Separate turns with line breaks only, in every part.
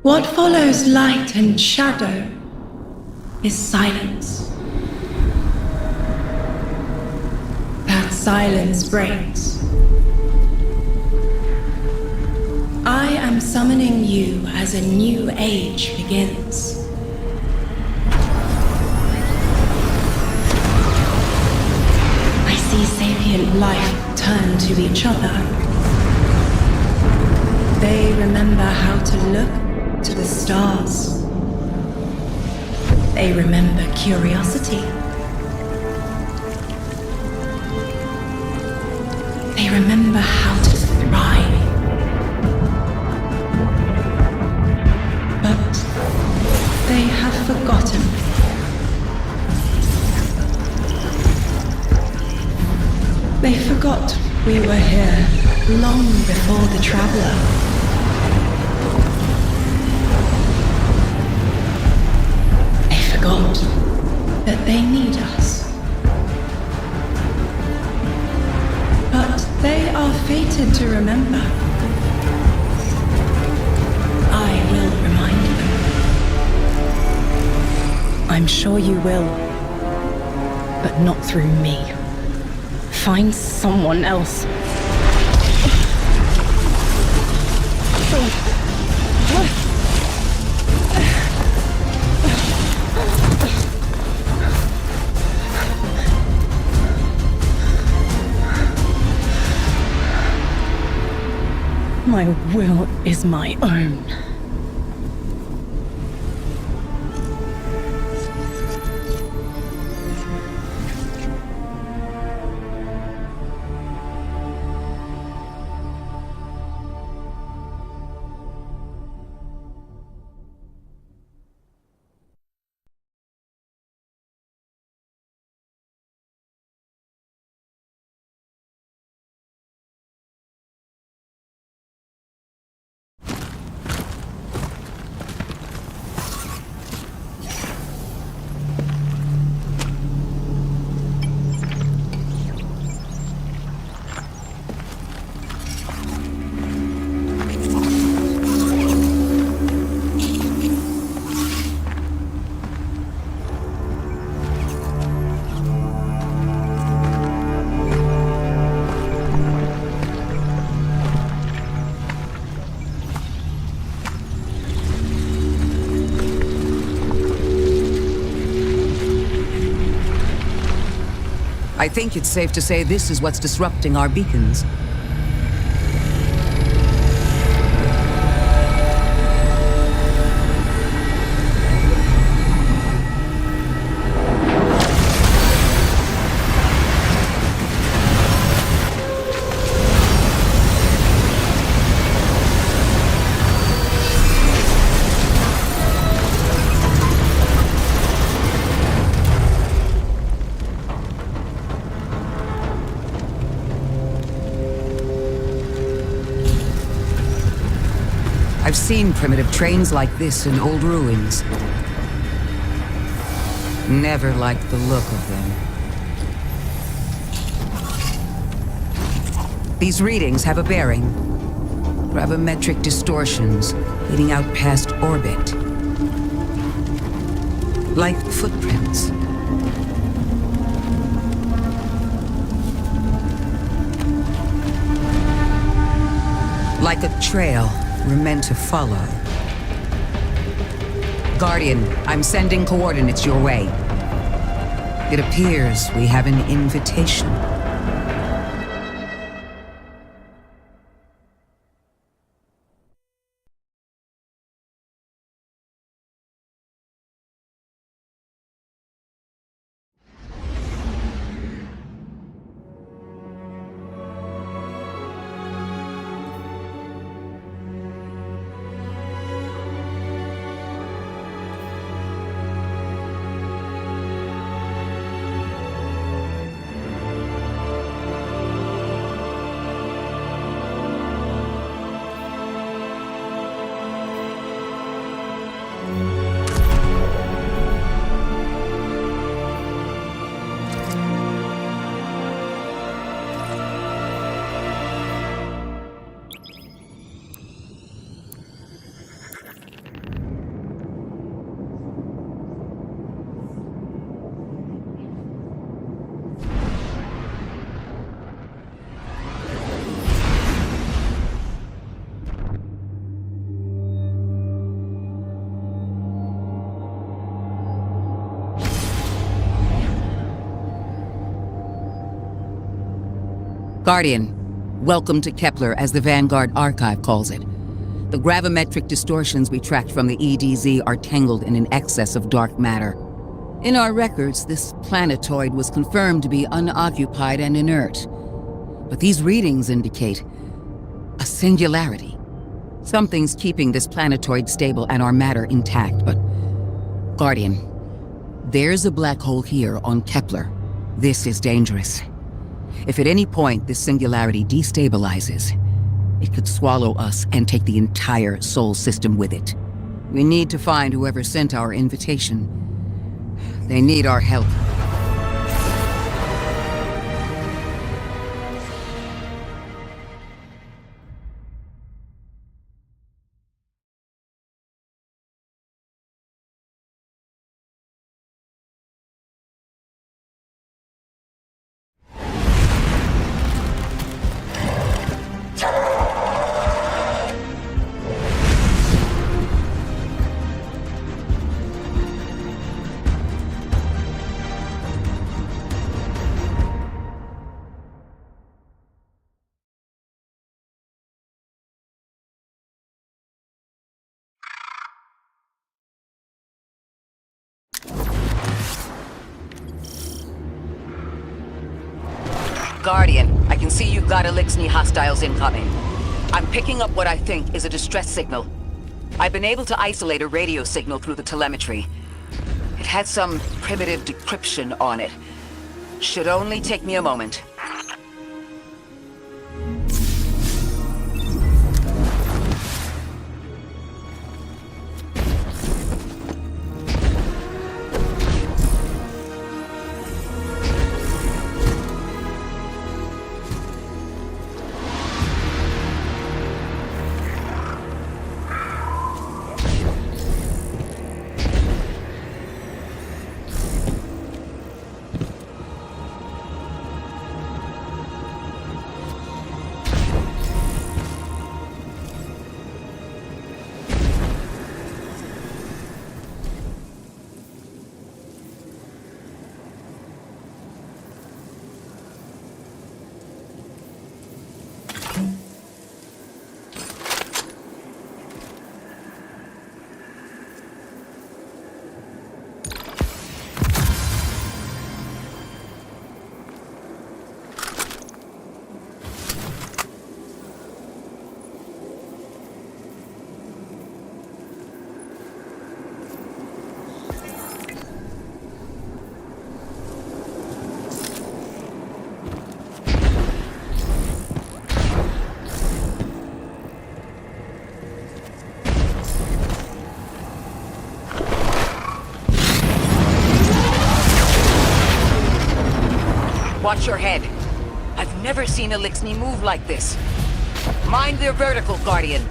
What follows light and shadow is silence. That silence breaks. I am summoning you as a new age begins. I see sapient life turn to each other. They remember how to look to the stars. They remember curiosity. They remember how to thrive. But they have forgotten. They forgot we were here long before the Traveler. Forgot that they need us. But they are fated to remember. I will remind them.
I'm sure you will, but not through me. Find someone else. My will is my own.
I think it's safe to say this is what's disrupting our beacons. I've seen primitive trains like this in old ruins. Never liked the look of them. These readings have a bearing. Gravimetric distortions leading out past orbit. Like footprints. Like a trail we're meant to follow. Guardian, I'm sending coordinates your way. It appears we have an invitation. Guardian, welcome to Kepler, as the Vanguard Archive calls it. The gravimetric distortions we tracked from the EDZ are tangled in an excess of dark matter. In our records, this planetoid was confirmed to be unoccupied and inert. But these readings indicate a singularity. Something's keeping this planetoid stable and our matter intact, but... Guardian, there's a black hole here on Kepler. This is dangerous. If at any point this singularity destabilizes, it could swallow us and take the entire Sol system with it. We need to find whoever sent our invitation. They need our help.
Guardian, I can see you've got Elixni hostiles incoming. I'm picking up what I think is a distress signal. I've been able to isolate a radio signal through the telemetry. It had some primitive decryption on it. Should only take me a moment. Watch your head. I've never seen Elixni move like this. Mind their vertical, Guardian.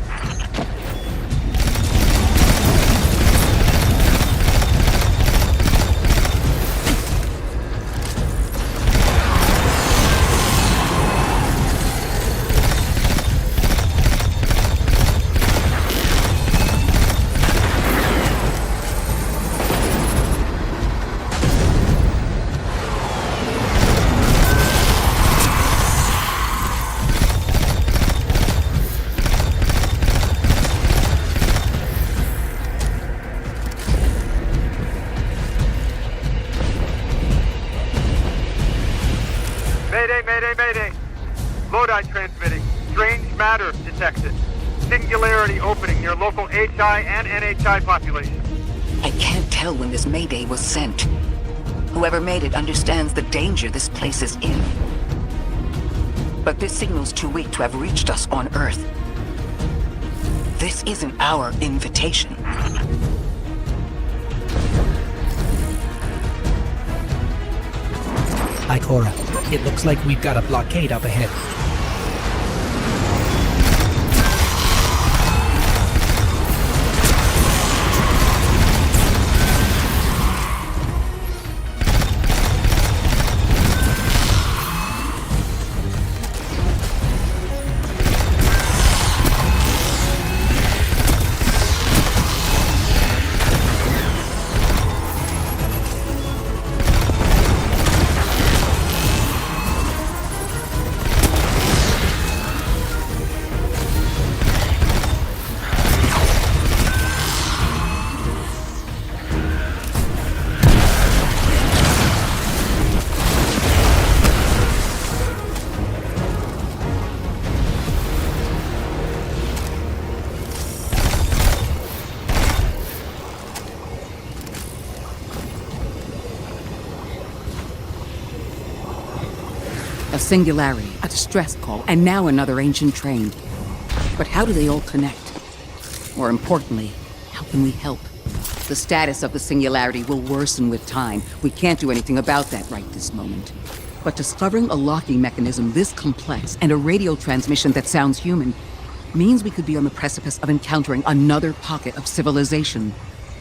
Mayday! Lodi transmitting. Strange matter detected. Singularity opening near local HI and NHI population.
I can't tell when this Mayday was sent. Whoever made it understands the danger this place is in. But this signal's too weak to have reached us on Earth. This isn't our invitation.
Ikora, it looks like we've got a blockade up ahead.
A singularity, a distress call, and now another ancient train. But how do they all connect? More importantly, how can we help? The status of the singularity will worsen with time. We can't do anything about that right this moment. But discovering a locking mechanism this complex and a radio transmission that sounds human means we could be on the precipice of encountering another pocket of civilization.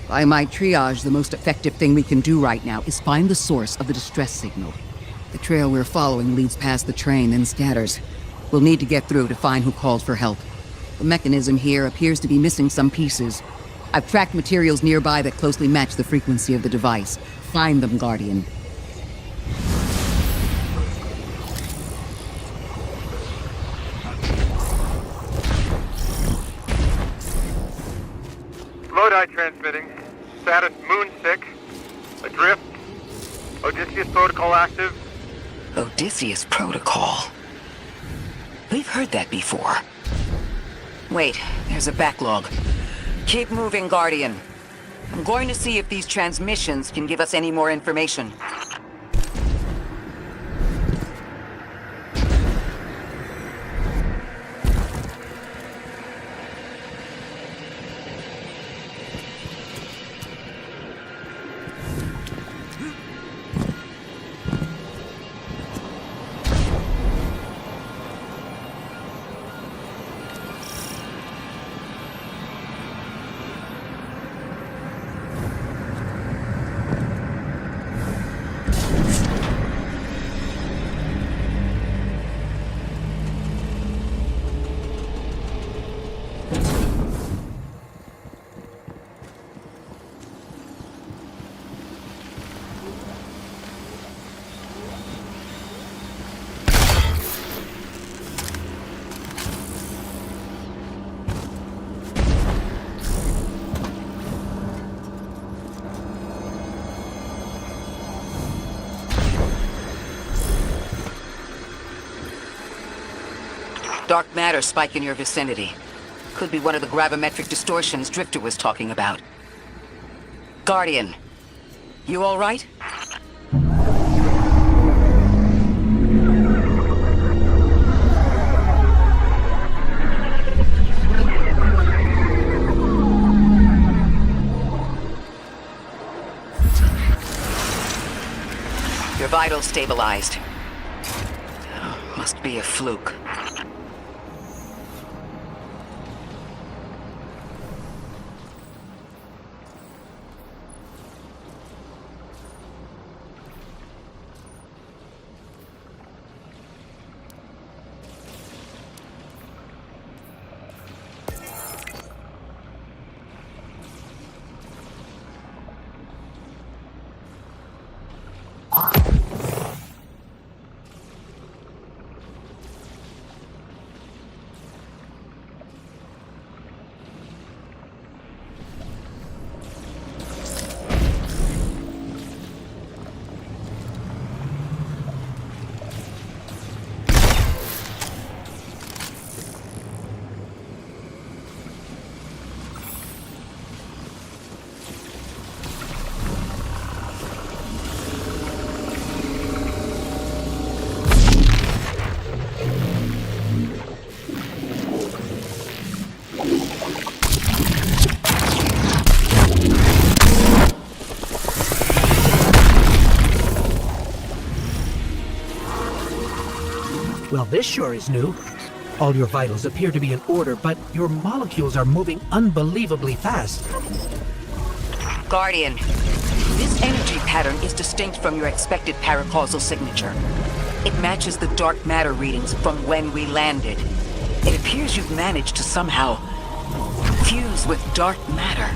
By my triage, the most effective thing we can do right now is find the source of the distress signal. The trail we're following leads past the train and scatters. We'll need to get through to find who called for help. The mechanism here appears to be missing some pieces. I've tracked materials nearby that closely match the frequency of the device. Find them, Guardian.
Lodi transmitting. Status moon sick. Adrift. Odysseus protocol active.
Odysseus Protocol. We've heard that before. Wait, there's a backlog. Keep moving, Guardian. I'm going to see if these transmissions can give us any more information. Dark matter spike in your vicinity. Could be one of the gravimetric distortions Drifter was talking about. Guardian, you all right? Your vitals stabilized. Oh, must be a fluke.
Well, this sure is new. All your vitals appear to be in order, but your molecules are moving unbelievably fast.
Guardian, this energy pattern is distinct from your expected paracausal signature. It matches the dark matter readings from when we landed. It appears you've managed to somehow fuse with dark matter.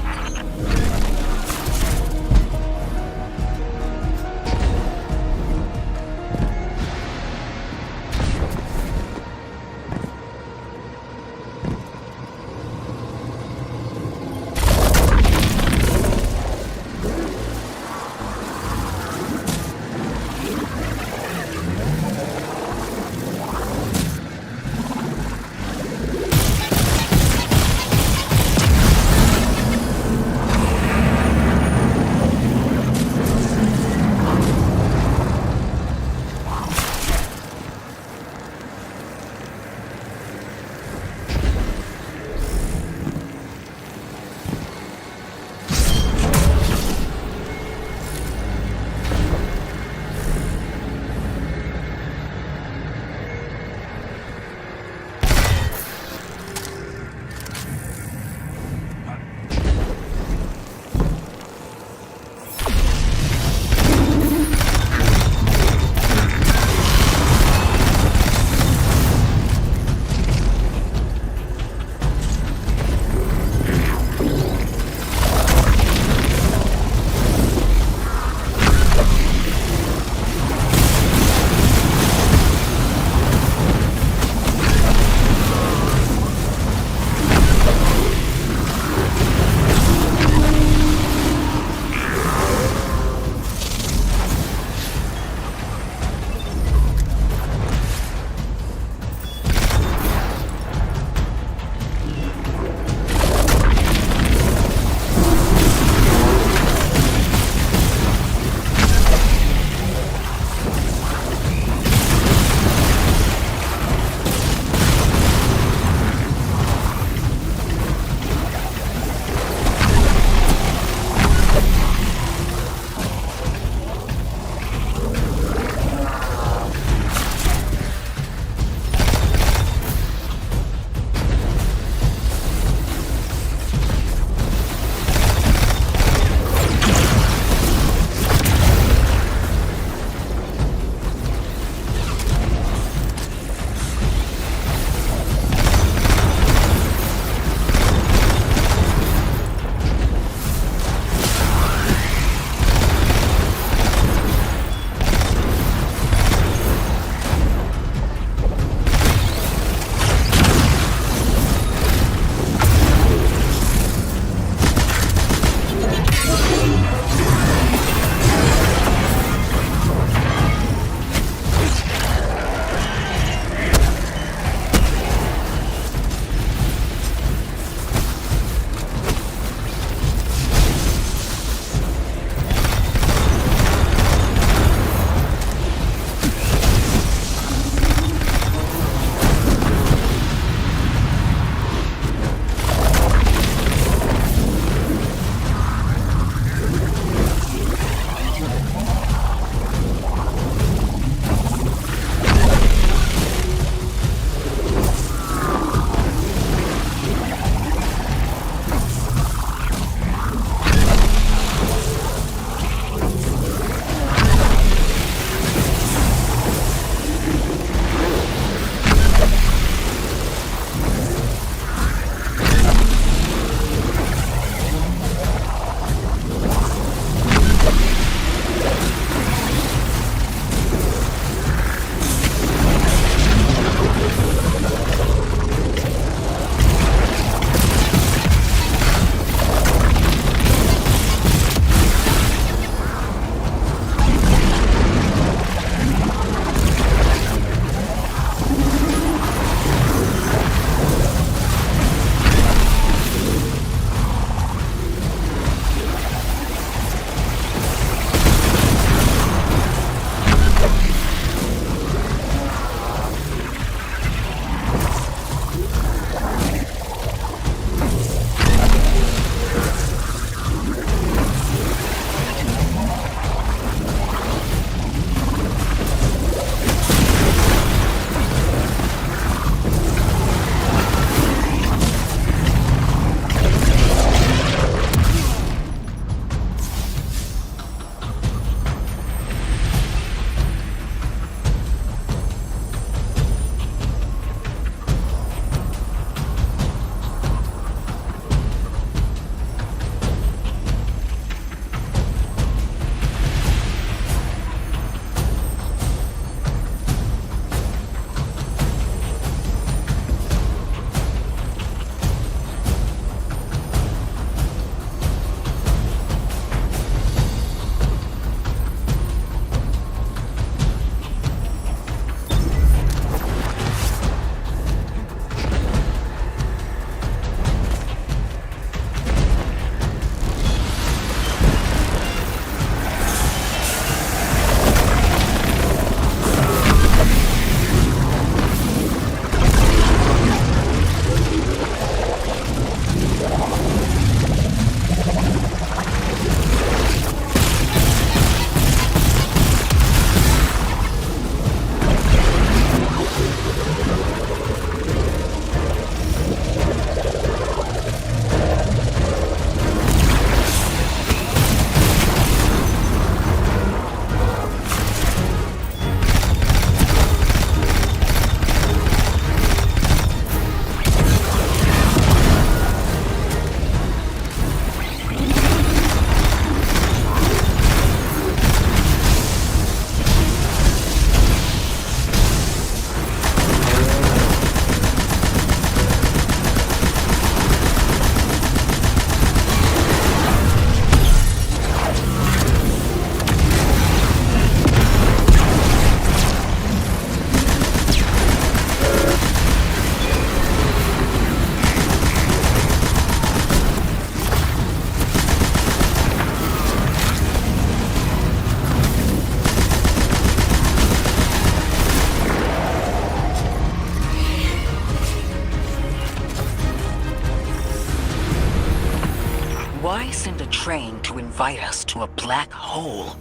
invite us to a black hole.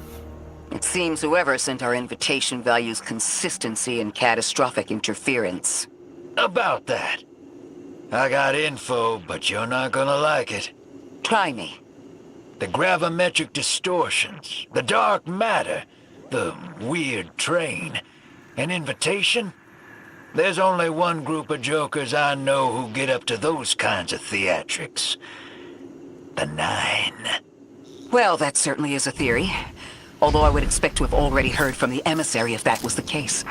It seems whoever sent our invitation values consistency and catastrophic interference.
About that. I got info, but you're not gonna like it.
Try me.
The gravimetric distortions, the dark matter, the weird train. An invitation? There's only one group of jokers I know who get up to those kinds of theatrics. The Nine.
Well, that certainly is a theory. Although I would expect to have already heard from the emissary if that was the case.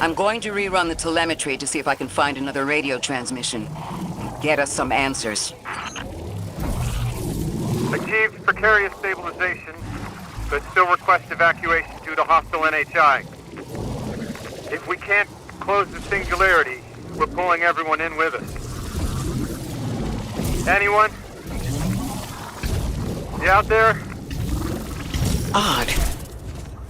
I'm going to rerun the telemetry to see if I can find another radio transmission. Get us some answers.
Achieved precarious stabilization, but still request evacuation due to hostile NHI. If we can't close the singularity, we're pulling everyone in with us. Anyone? You out there?
Odd.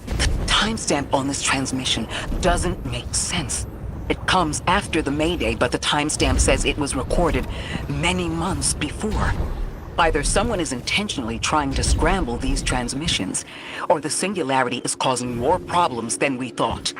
The timestamp on this transmission doesn't make sense. It comes after the Mayday, but the timestamp says it was recorded many months before. Either someone is intentionally trying to scramble these transmissions, or the singularity is causing more problems than we thought.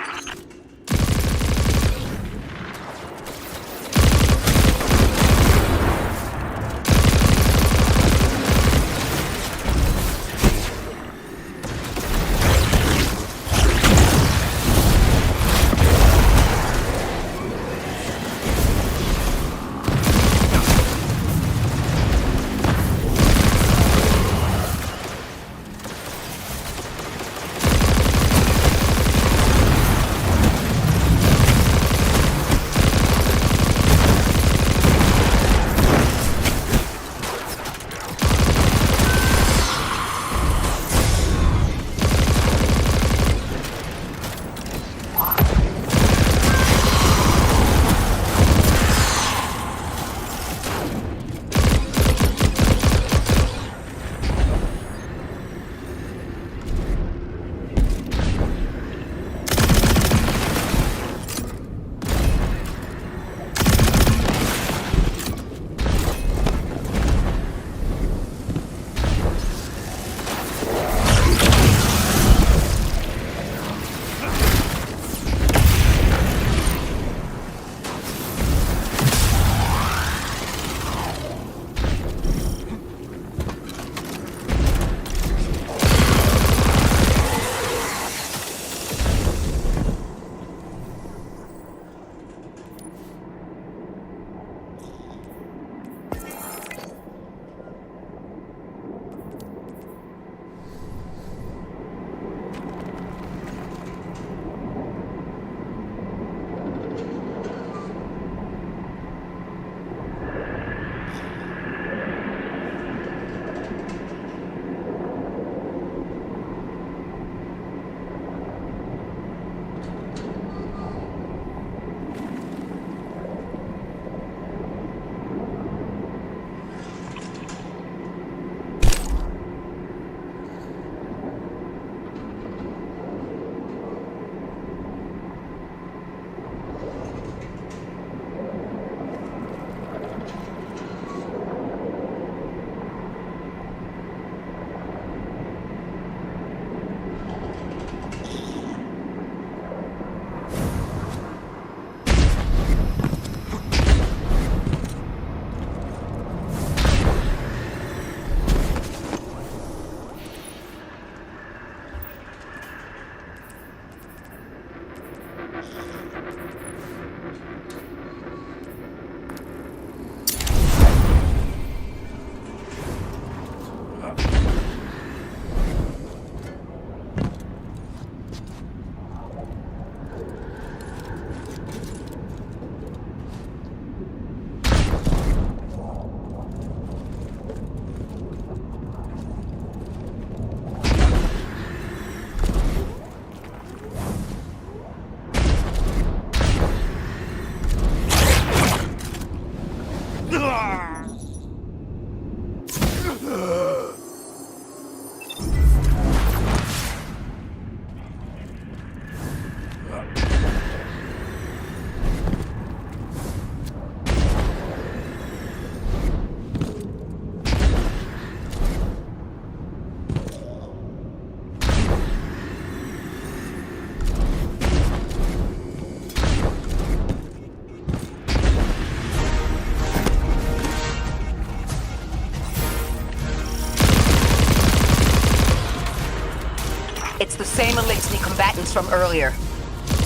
It's the same Elixni combatants from earlier.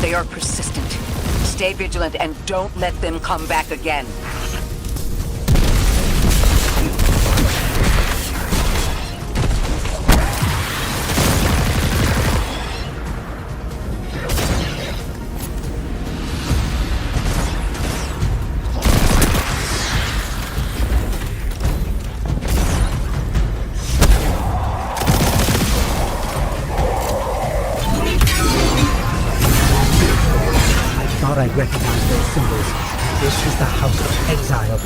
They are persistent. Stay vigilant and don't let them come back again.
I recognize those symbols. This is the House of Exile.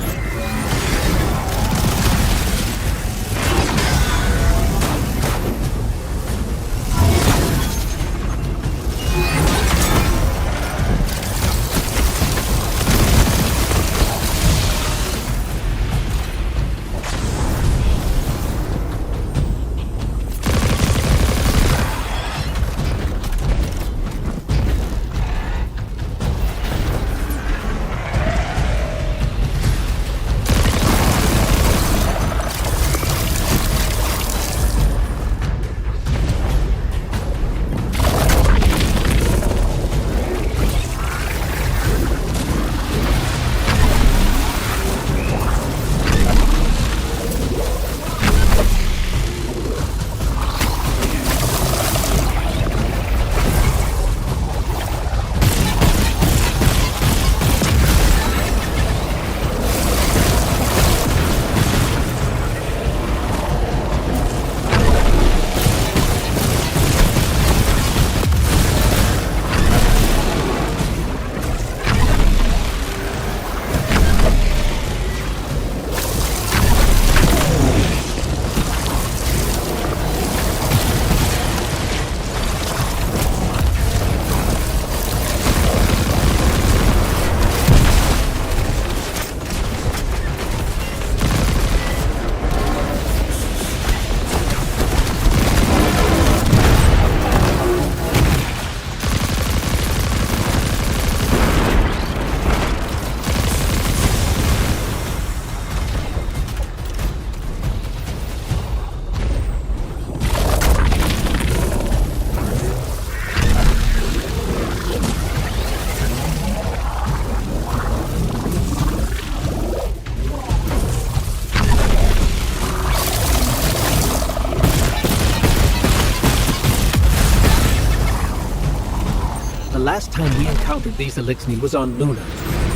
The last time we encountered these Elixni was on Luna.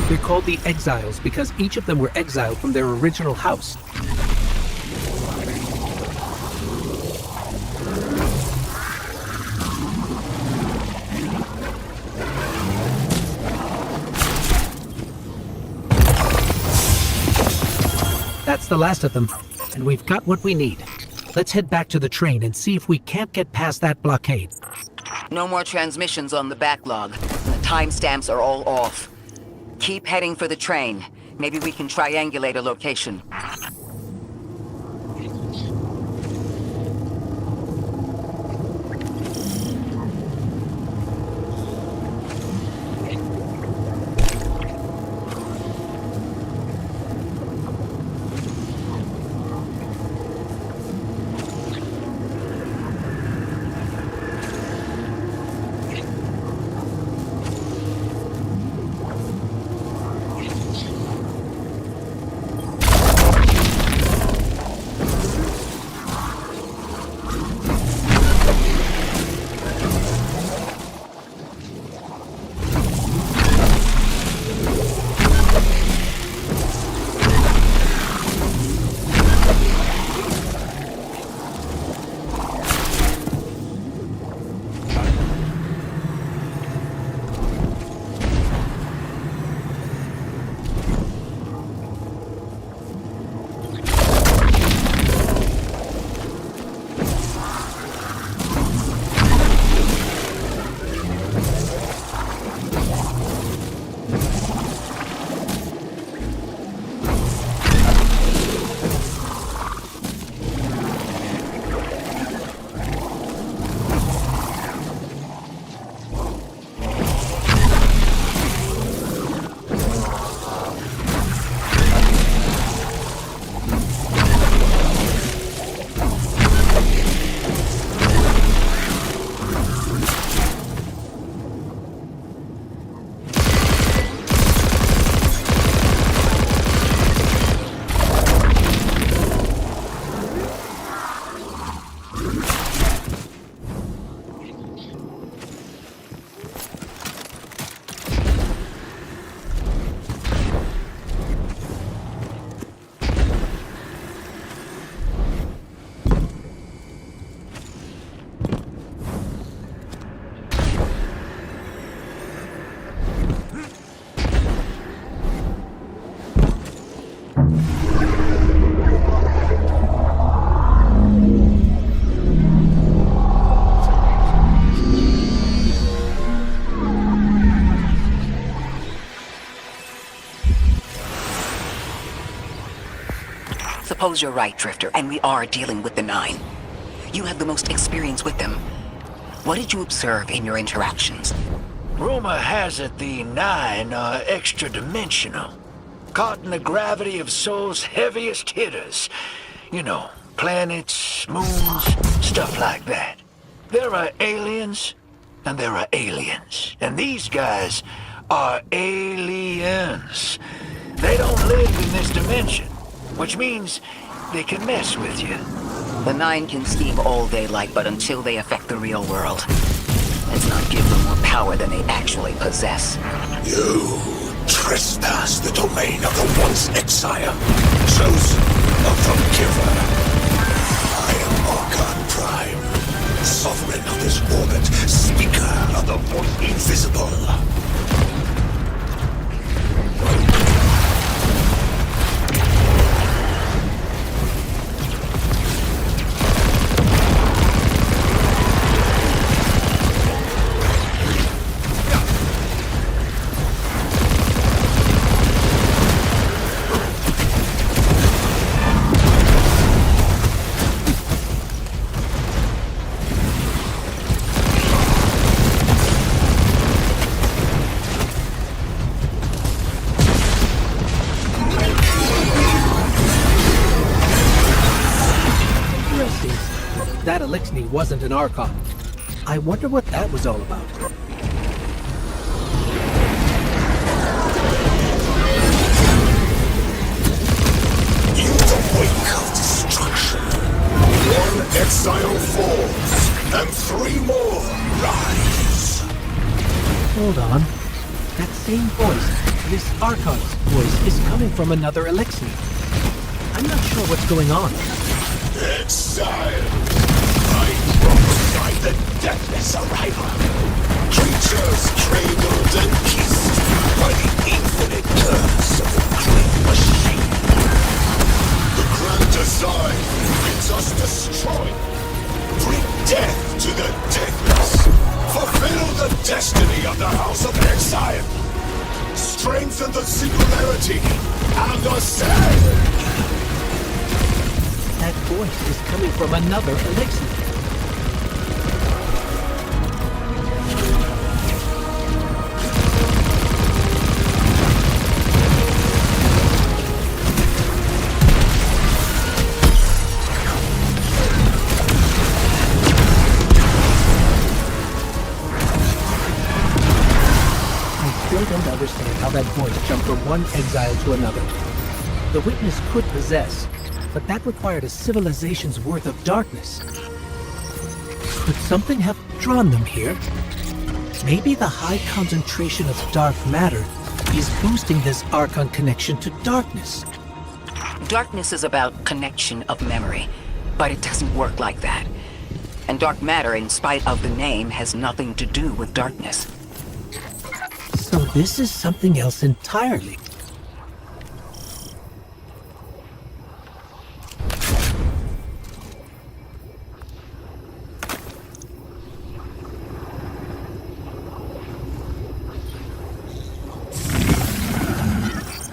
They're called the Exiles because each of them were exiled from their original house. That's the last of them, and we've got what we need. Let's head back to the train and see if we can't get past that blockade.
No more transmissions on the backlog. The timestamps are all off. Keep heading for the train. Maybe we can triangulate a location. Suppose you're right, Drifter, and we are dealing with the Nine. You have the most experience with them. What did you observe in your interactions?
Rumor has it the Nine are extra-dimensional. Caught in the gravity of Sol's heaviest hitters. You know, planets, moons, stuff like that. There are aliens, and there are aliens. And these guys are aliens. They don't live in this dimension, which means they can mess with you.
The Nine can scheme all they like, but until they affect the real world, let's not give them more power than they actually possess.
You trespass the domain of the once exile, chosen of the Giver. I am Archon Prime, sovereign of this orbit, speaker of the voice invisible.
That Elixni wasn't an Archon. I wonder what that was all about.
In the wake of destruction, one exile falls, and three more rise.
Hold on. That same voice, this Archon's voice, is coming from another Elixni. I'm not sure what's going on.
Exile! Right alongside the deathless arrival. Creatures cradled and kissed by the infinite curse of the great machine. The grand design bids us destroy. Bring death to the deathless. Fulfill the destiny of the House of Exile. Strengthen the singularity and ascend.
That voice is coming from another Elixni. I still don't understand how that voice jumped from one exile to another. The witness could possess, but that required a civilization's worth of darkness. Could something have drawn them here? Maybe the high concentration of dark matter is boosting this Archon connection to darkness.
Darkness is about connection of memory, but it doesn't work like that. And dark matter, in spite of the name, has nothing to do with darkness.
So this is something else entirely.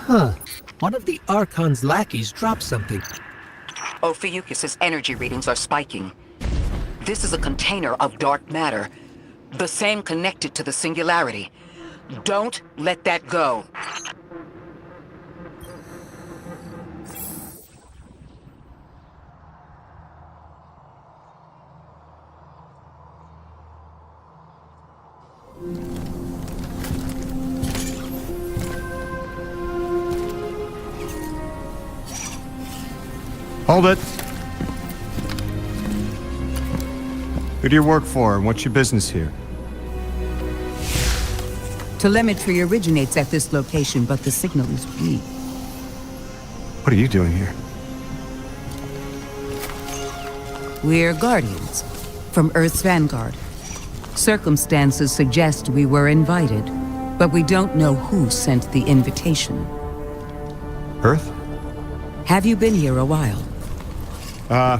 Huh. One of the Archon's lackeys dropped something.
Ophiuchus' energy readings are spiking. This is a container of dark matter, the same connected to the Singularity. Don't let that go.
Hold it. Who do you work for, and what's your business here?
Telemetry originates at this location, but the signal is weak.
What are you doing here?
We're Guardians, from Earth's Vanguard. Circumstances suggest we were invited, but we don't know who sent the invitation.
Earth?
Have you been here a while?
I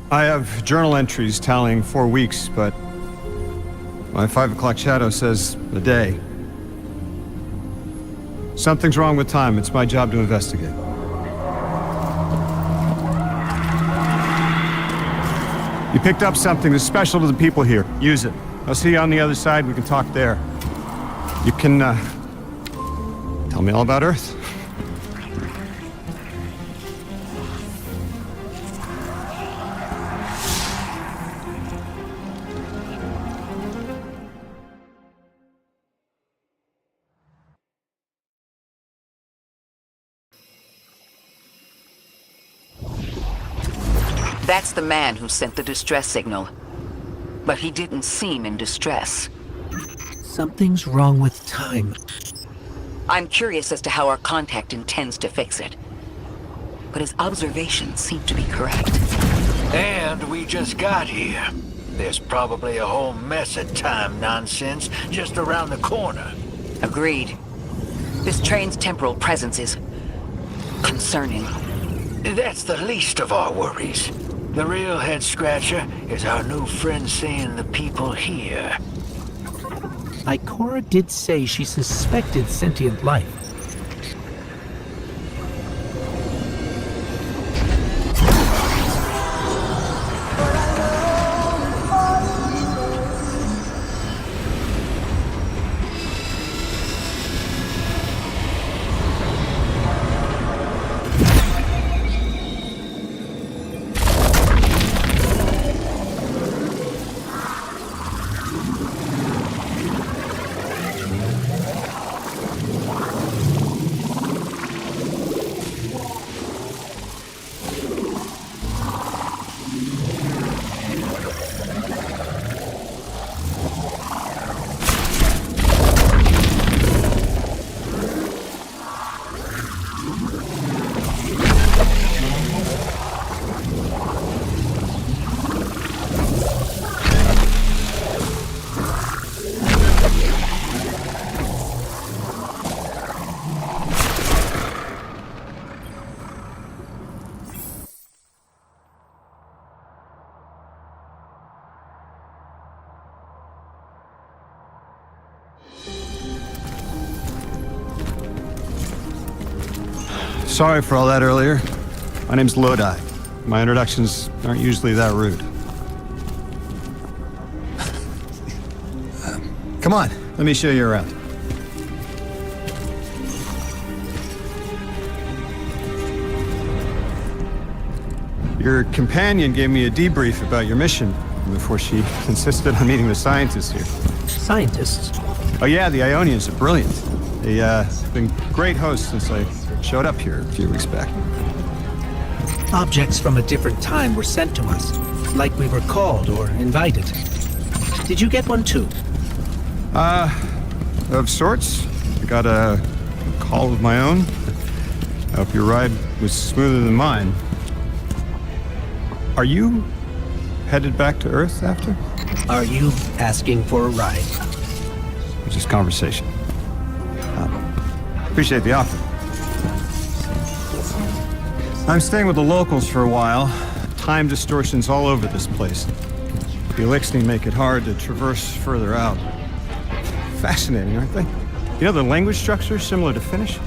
have journal entries tallying 4 weeks, but my 5 o'clock shadow says a day. Something's wrong with time. It's my job to investigate. picked up something that's special to the people here. Use it. I'll see you on the other side. We can talk there. You can, tell me all about Earth.
That's the man who sent the distress signal. But he didn't seem in distress.
Something's wrong with time.
I'm curious as to how our contact intends to fix it. But his observations seem to be correct.
And we just got here. There's probably a whole mess of time nonsense just around the corner.
Agreed. This train's temporal presence is concerning.
That's the least of our worries. The real head-scratcher is our new friend seeing the people here.
Ikora did say she suspected sentient life.
Sorry for all that earlier. My name's Lodi. My introductions aren't usually that rude. Come on, let me show you around. Your companion gave me a debrief about your mission before she insisted on meeting the scientists here.
Scientists?
Oh yeah, the Ionians are brilliant. They've been great hosts since I showed up here a few weeks back.
Objects from a different time were sent to us, like we were called or invited. Did you get one too?
Of sorts. I got a call of my own. I hope your ride was smoother than mine. Are you headed back to Earth after?
Are you asking for a ride?
Just conversation. Appreciate the offer. I'm staying with the locals for a while. Time distortions all over this place. The Eliksni make it hard to traverse further out. Fascinating, aren't they? You know, the language structure is similar to Finnish.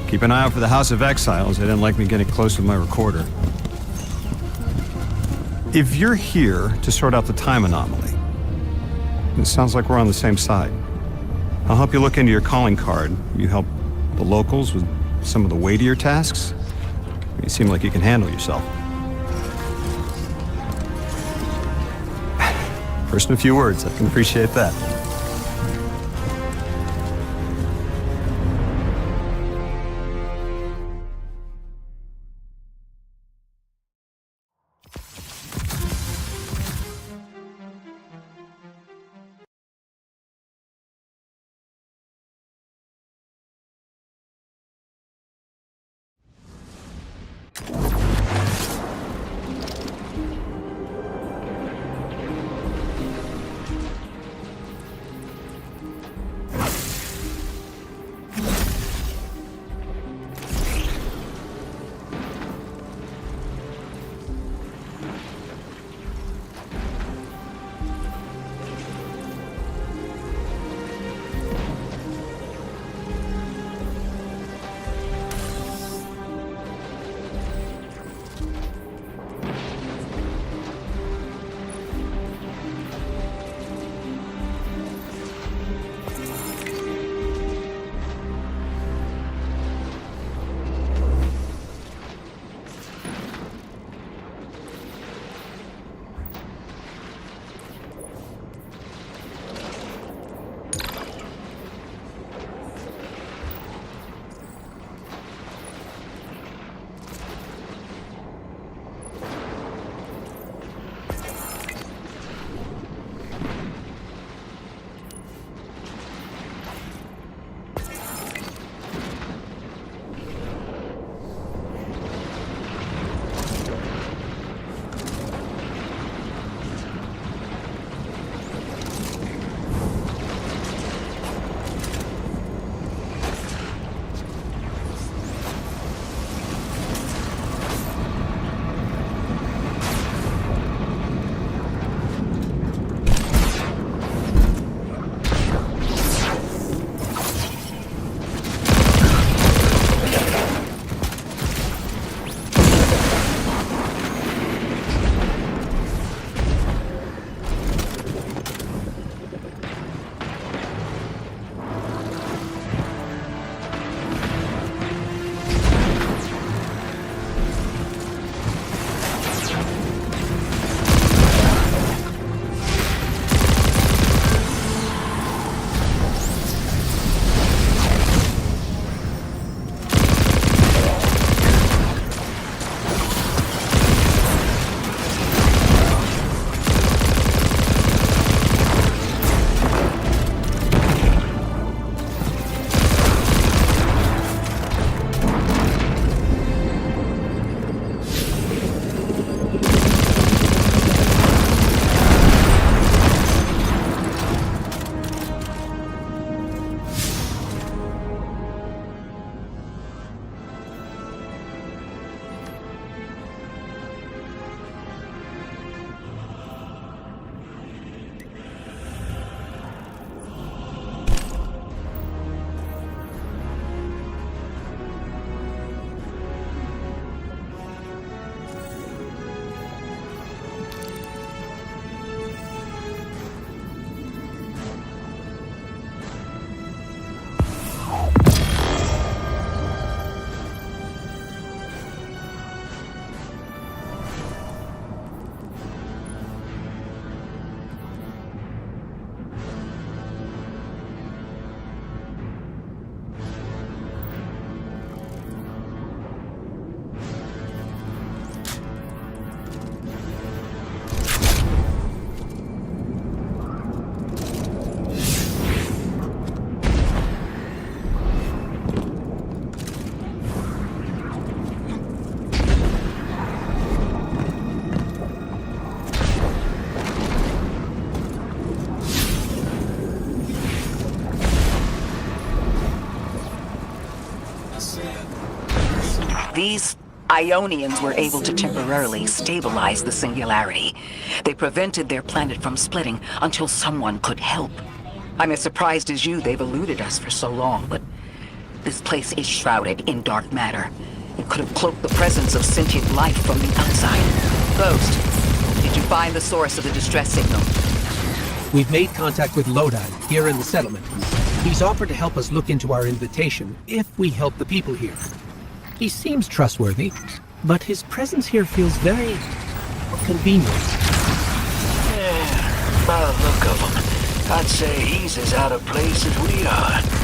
Keep an eye out for the House of Exiles. They didn't like me getting close with my recorder. If you're here to sort out the time anomaly, it sounds like we're on the same side. I'll help you look into your calling card. You help the locals with some of the weightier tasks. You seem like you can handle yourself. First in a few words, I can appreciate that.
These Ionians were able to temporarily stabilize the singularity. They prevented their planet from splitting until someone could help. I'm as surprised as you they've eluded us for so long, but this place is shrouded in dark matter. It could have cloaked the presence of sentient life from the outside. Ghost, did you find the source of the distress signal?
We've made contact with Lodi, here in the settlement. He's offered to help us look into our invitation, if we help the people here. He seems trustworthy, but his presence here feels very convenient.
Yeah, by the look of him, I'd say he's as out of place as we are.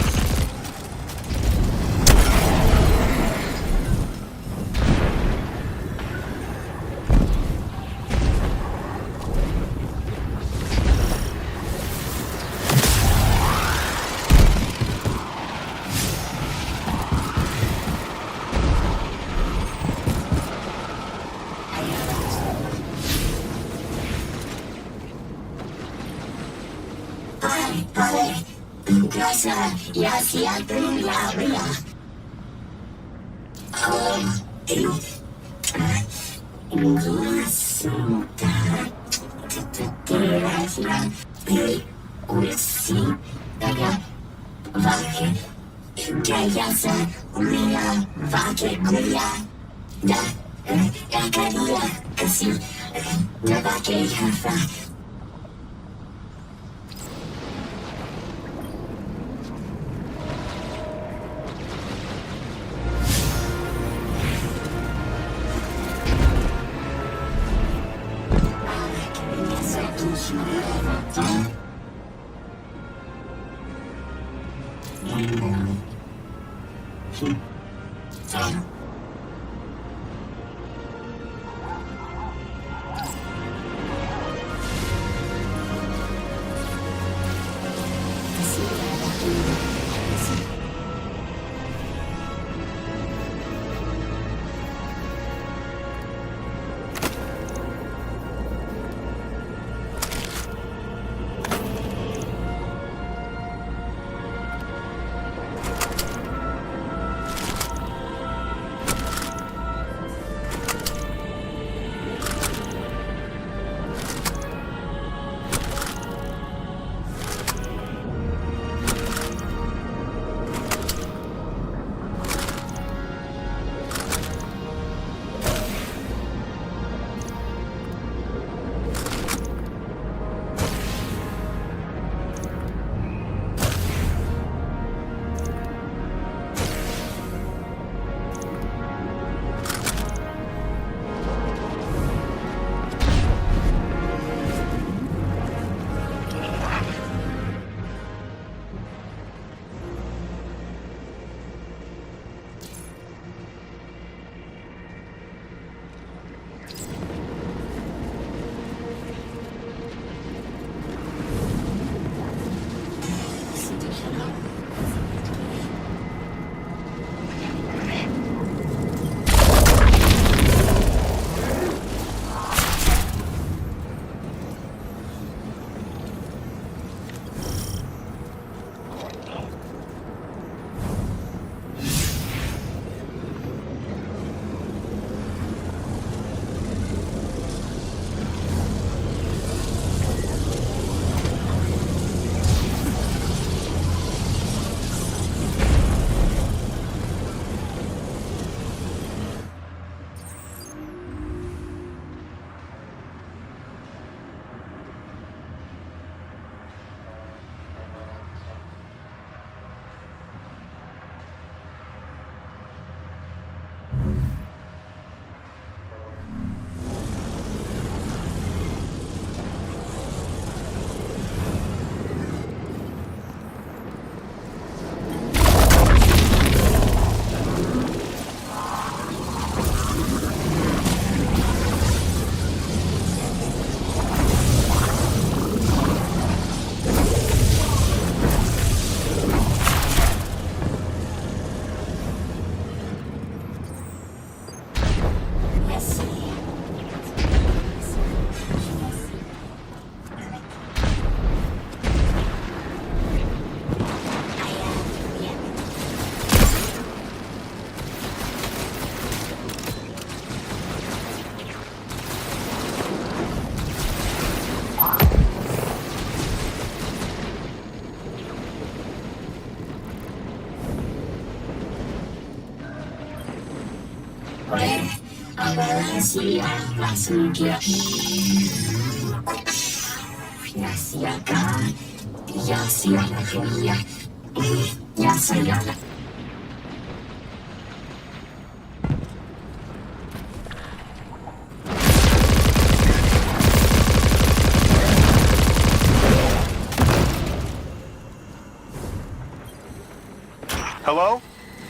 Hello?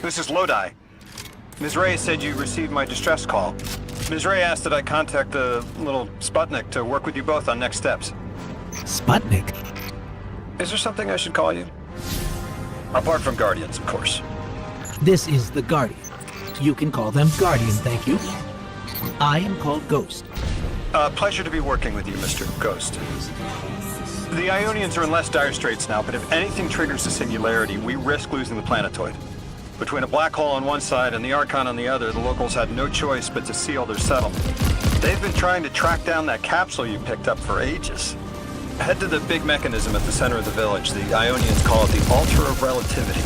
This is Lodi. Ms. Ray said you received my distress call. Ms. Ray asked that I contact the little Sputnik to work with you both on next steps.
Sputnik?
Is there something I should call you? Apart from Guardians, of course.
This is the Guardian. You can call them Guardian, thank you. I am called Ghost.
Pleasure to be working with you, Mr. Ghost. The Ionians are in less dire straits now, but if anything triggers the singularity, we risk losing the planetoid. Between a black hole on one side and the Archon on the other, the locals had no choice but to seal their settlement. They've been trying to track down that capsule you picked up for ages. Head to the big mechanism at the center of the village. The Ionians call it the Altar of Relativity.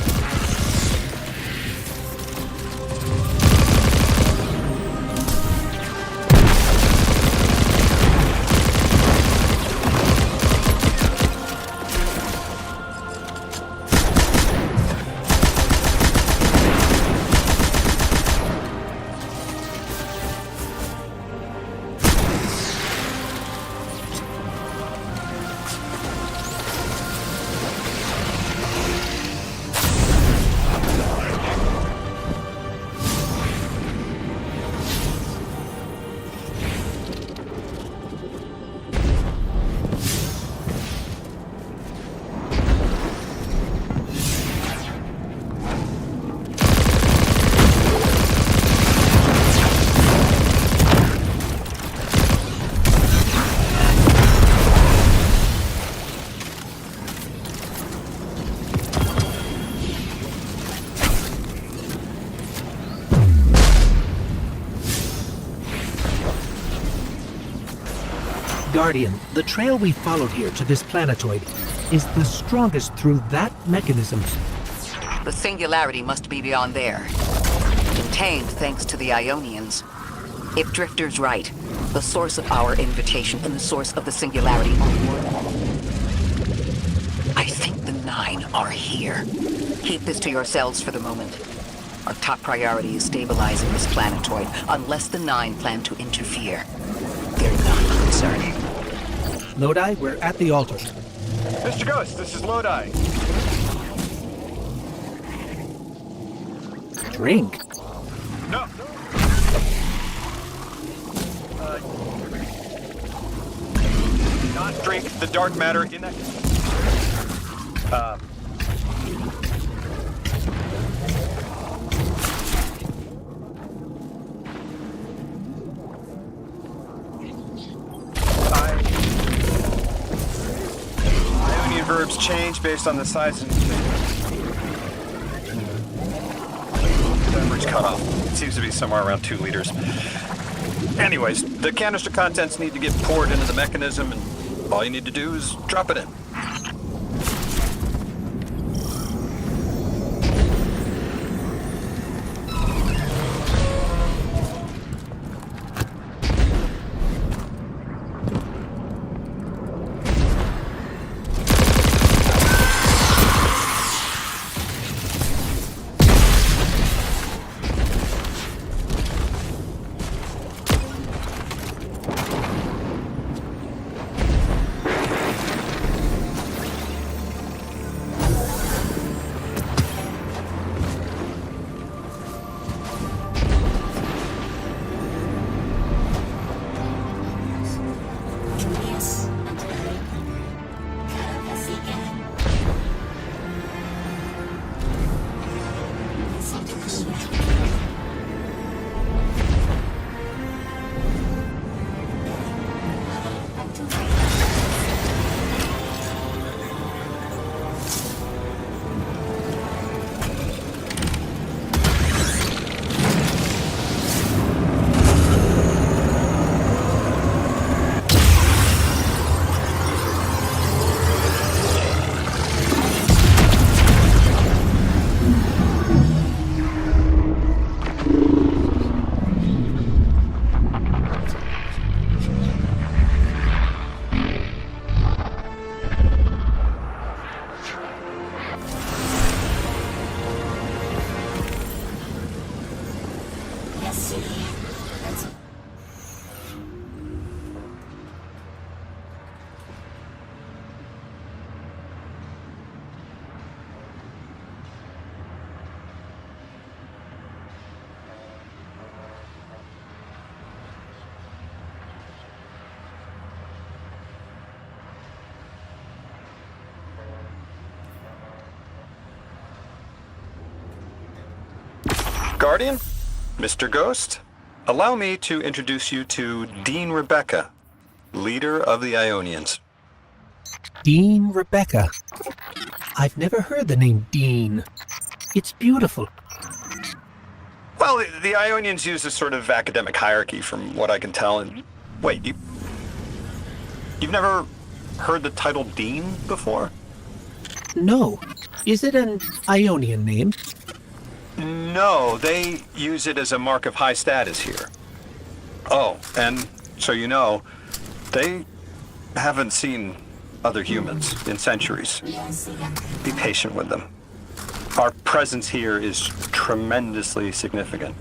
Guardian, the trail we followed here to this planetoid is the strongest through that mechanism.
The singularity must be beyond there. Contained thanks to the Ionians. If Drifter's right, the source of our invitation and the source of the singularity are one. I think the Nine are here. Keep this to yourselves for the moment. Our top priority is stabilizing this planetoid, unless the Nine plan to interfere. They're not concerning.
Lodi, we're at the altar.
Mr. Ghost, this is Lodi.
Drink?
No. Not drink the dark matter in that... Ionian verbs change based on the size and... Average cutoff. It seems to be somewhere around 2 liters. Anyways, the canister contents need to get poured into the mechanism, and all you need to do is drop it in. Guardian, Mr. Ghost, allow me to introduce you to Dean Rebecca, leader of the Ionians.
Dean Rebecca. I've never heard the name Dean. It's beautiful.
Well, the Ionians use a sort of academic hierarchy from what I can tell. And wait, you've never heard the title Dean before?
No. Is it an Ionian name?
No, they use it as a mark of high status here. Oh, and so you know, they haven't seen other humans in centuries. Be patient with them. Our presence here is tremendously significant.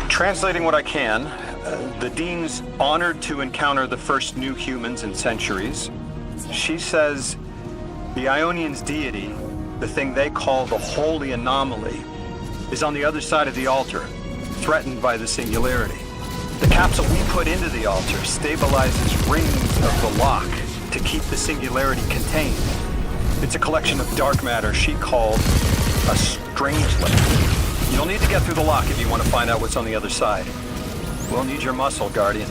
Translating what I can, the Dean's honored to encounter the first new humans in centuries. She says the Ionians' deity, the thing they call the Holy Anomaly, is on the other side of the altar, threatened by the Singularity. The capsule we put into the altar stabilizes rings of the lock to keep the Singularity contained. It's a collection of dark matter she called a Strangelet. You'll need to get through the lock if you want to find out what's on the other side. We'll need your muscle, Guardian.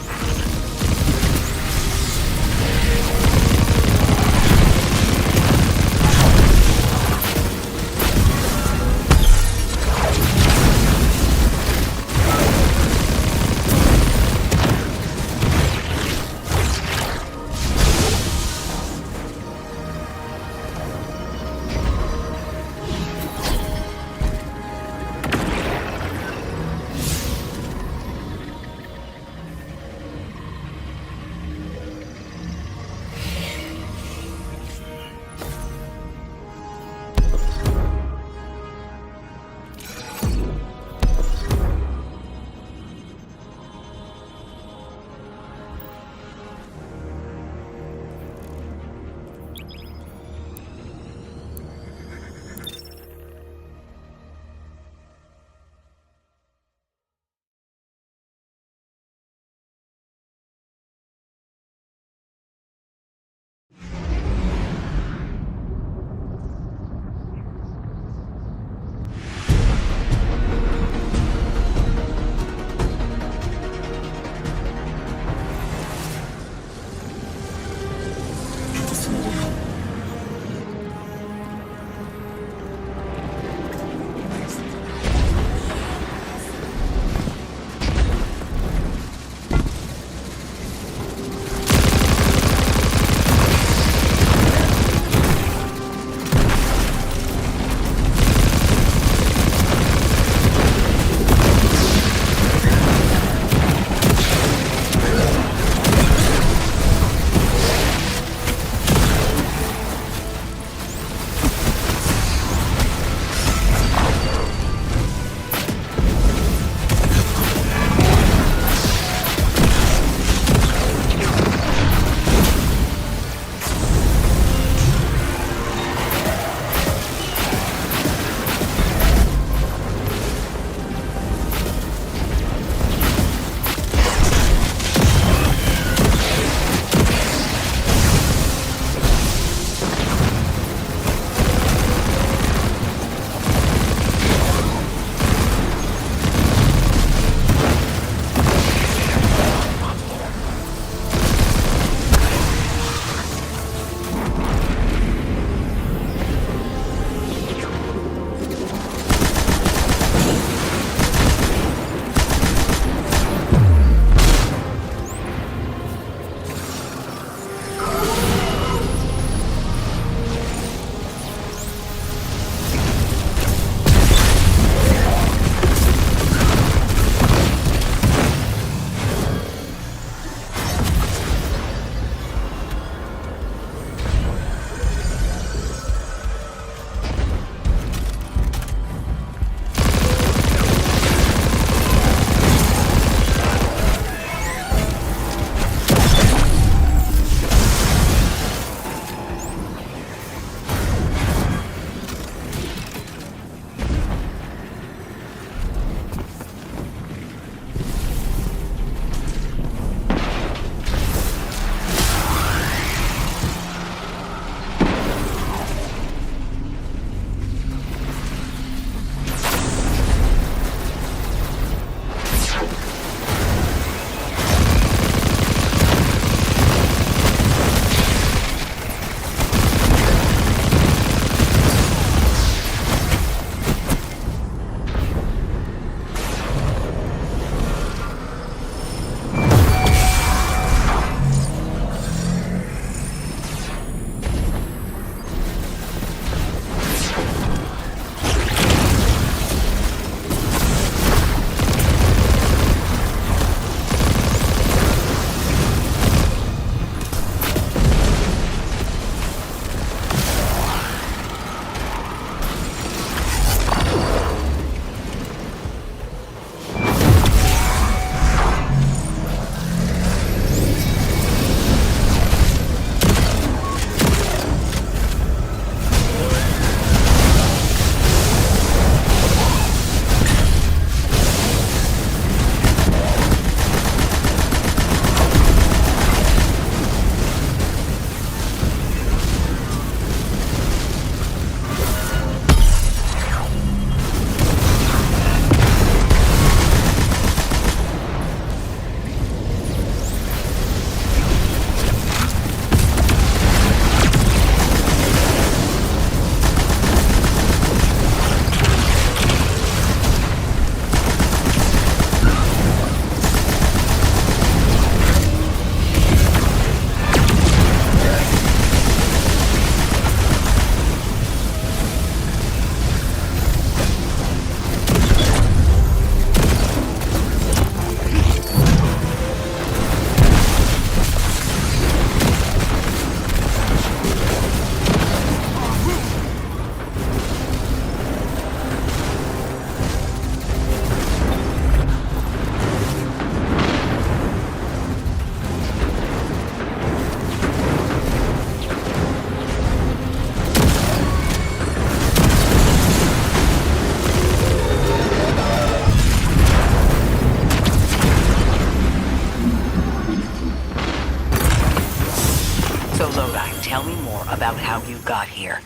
tell me more about how you got here.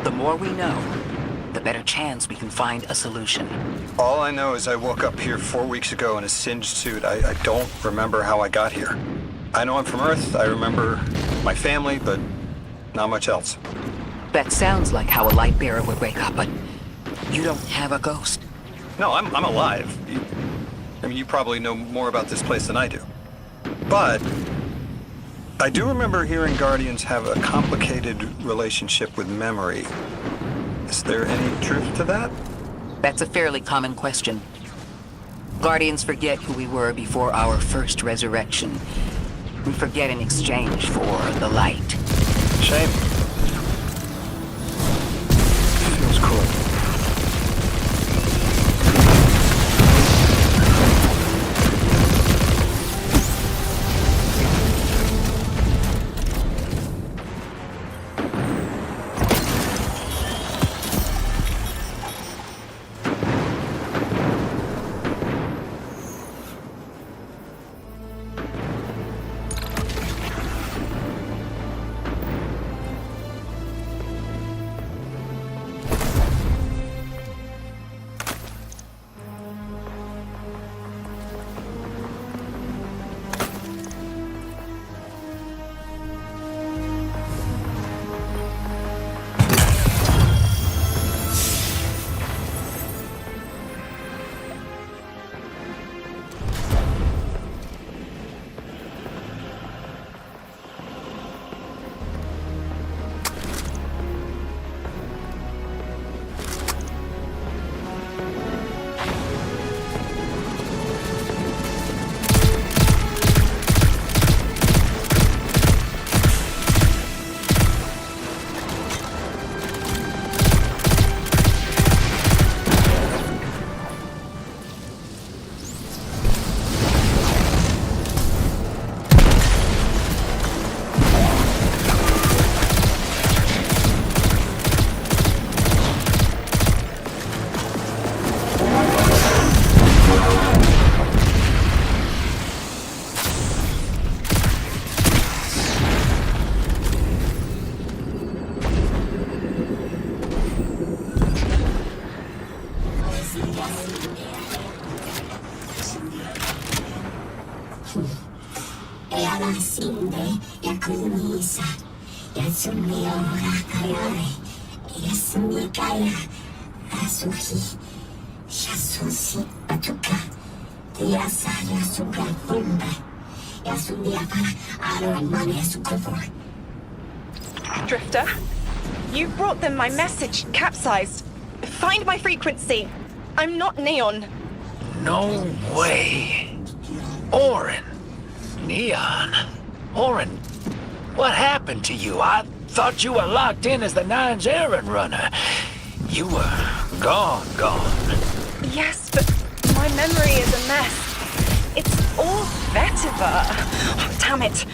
The more we know, the better chance we can find a solution.
All I know is I woke up here 4 weeks ago in a singed suit. I don't remember how I got here. I know I'm from Earth. I remember my family, but not much else.
That sounds like how a light bearer would wake up, but you don't have a ghost.
No, I'm alive. You probably know more about this place than I do. But I do remember hearing Guardians have a complicated relationship with memory. Is there any truth to that?
That's a fairly common question. Guardians forget who we were before our first resurrection. We forget in exchange for the light.
Shame. Feels cool.
Drifter, you brought them my message, capsized. Find my frequency. I'm not Neon.
No way. Orin. Neon. Orin, what happened to you? I thought you were locked in as the Nine's errand runner. You were gone.
Yes, but my memory is a mess. It's all vetiver. Oh, damn it.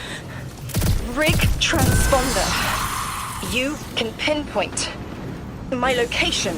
Rig transponder. You can pinpoint my location.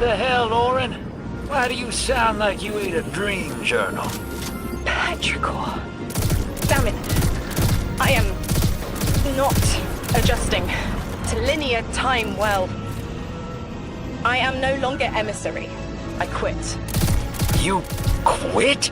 The hell, Orin? Why do you sound like you ate a dream journal?
Petrichor. Damn it. I am not adjusting served linear time well. I am no longer emissary. I quit.
You quit?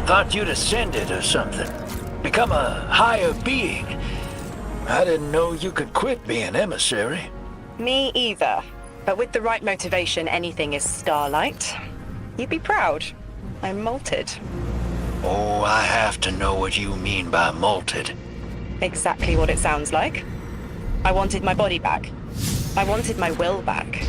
Thought you'd ascended or something. Become a higher being. I didn't know you could quit being emissary.
Me either. But with the right motivation, anything is Starlight. You'd be proud. I'm molted.
Oh, I have to know what you mean by molted.
Exactly what it sounds like. I wanted my body back. I wanted my will back.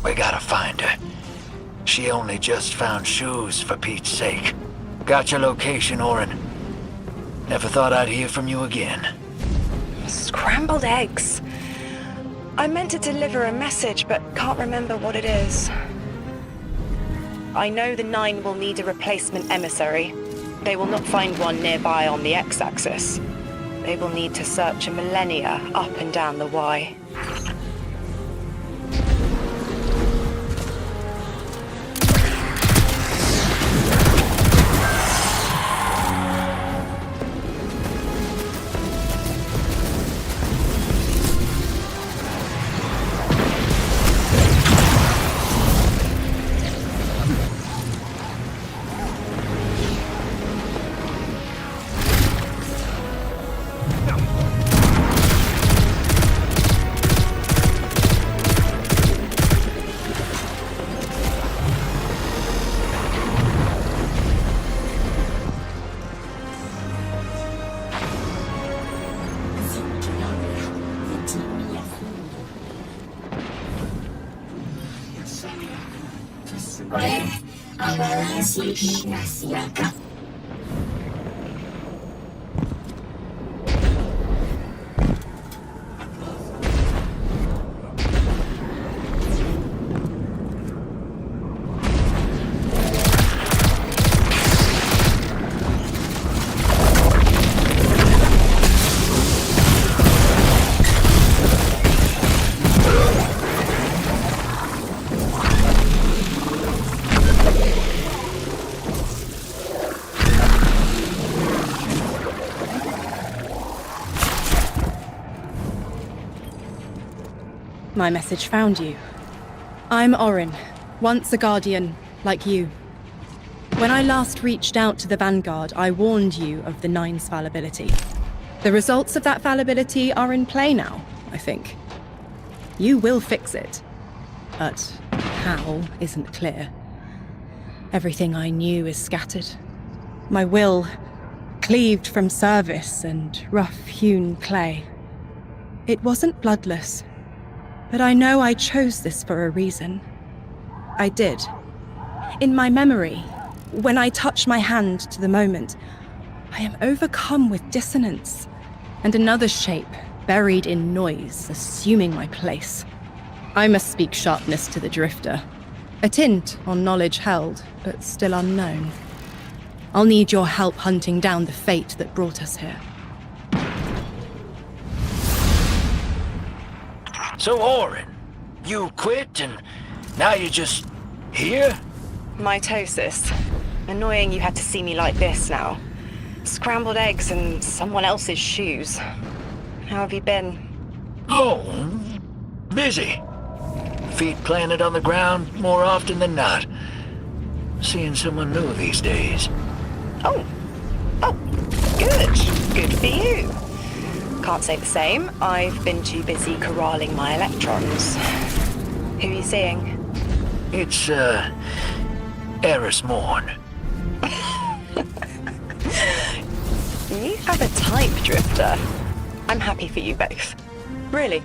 We gotta find her. She only just found shoes, for Pete's sake. Got your location, Orin. Never thought I'd hear from you again.
Scrambled eggs. I meant to deliver a message, but can't remember what it is. I know the Nine will need a replacement emissary. They will not find one nearby on the X-axis. They will need to search a millennia up and down the Y.
My message found you. I'm Orin, once a Guardian, like you. When I last reached out to the Vanguard, I warned you of the Nine's fallibility. The results of that fallibility are in play now, I think. You will fix it. But how isn't clear. Everything I knew is scattered. My will, cleaved from service and rough-hewn clay. It wasn't bloodless, but I know I chose this for a reason. I did. In my memory, when I touch my hand to the moment, I am overcome with dissonance, and another shape, buried in noise, assuming my place. I must speak sharpness to the Drifter. A tint on knowledge held, but still unknown. I'll need your help hunting down the fate that brought us here.
So, Orin, you quit and now you're just here?
Mitosis. Annoying you had to see me like this now. Scrambled eggs and someone else's shoes. How have you been?
Oh, busy. Feet planted on the ground more often than not. Seeing someone new these days.
Oh, good. Good for you. Can't say the same. I've been too busy corralling my electrons. Who are you seeing?
It's, Eris Morn.
You have a type, Drifter. I'm happy for you both. Really.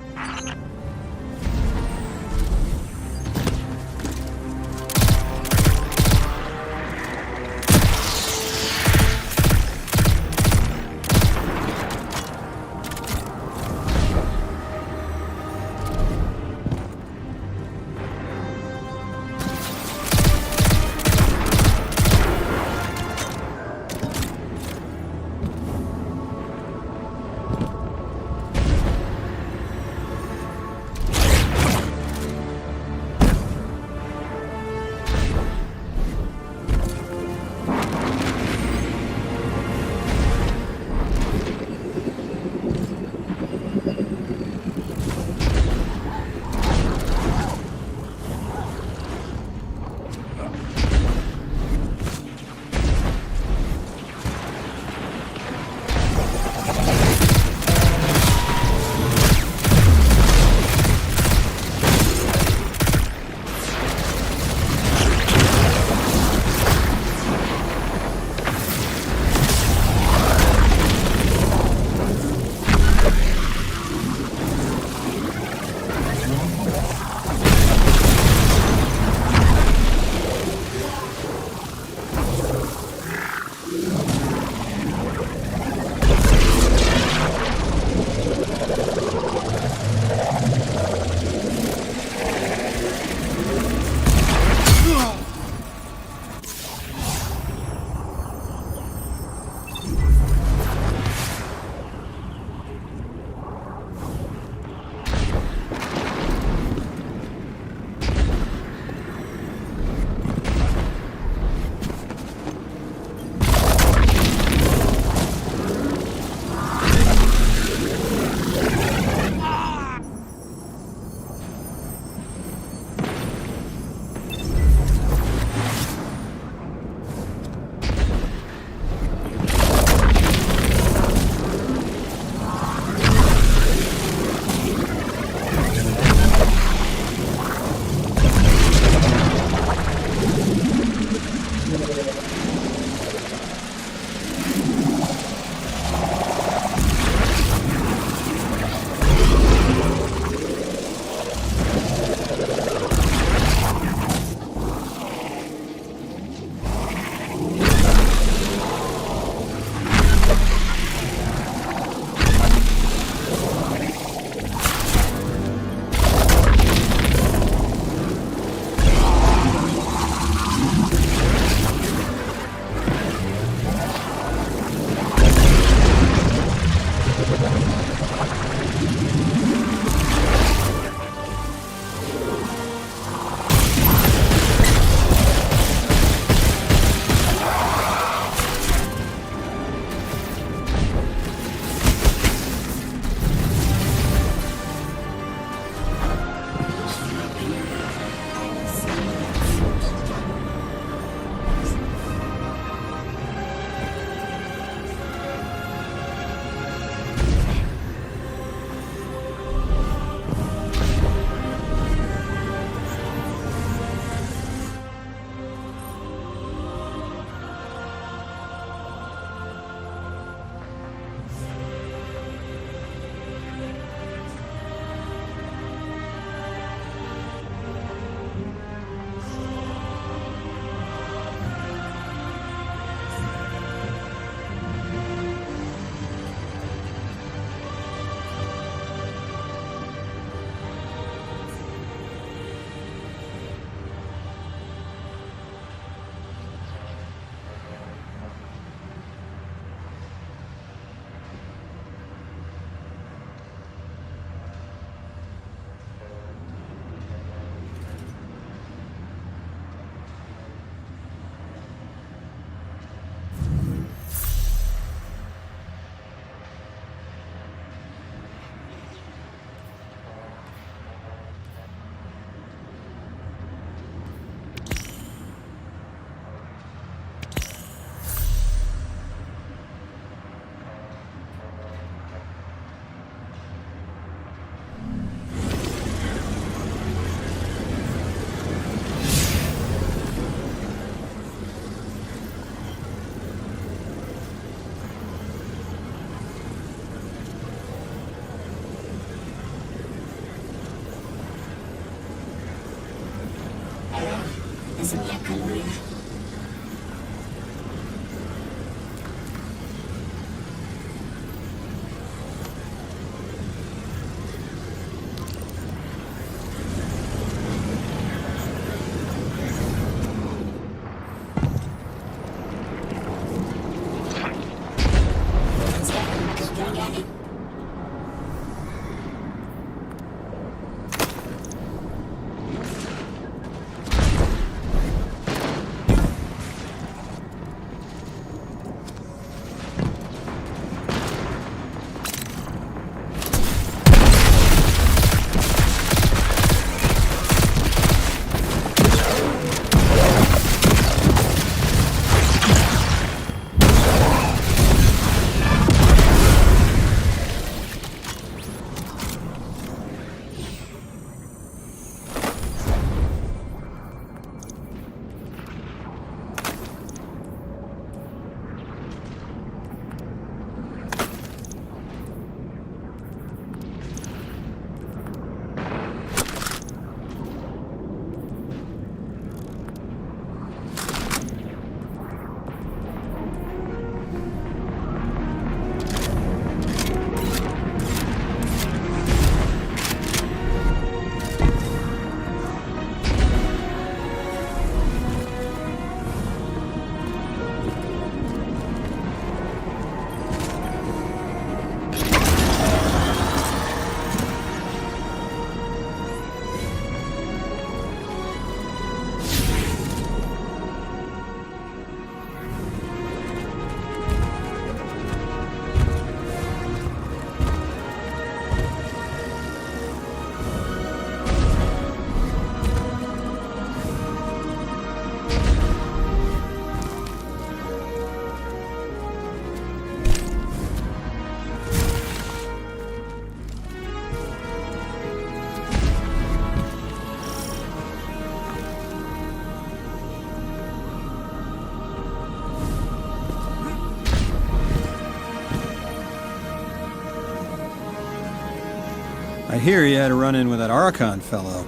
I hear you had a run-in with that Archon fellow.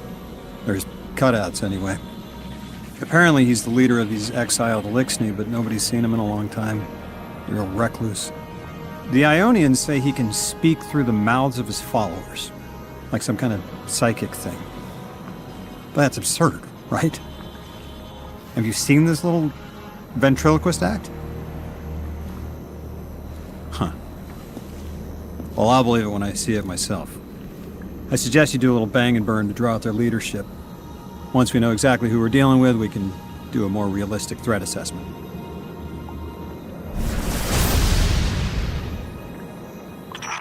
There's cutouts, anyway. Apparently he's the leader of these exiled Elixni, but nobody's seen him in a long time. Real recluse. The Ionians say he can speak through the mouths of his followers, like some kind of psychic thing. But that's absurd, right? Have you seen this little ventriloquist act? Huh. Well, I'll believe it when I see it myself. I suggest you do a little bang and burn to draw out their leadership. Once we know exactly who we're dealing with, we can do a more realistic threat assessment.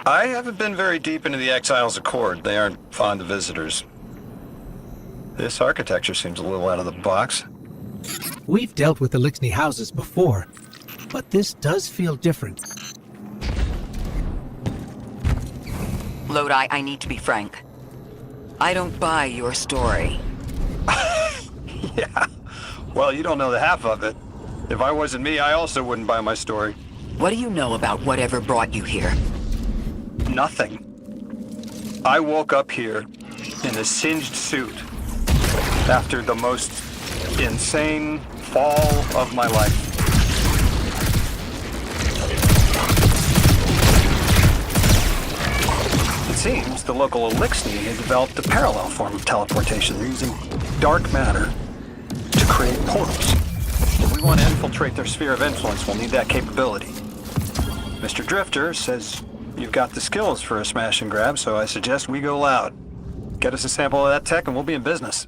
I haven't been very deep into the Exiles' Accord. They aren't fond of visitors. This architecture seems a little out of the box.
We've dealt with Elixni houses before, but this does feel different.
Lodi, I need to be frank. I don't buy your story.
Yeah. Well, you don't know the half of it. If I wasn't me, I also wouldn't buy my story.
What do you know about whatever brought you here?
Nothing. I woke up here in a singed suit after the most insane fall of my life. It seems the local Elixni has developed a parallel form of teleportation. They're using dark matter to create portals. If we want to infiltrate their sphere of influence, we'll need that capability. Mr. Drifter says you've got the skills for a smash and grab, so I suggest we go loud. Get us a sample of that tech and we'll be in business.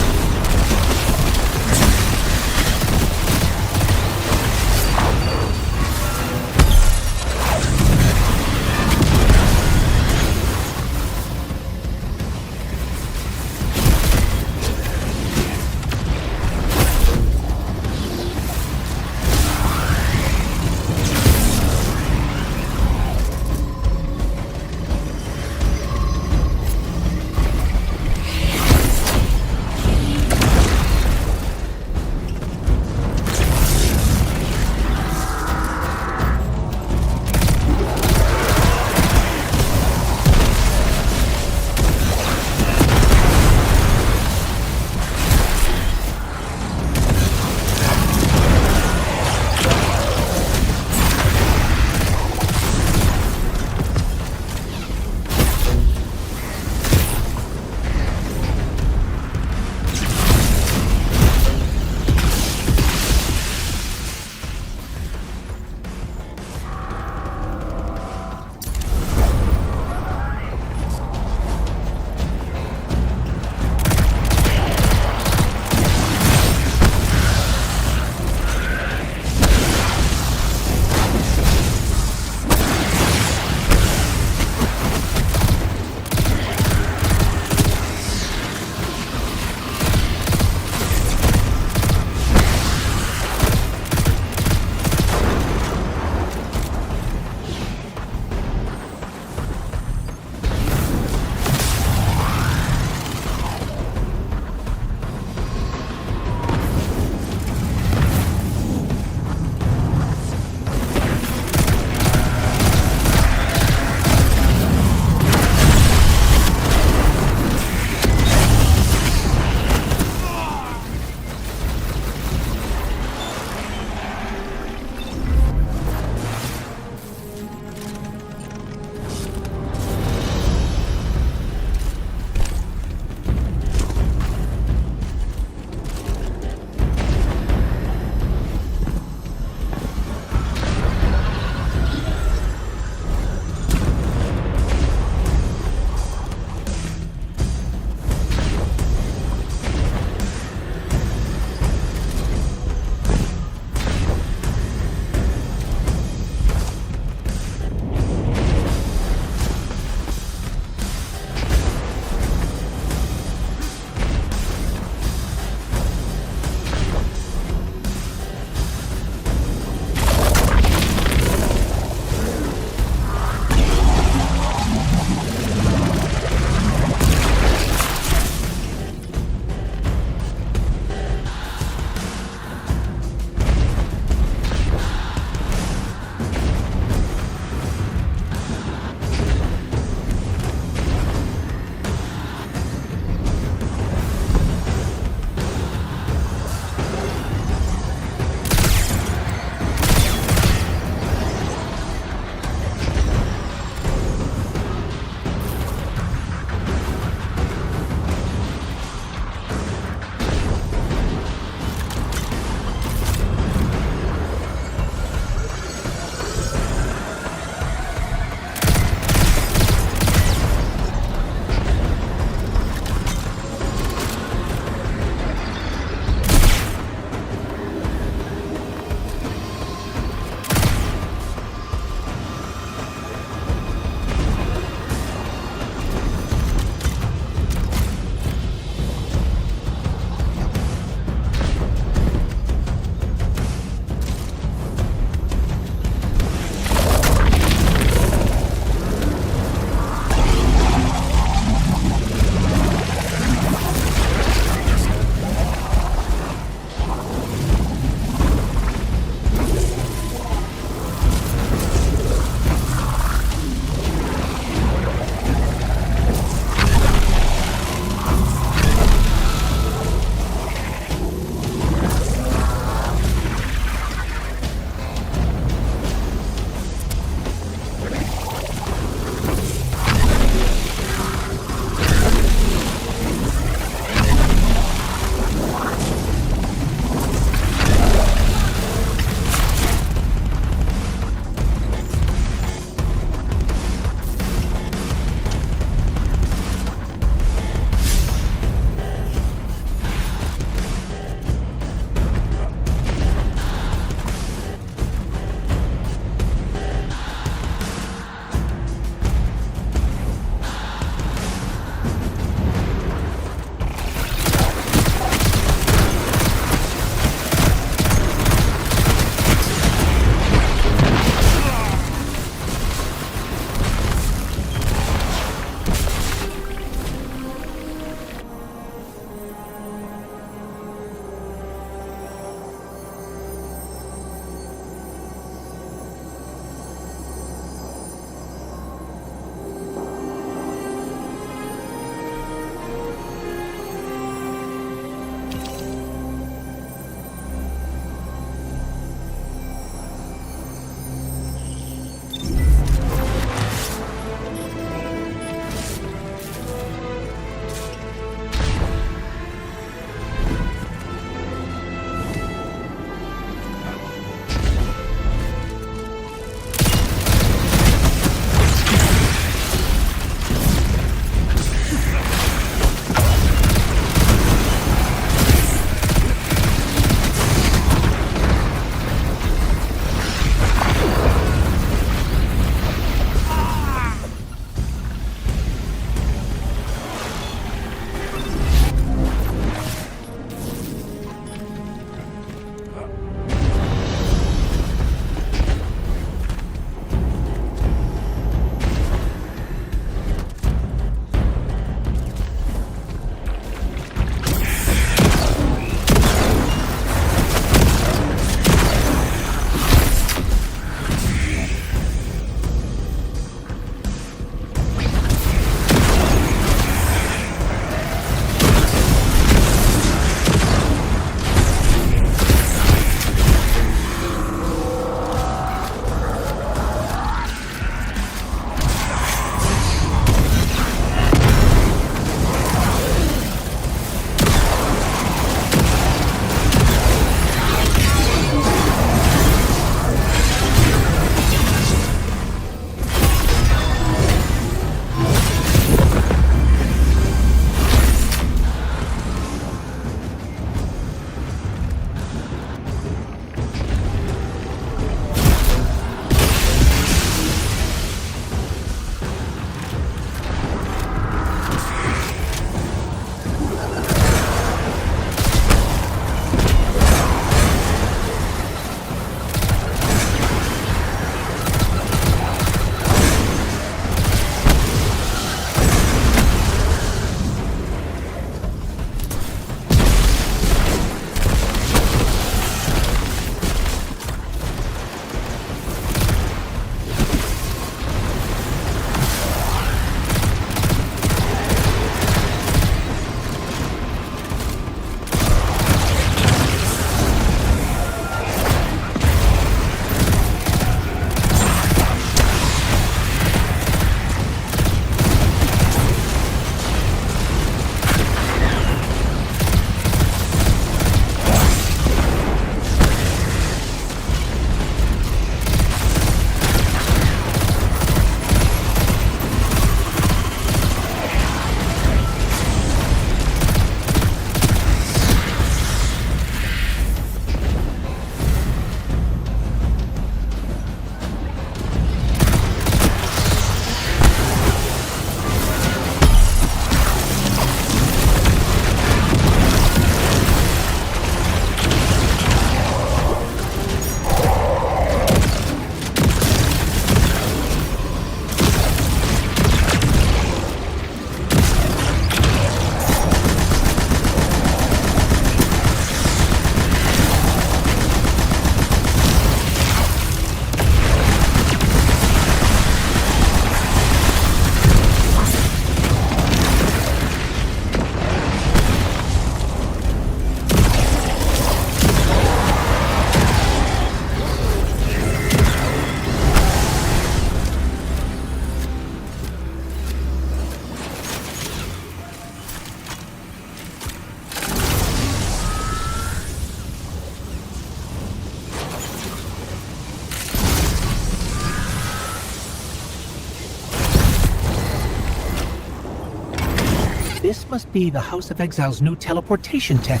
This must be the House of Exile's new teleportation tech.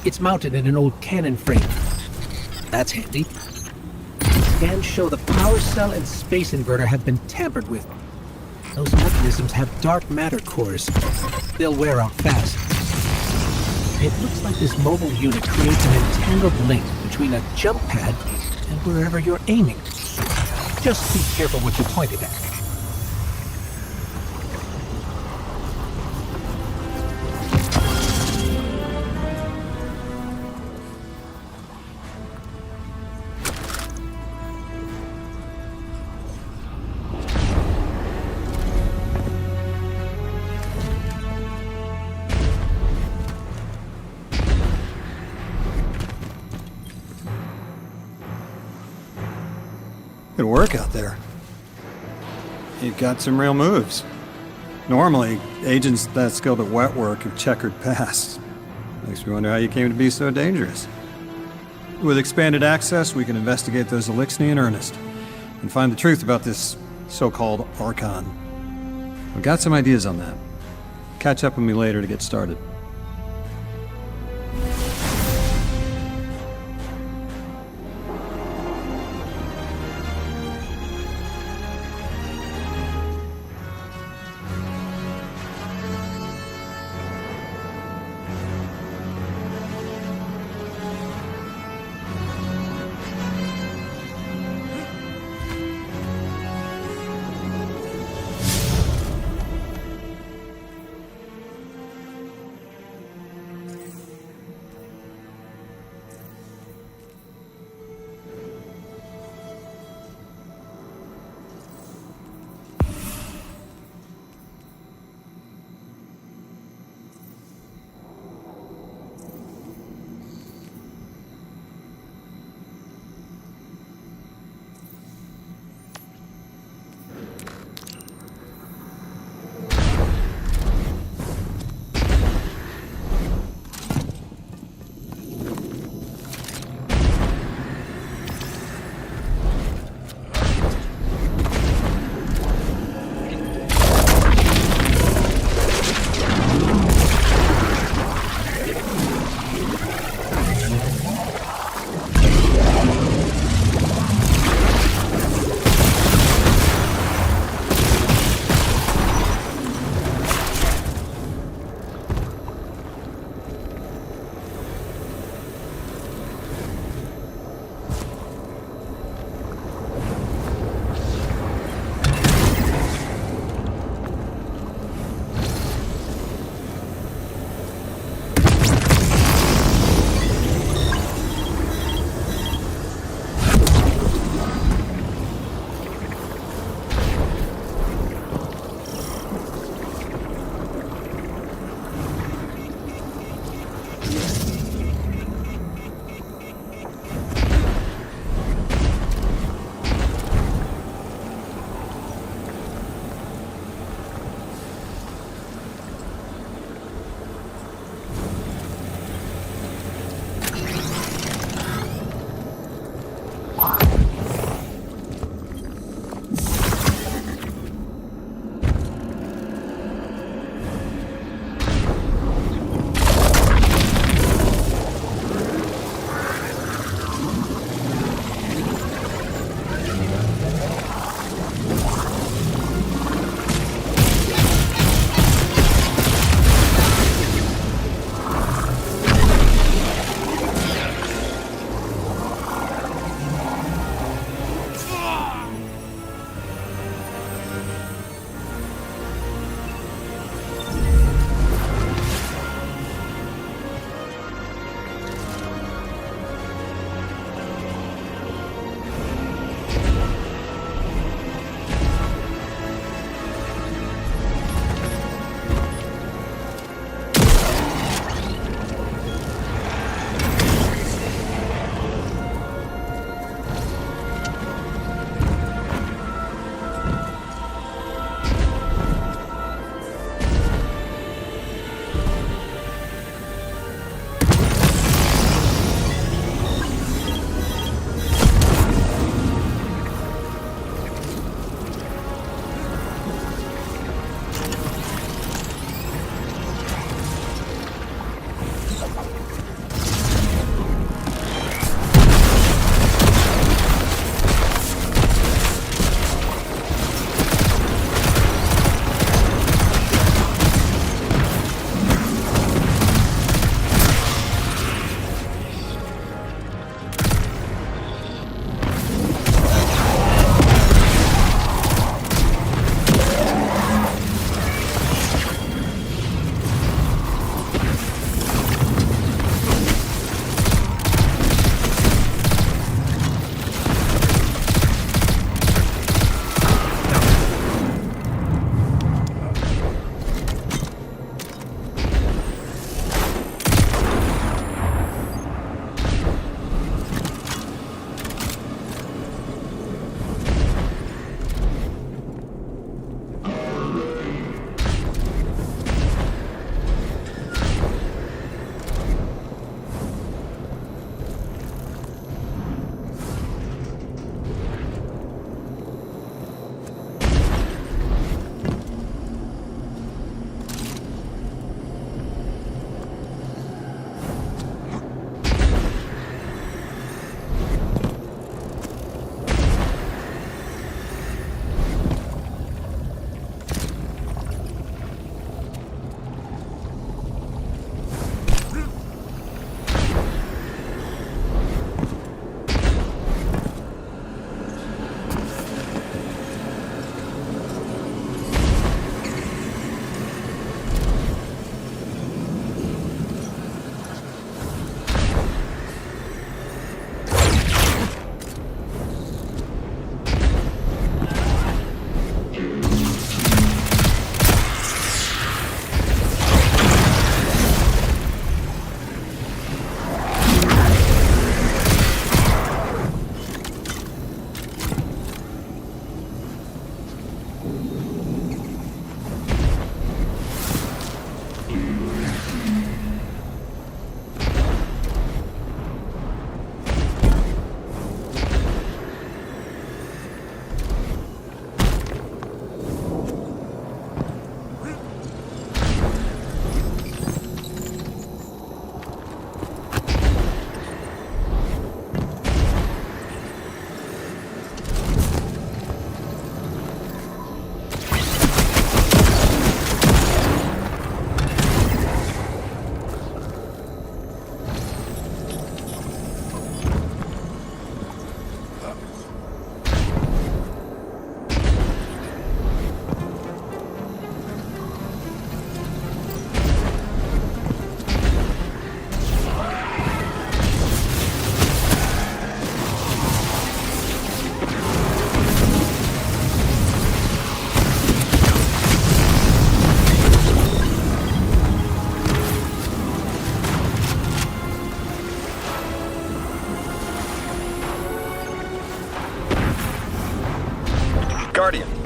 It's mounted in an old cannon frame. That's handy. Scans show the power cell and space inverter have been tampered with. Those mechanisms have dark matter cores. They'll wear out fast. It looks like this mobile unit creates an entangled link between a jump pad and wherever you're aiming. Just be careful what you point it at.
Good work out there. You've got some real moves. Normally, agents that skilled at wet work have checkered past. Makes me wonder how you came to be so dangerous. With expanded access, we can investigate those Elixni in earnest and find the truth about this so-called Archon. I've got some ideas on that. Catch up with me later to get started.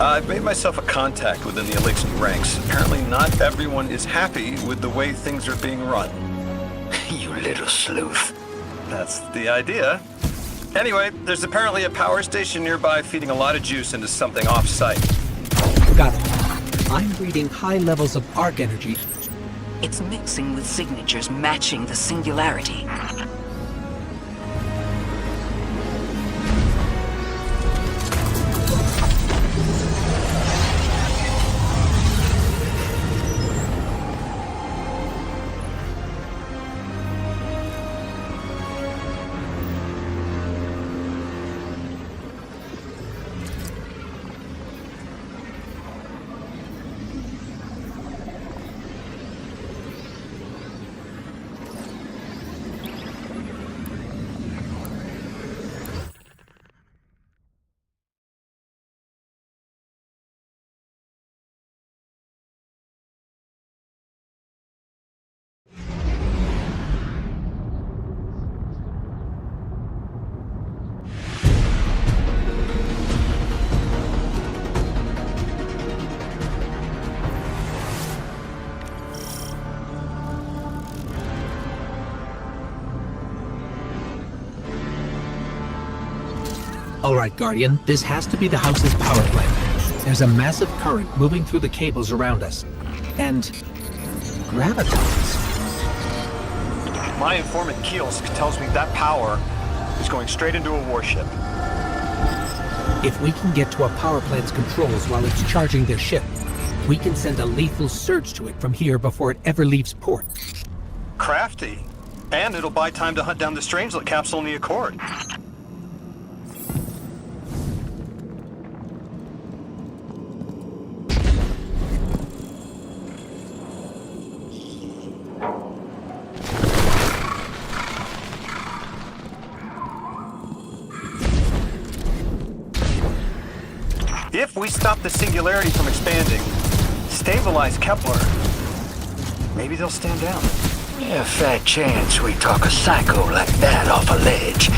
I've made myself a contact within the Elixir ranks. Apparently not everyone is happy with the way things are being run.
You little sleuth.
That's the idea. Anyway, there's apparently a power station nearby feeding a lot of juice into something off-site.
Got it. I'm reading high levels of arc energy.
It's mixing with signatures matching the singularity.
All right, Guardian, this has to be the house's power plant. There's a massive current moving through the cables around us. And gravitas.
My informant Kielsk tells me that power is going straight into a warship.
If we can get to a power plant's controls while it's charging their ship, we can send a lethal surge to it from here before it ever leaves port.
Crafty. And it'll buy time to hunt down the Strangelet capsule in the Accord. If we stop the singularity from expanding, stabilize Kepler, maybe they'll stand down.
Yeah, fat chance we talk a psycho like that off a ledge.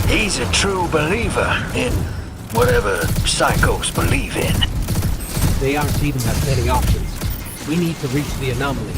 He's a true believer in whatever psychos believe in.
They aren't even have many options. We need to reach the anomaly.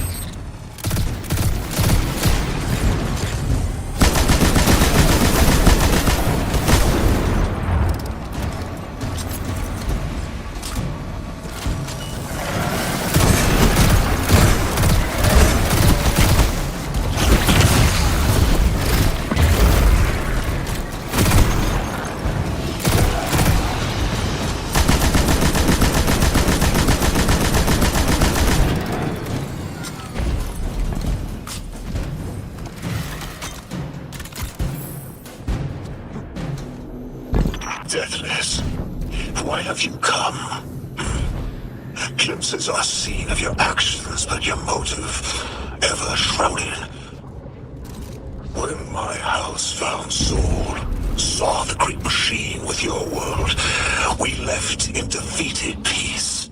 Deathless, why have you come? Glimpses are seen of your actions, but your motive ever shrouded. When my house found Saul, saw the great machine with your world, we left in defeated peace.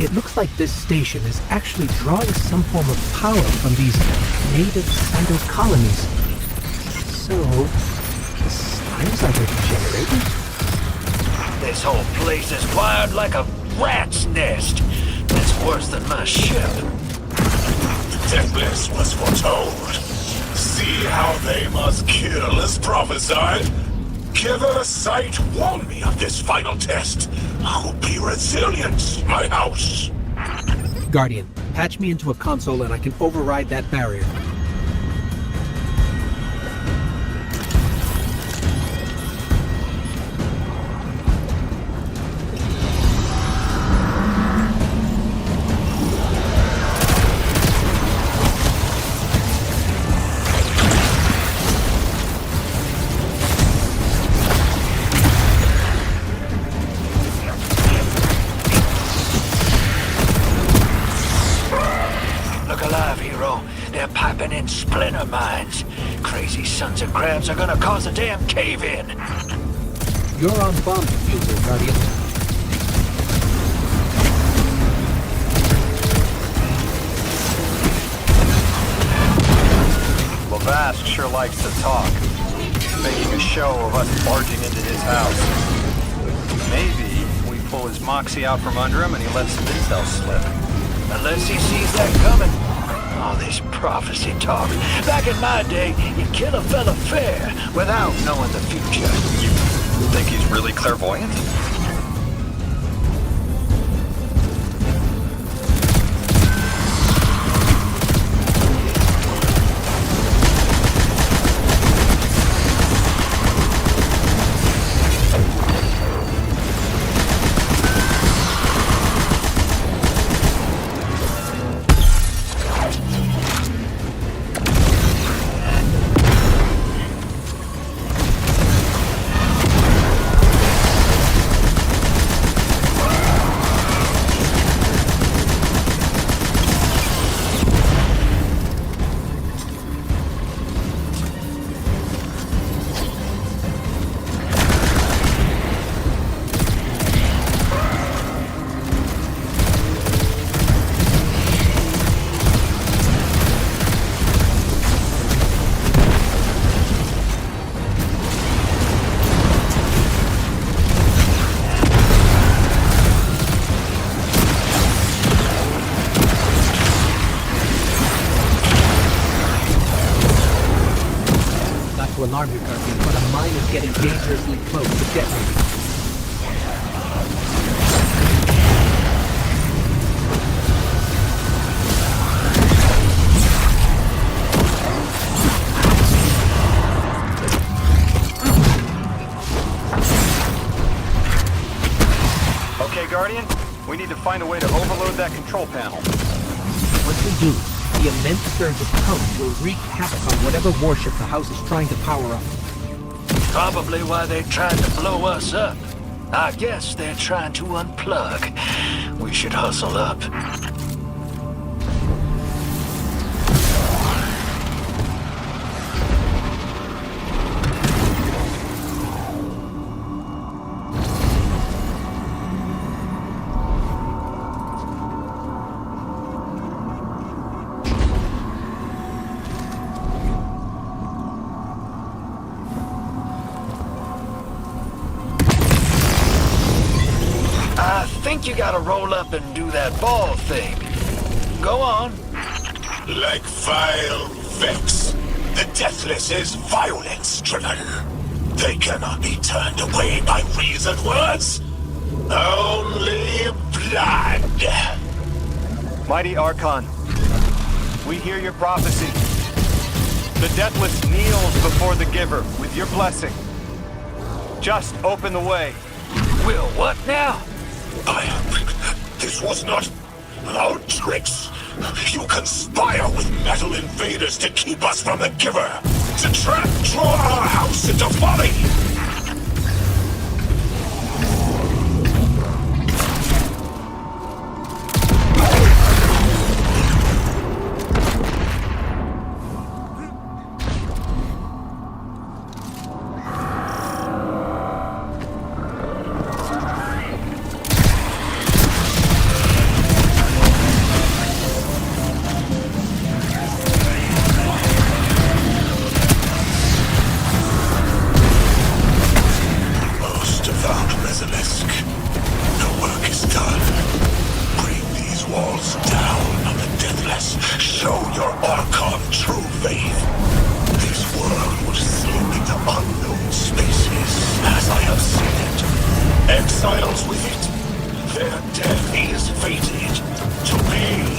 It looks like this station is actually drawing some form of power from these native cyto colonies. So, the slimes are regenerating?
This whole place is wired like a rat's nest. It's worse than my ship.
Deathless was foretold. See how they must kill as prophesied. Giver Sight warned me of this final test. I'll be resilient, my house.
Guardian, patch me into a console and I can override that barrier.
They're piping in splinter mines. Crazy sons of crabs are gonna cause a damn cave-in.
You're on bomb diffuser, Guardian.
Lavast sure likes to talk, making a show of us barging into his house. Maybe we pull his moxie out from under him and he lets some intel slip.
Unless he sees that coming. All this prophecy talk. Back in my day, you'd kill a fella fair without knowing the future.
You think he's really clairvoyant?
Alarm you, Guardian, but a mine is getting dangerously close to detonating.
Okay, Guardian, we need to find a way to overload that control panel.
Once we do, the immense surge of current will wreak havoc on whatever warship the house is trying to power up.
Probably why they tried to blow us up. I guess they're trying to unplug. We should hustle up. I think you gotta roll up and do that ball thing. Go on.
Like vile Vex, the Deathless is violence-driven. They cannot be turned away by reasoned words. Only blood.
Mighty Archon, we hear your prophecy. The Deathless kneels before the Giver with your blessing. Just open the way.
Will what now?
This was not our tricks. You conspire with metal invaders to keep us from the Giver, to draw our house into folly. Show your Archon true faith. This world will slip into unknown spaces, as I have seen it. Exiles with it. Their death is fated to be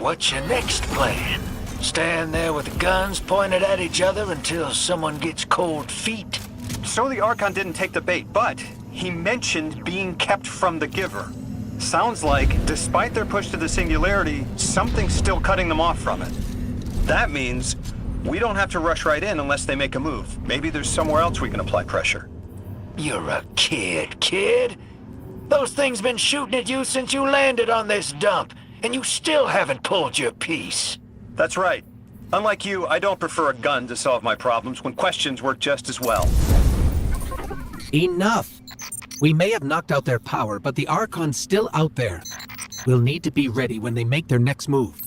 what's your next plan? Stand there with the guns pointed at each other until someone gets cold feet?
So the Archon didn't take the bait, but he mentioned being kept from the Giver. Sounds like, despite their push to the Singularity, something's still cutting them off from it. That means we don't have to rush right in unless they make a move. Maybe there's somewhere else we can apply pressure.
You're a kid. Those things been shooting at you since you landed on this dump, and you still haven't pulled your piece.
That's right. Unlike you, I don't prefer a gun to solve my problems when questions work just as well.
Enough! We may have knocked out their power, but the Archon's still out there. We'll need to be ready when they make their next move.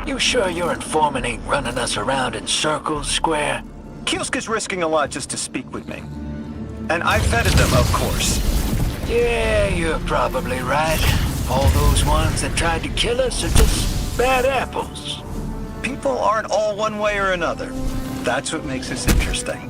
You sure your informant ain't running us around in circles, Square?
Kielska's risking a lot just to speak with me. And I vetted them, of course.
Yeah, you're probably right. All those ones that tried to kill us are just bad apples.
People aren't all one way or another. That's what makes this interesting.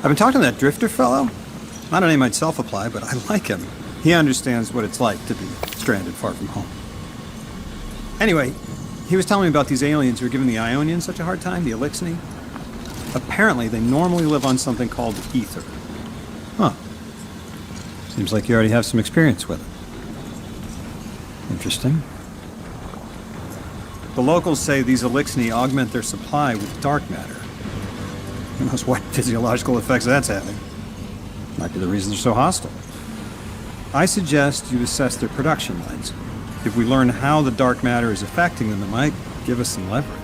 I've been talking to that Drifter fellow. Not a name I'd self-apply, but I like him. He understands what it's like to be stranded far from home. Anyway, he was telling me about these aliens who are giving the Ionians such a hard time, the Eliksni. Apparently, they normally live on something called ether. Huh. Seems like you already have some experience with it. Interesting. The locals say these Eliksni augment their supply with dark matter. Who knows what physiological effects that's having. Might be the reason they're so hostile. I suggest you assess their production lines. If we learn how the dark matter is affecting them, it might give us some leverage.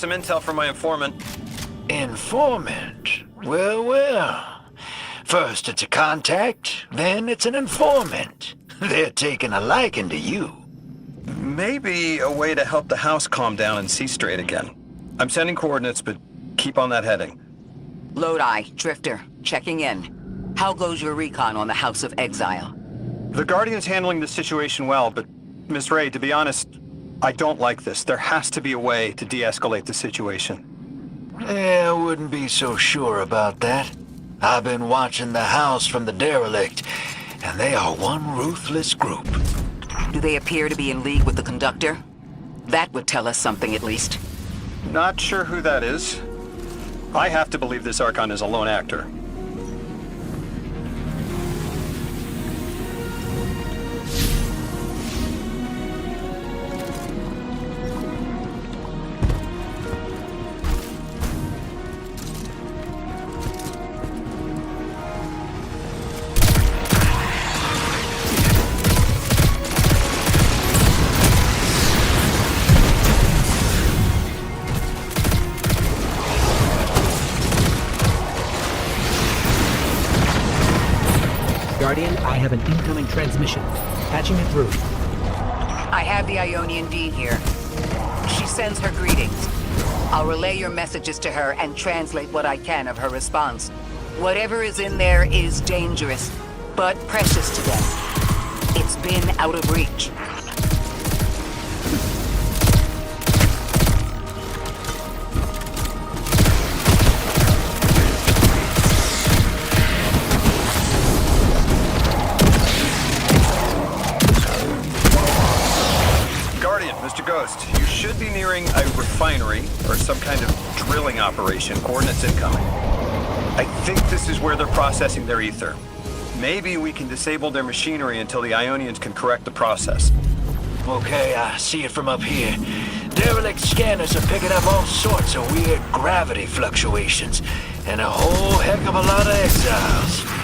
some intel from my informant.
Informant? Well, well. First it's a contact, then it's an informant. They're taking a liking to you.
Maybe a way to help the house calm down and see straight again. I'm sending coordinates, but keep on that heading.
Lodi, Drifter, checking in. How goes your recon on the House of Exile?
The Guardian's handling the situation well, but Miss Ray, to be honest, I don't like this. There has to be a way to de-escalate the situation.
I wouldn't be so sure about that. I've been watching the house from the derelict, and they are one ruthless group.
Do they appear to be in league with the Conductor? That would tell us something at least.
Not sure who that is. I have to believe this Archon is a lone actor.
Guardian, I have an incoming transmission. Patching it through.
I have the Ionian Dean here. She sends her greetings. I'll relay your messages to her and translate what I can of her response. Whatever is in there is dangerous, but precious to them. It's been out of reach.
Mr. Ghost, you should be nearing a refinery or some kind of drilling operation. Coordinates incoming. I think this is where they're processing their ether. Maybe we can disable their machinery until the Ionians can correct the process.
Okay, I see it from up here. Derelict scanners are picking up all sorts of weird gravity fluctuations, and a whole heck of a lot of exiles.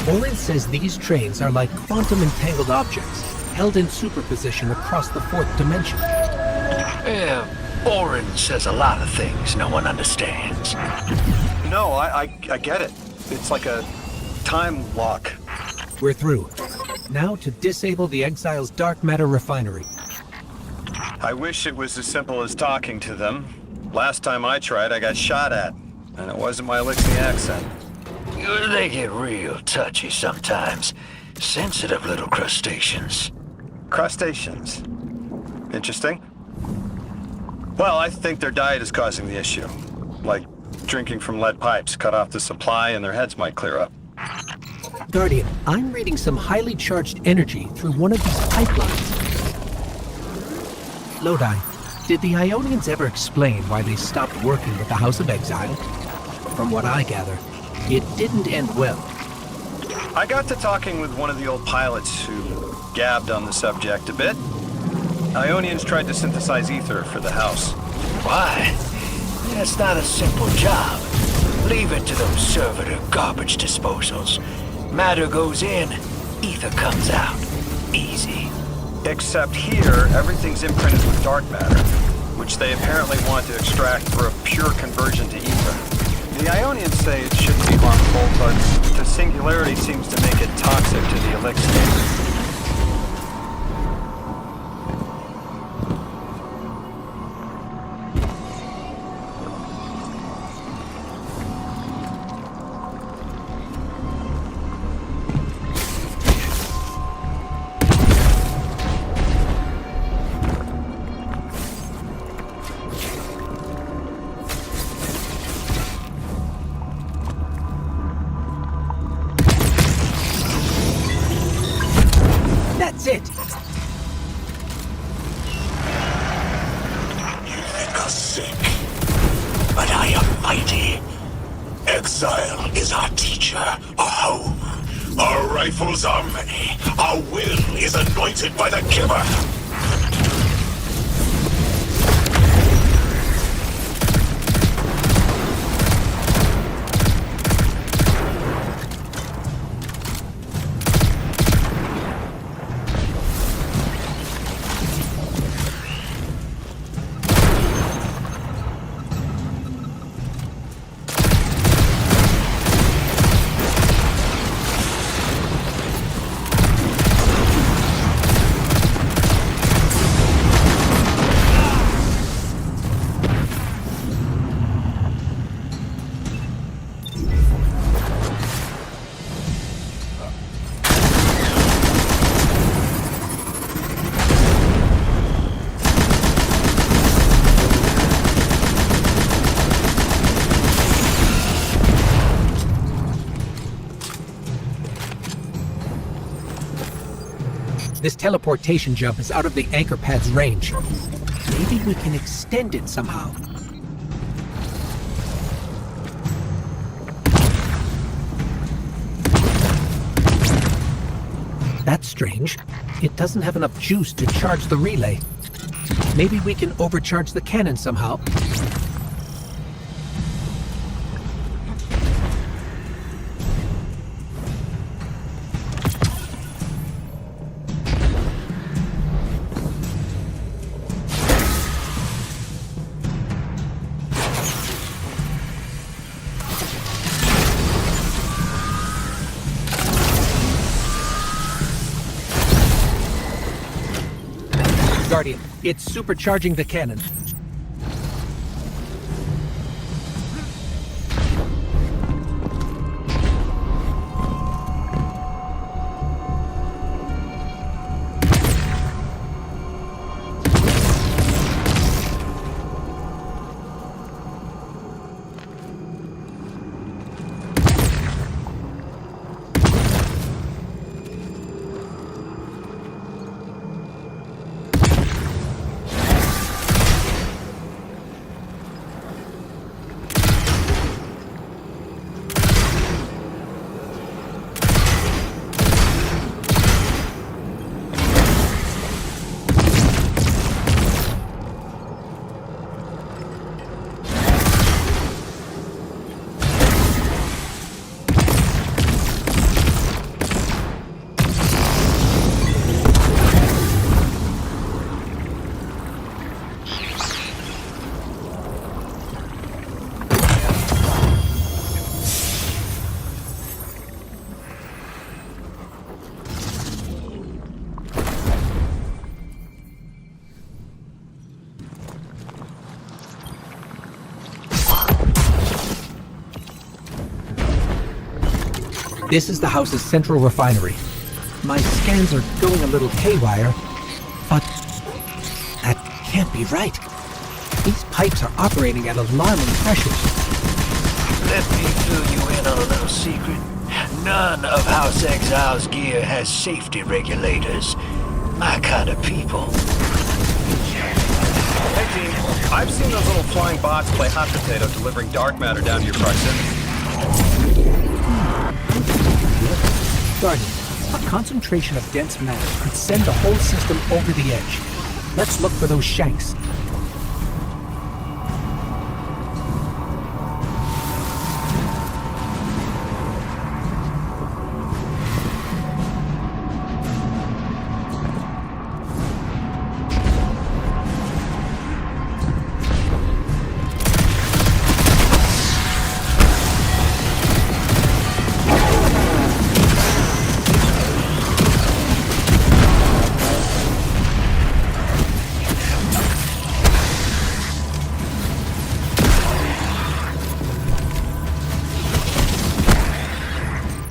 Orin says these trains are like quantum entangled objects, held in superposition across the fourth dimension.
Yeah, Orin says a lot of things no one understands.
No, I get it. It's like a time lock.
We're through. Now to disable the Exile's dark matter refinery.
I wish it was as simple as talking to them. Last time I tried, I got shot at. And it wasn't my Elixir accent.
They get real touchy sometimes. Sensitive little crustaceans.
Crustaceans. Interesting. Well, I think their diet is causing the issue. Like drinking from lead pipes, cut off the supply, and their heads might clear up.
Guardian, I'm reading some highly charged energy through one of these pipelines. Lodi, did the Ionians ever explain why they stopped working with the House of Exile? From what I gather, it didn't end well.
I got to talking with one of the old pilots who gabbed on the subject a bit. Ionians tried to synthesize ether for the House.
Why? That's not a simple job. Leave it to those servitor garbage disposals. Matter goes in, ether comes out. Easy.
Except here, everything's imprinted with dark matter, which they apparently want to extract for a pure conversion to ether. The Ionians say it shouldn't be harmful, but the singularity seems to make it toxic to the elixir.
That's it!
You think us sick, but I am mighty. Exile is our teacher, our home. Our rifles are many. Our will is anointed by the Giver.
This teleportation jump is out of the anchor pad's range. Maybe we can extend it somehow. That's strange. It doesn't have enough juice to charge the relay. Maybe we can overcharge the cannon somehow. Guardian, it's supercharging the cannon. This is the house's central refinery. My scans are going a little haywire, but that can't be right. These pipes are operating at alarming pressures.
Let me fill you in on a little secret. None of House Exile's gear has safety regulators. My kind of people.
Hey team, I've seen those little flying bots play hot potato delivering dark matter down to your proximity.
Guardian, a concentration of dense matter could send the whole system over the edge. Let's look for those shanks.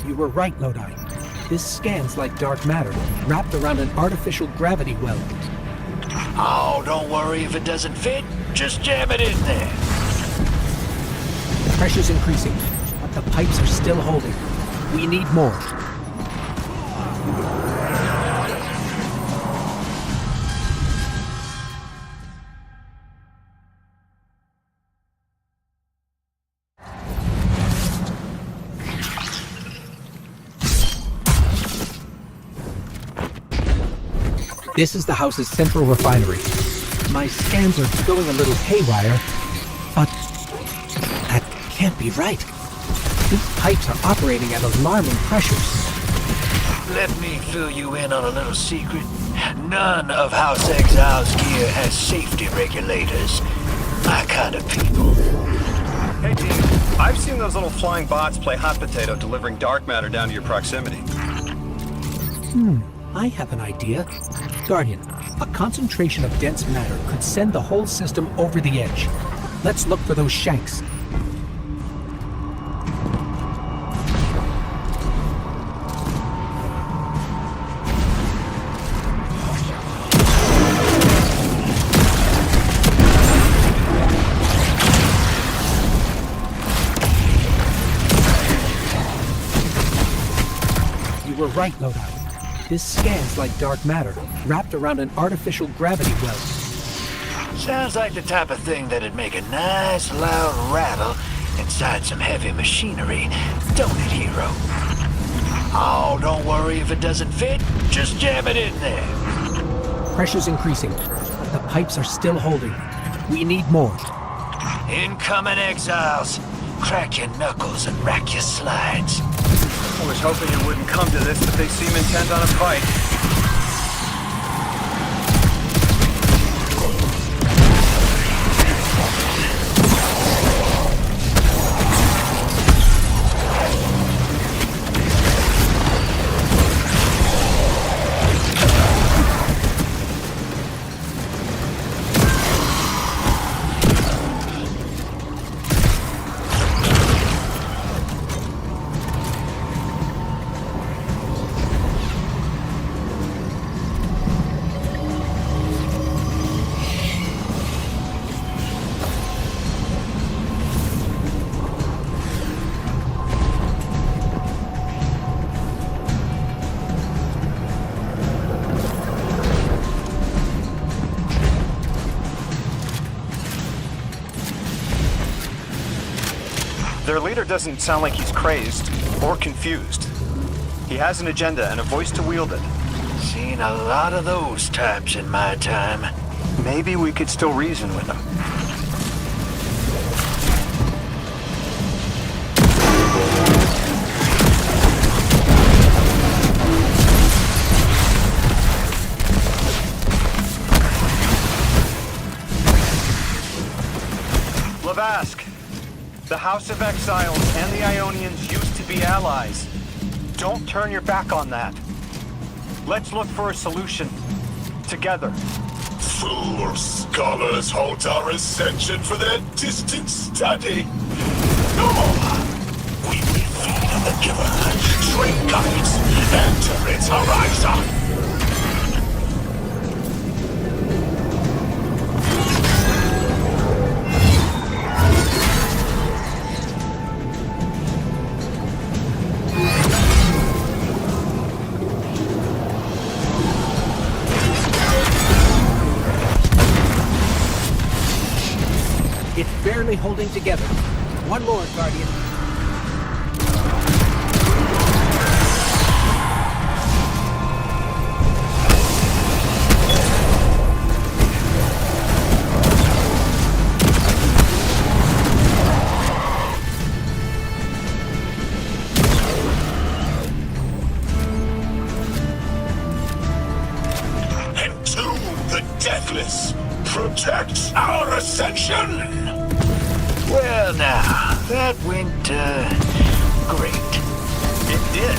You were right, Lodi. This scan's like dark matter, wrapped around an artificial gravity well.
Oh, don't worry if it doesn't fit. Just jam it in there.
Pressure's increasing, but the pipes are still holding. We need more. This is the house's central refinery. My scans are going a little haywire, but that can't be right. These pipes are operating at alarming pressures.
Let me fill you in on a little secret. None of House Exile's gear has safety regulators. My kind of people.
Hey team, I've seen those little flying bots play hot potato delivering dark matter down to your proximity.
I have an idea. Guardian, a concentration of dense matter could send the whole system over the edge. Let's look for those shanks. You were right, Lodi. This scans like dark matter, wrapped around an artificial gravity well.
Sounds like the type of thing that'd make a nice loud rattle inside some heavy machinery, don't it, Hero? Oh, don't worry if it doesn't fit. Just jam it in there.
Pressure's increasing. The pipes are still holding. We need more.
Incoming exiles. Crack your knuckles and rack your slides.
I was hoping it wouldn't come to this, but they seem intent on a fight.
Their leader doesn't sound like he's crazed or confused. He has an agenda and a voice to wield it.
Seen a lot of those types in my time.
Maybe we could still reason with him. Lavask, the House of Exiles and the Ionians used to be allies. Don't turn your back on that. Let's look for a solution. Together.
Fools, scholars halt our ascension for their distant study. No more. We will feed on the giver, train guides, enter its horizon.
It's barely holding together. One more, Guardian.
Entomb the deathless. Protect our ascension.
Well now, that went, great.
It did.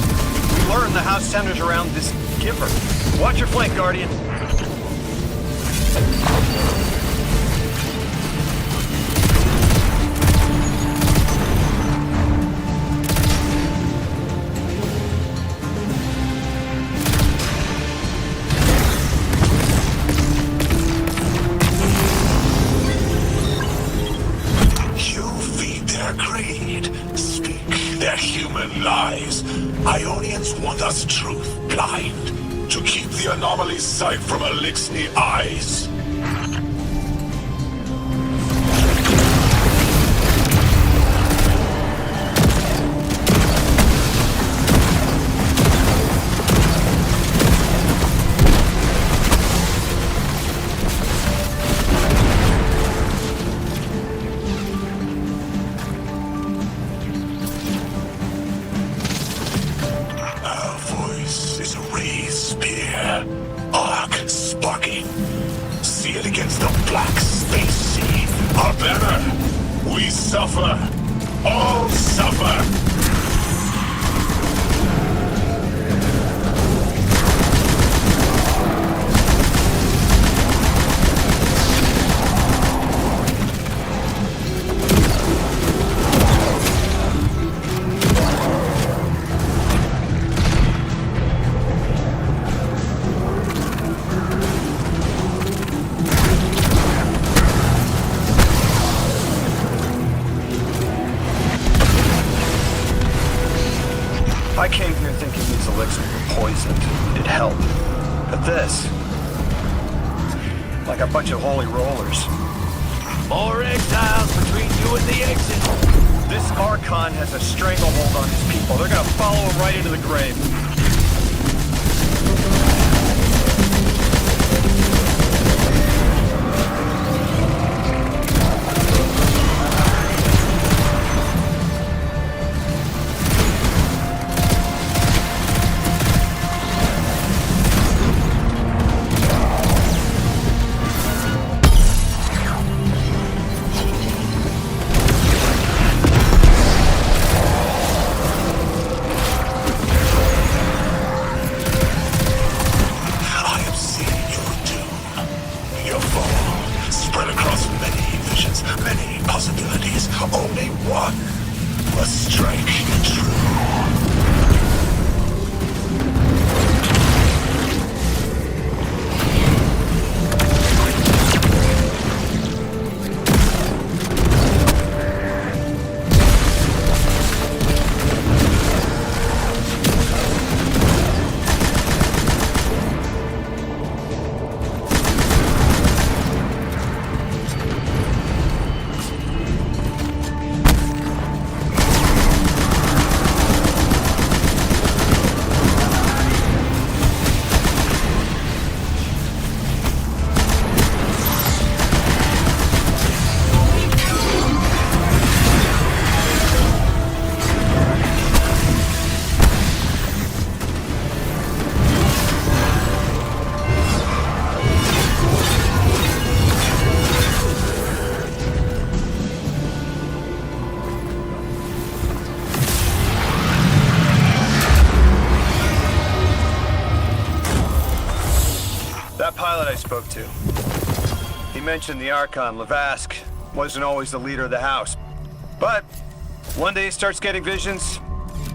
We learned the house centers around this giver. Watch your flank, Guardian.
Lies. Ionians want us truth blind to keep the anomaly's sight from Elixni eyes.
help. But this... like a bunch of holy rollers.
More exiles between you and the exit.
This Archon has a stranglehold on his people. They're gonna follow him right into the grave.
I have seen your doom. Your fall, spread across many visions, many possibilities. Only one must strike true.
That pilot I spoke to, he mentioned the Archon, Lavask, wasn't always the leader of the house. But one day he starts getting visions,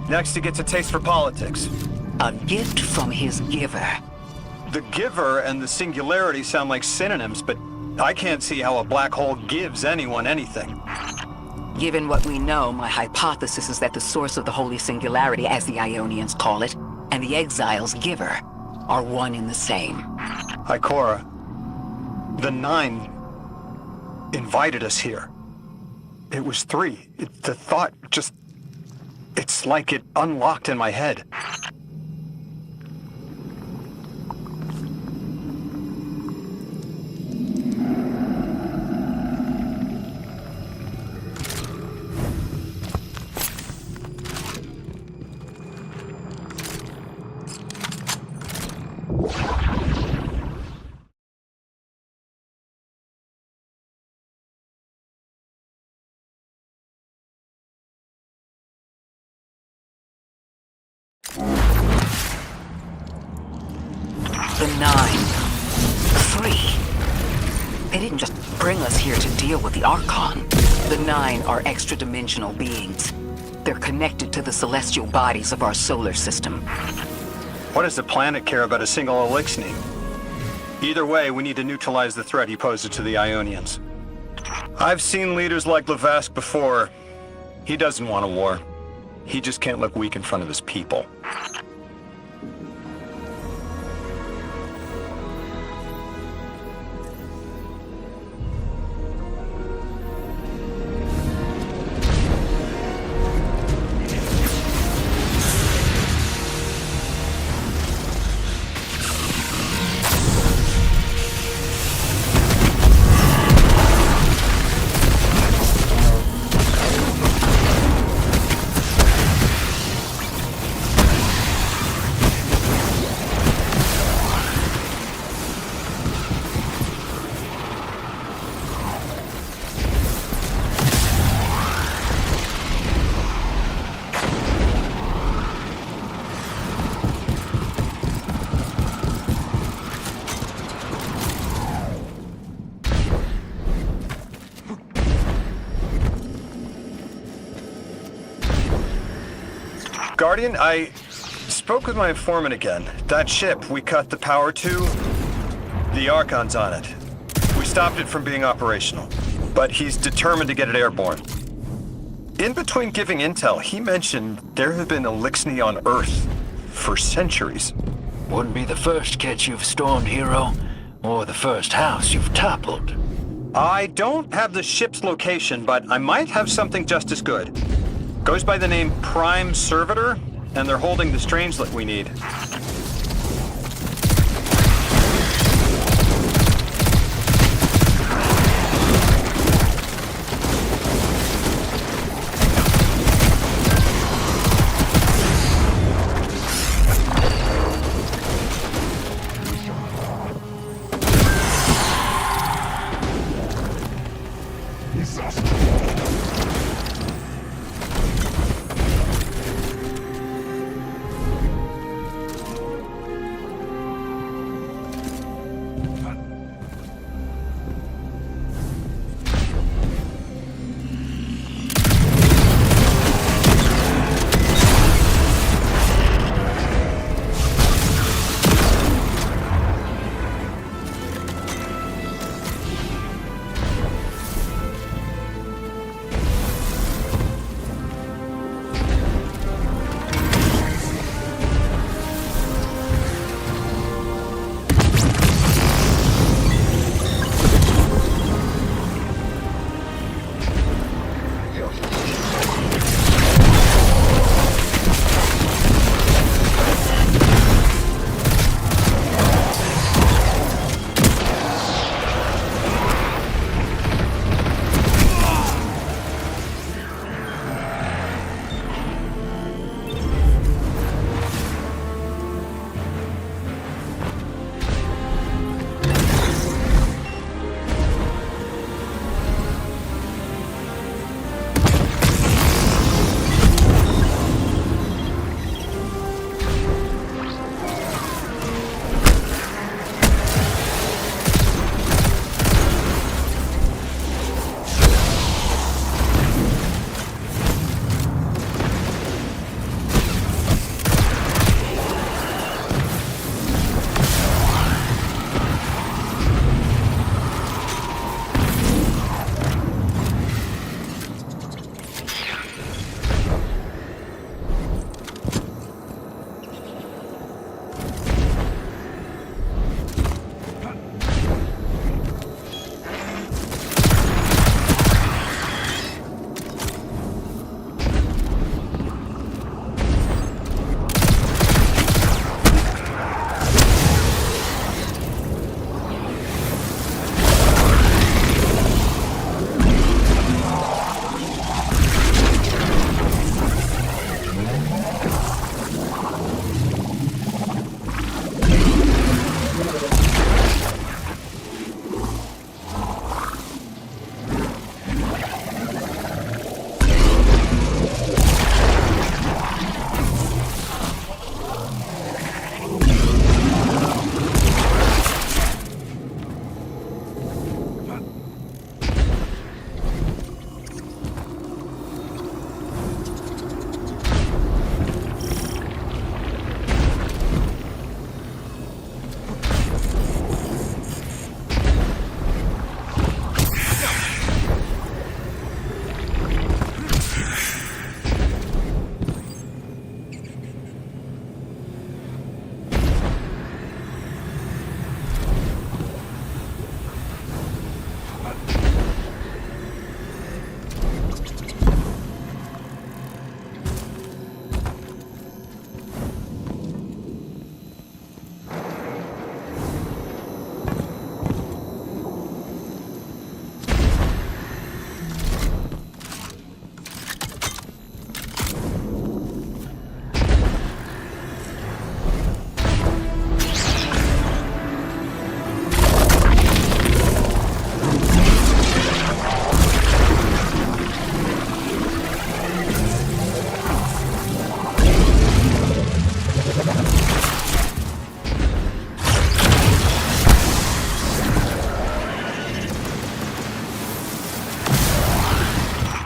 next he gets a taste for politics.
A gift from his giver.
The giver and the singularity sound like synonyms, but I can't see how a black hole gives anyone anything.
Given what we know, my hypothesis is that the source of the Holy Singularity, as the Ionians call it, and the Exile's giver are one and the same.
Ikora, the Nine invited us here. It was 3. The thought just... it's like it unlocked in my head.
The Nine. 3. They didn't just bring us here to deal with the Archon. The Nine are extra-dimensional beings. They're connected to the celestial bodies of our solar system.
What does the planet care about a single Elixni? Either way, we need to neutralize the threat he poses to the Ionians. I've seen leaders like Lavask before. He doesn't want a war. He just can't look weak in front of his people. Guardian, I spoke with my informant again. That ship we cut the power to, the Archon's on it. We stopped it from being operational, but he's determined to get it airborne. In between giving intel, he mentioned there have been Elixni on Earth for centuries.
Wouldn't be the first kit you've stormed, hero, or the first house you've toppled.
I don't have the ship's location, but I might have something just as good. Goes by the name Prime Servitor, and they're holding the Strangelet we need.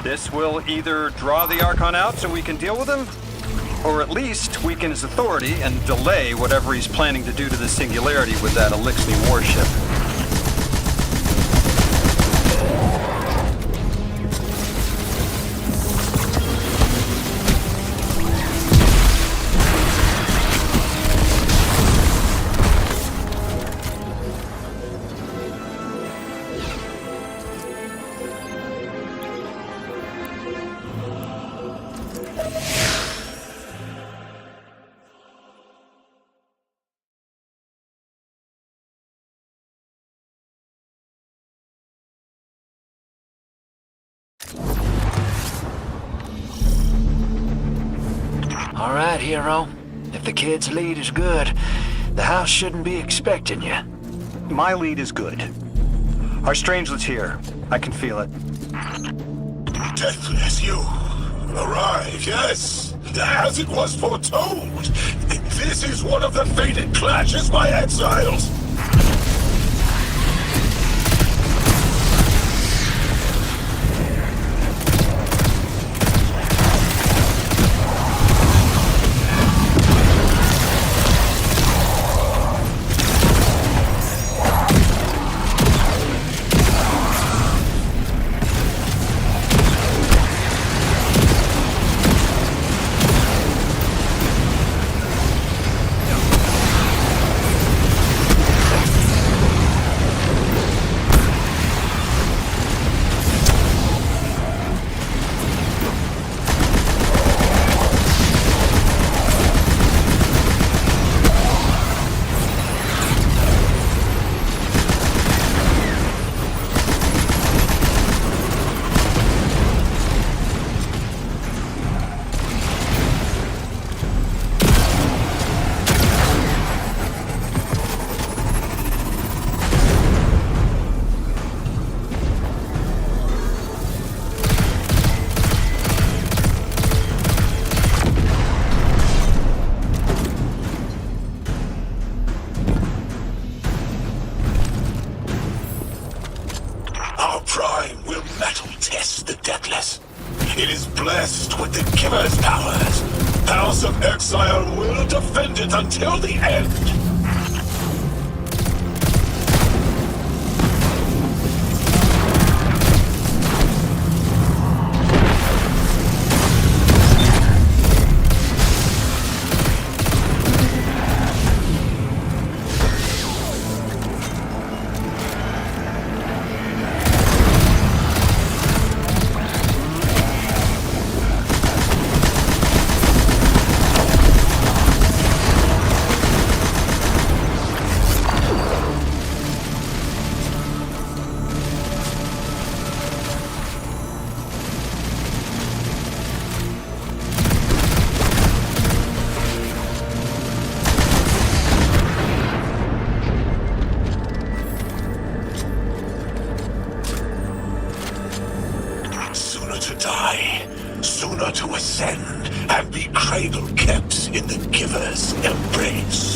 This will either draw the Archon out so we can deal with him, or at least weaken his authority and delay whatever he's planning to do to the Singularity with that Elixni warship.
right, hero. If the kid's lead is good, the house shouldn't be expecting you.
My lead is good. Our strangelet's here. I can feel it.
Deathless, you arrived, yes. As it was foretold. This is one of the fated clashes by exiles. Our prime will metal test the Deathless. It is blessed with the Giver's powers. House of Exile will defend it until the end. Sooner to ascend and be cradle kept in the Giver's embrace.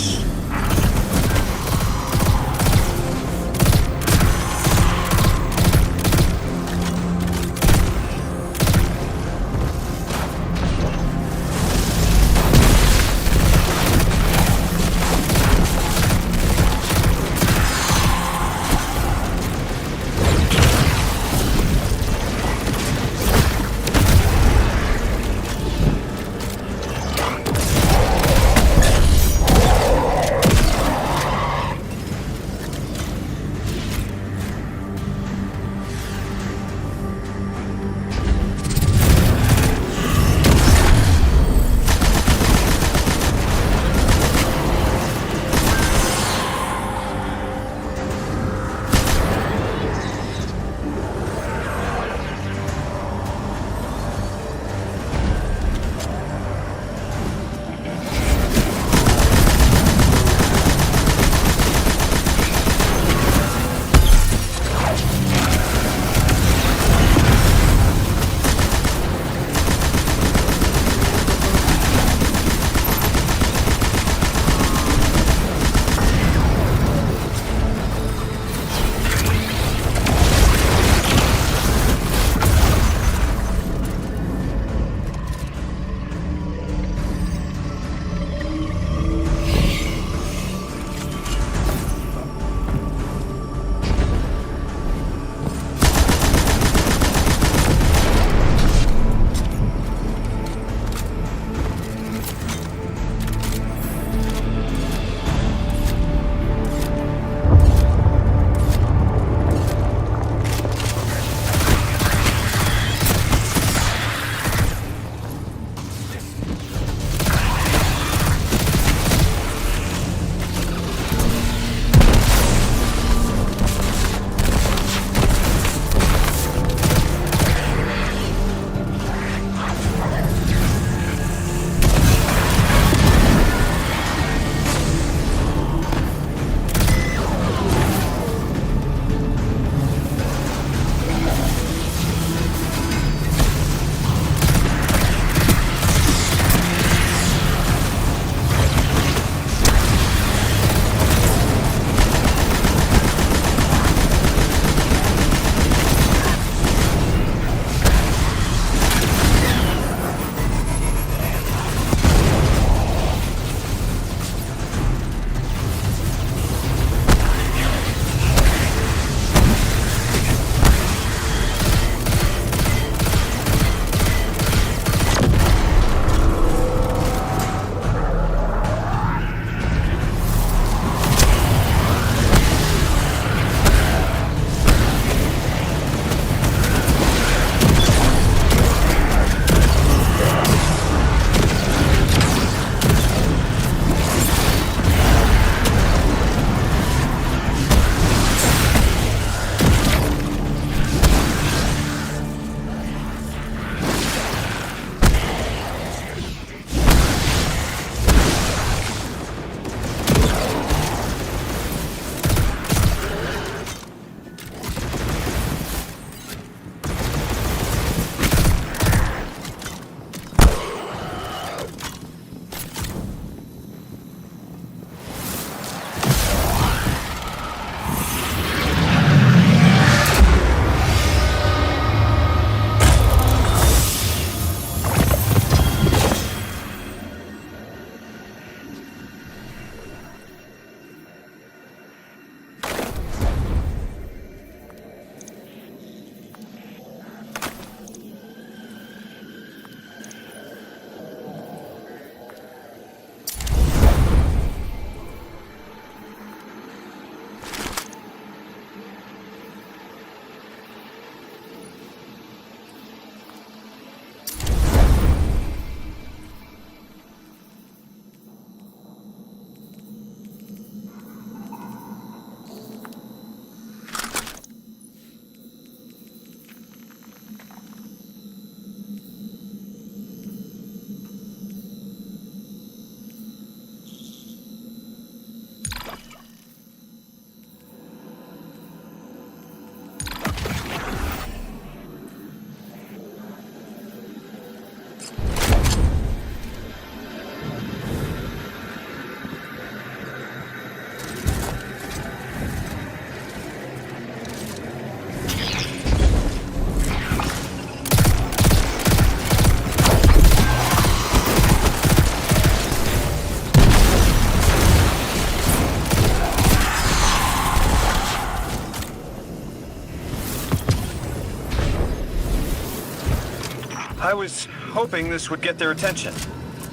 I was hoping this would get their attention.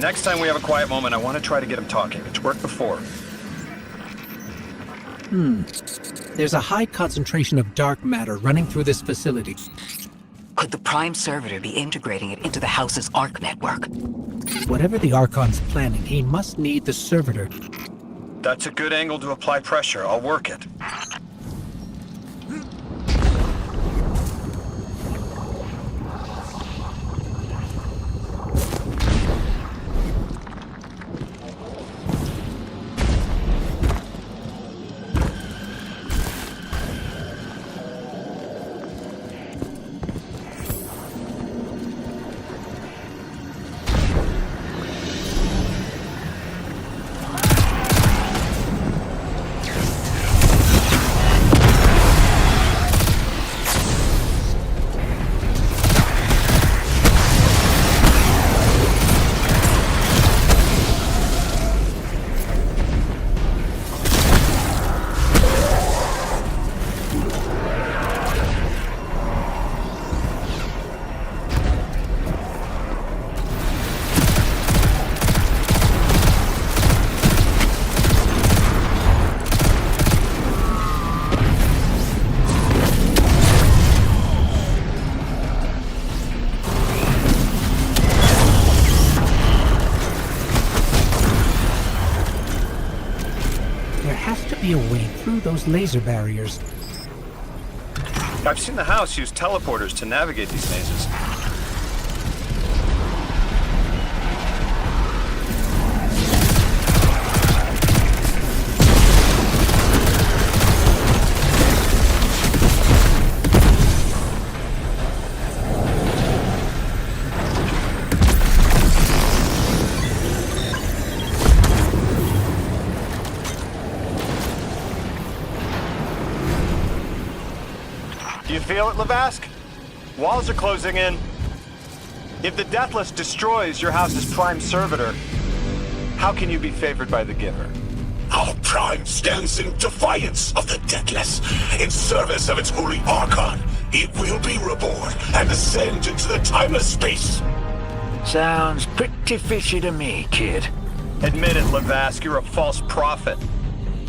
Next time we have a quiet moment, I want to try to get them talking. It's worked before.
There's a high concentration of dark matter running through this facility.
Could the Prime Servitor be integrating it into the House's Arc network?
Whatever the Archon's planning, he must need the Servitor.
That's a good angle to apply pressure. I'll work it.
A way through those laser barriers.
I've seen the House use teleporters to navigate these mazes. You feel it, Lavask? Walls are closing in. If the Deathless destroys your house's Prime Servitor, how can you be favored by the Giver?
Our Prime stands in defiance of the Deathless. In service of its holy Archon, it will be reborn and ascend into the timeless space.
Sounds pretty fishy to me, kid.
Admit it, Lavask, you're a false prophet.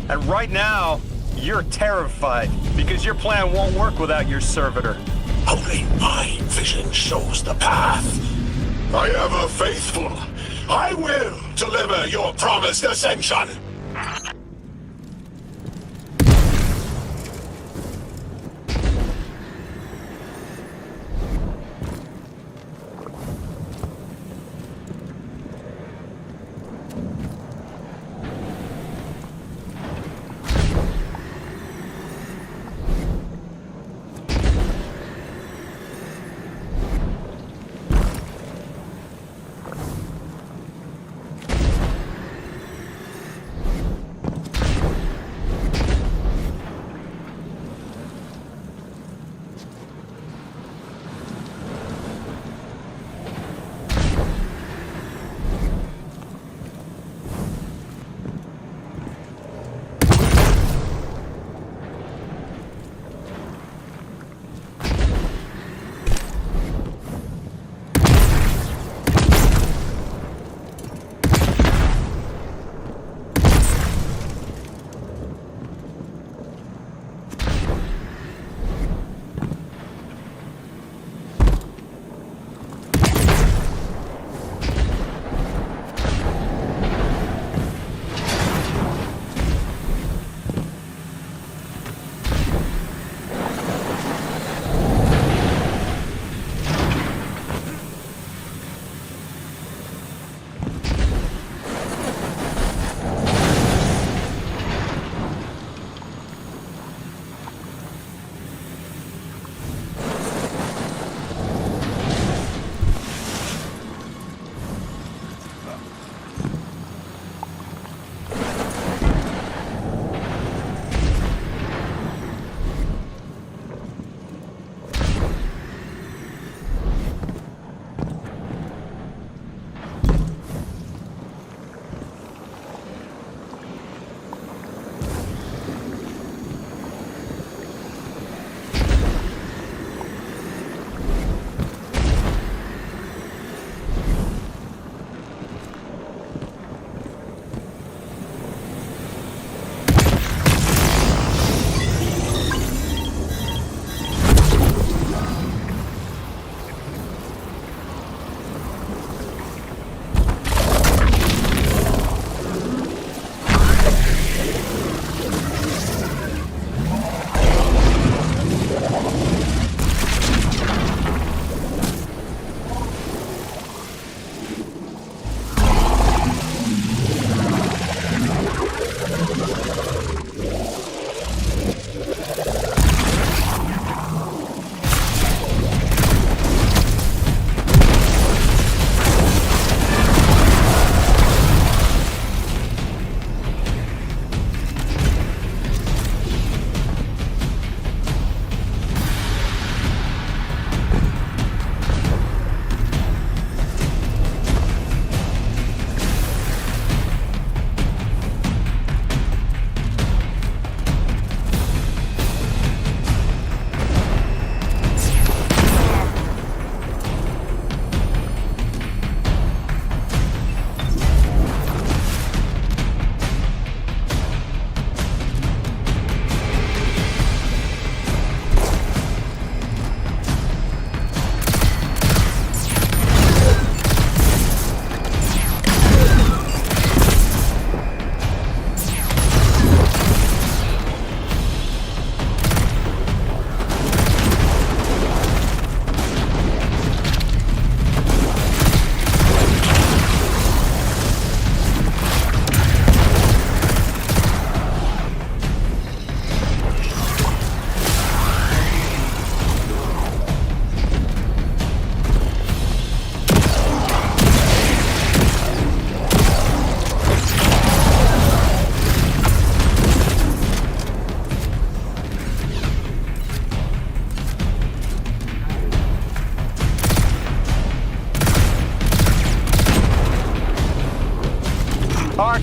And right now, you're terrified because your plan won't work without your servitor.
Only my vision shows the path. I am a faithful. I will deliver your promised ascension.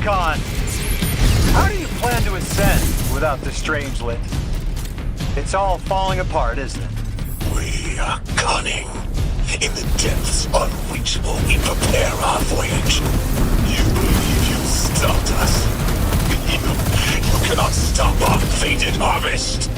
Archon! How do you plan to ascend without the Strangelet? It's all falling apart, isn't it?
We are cunning. In the depths unreachable, we prepare our voyage. You believe you stopped us? You cannot stop our fated harvest!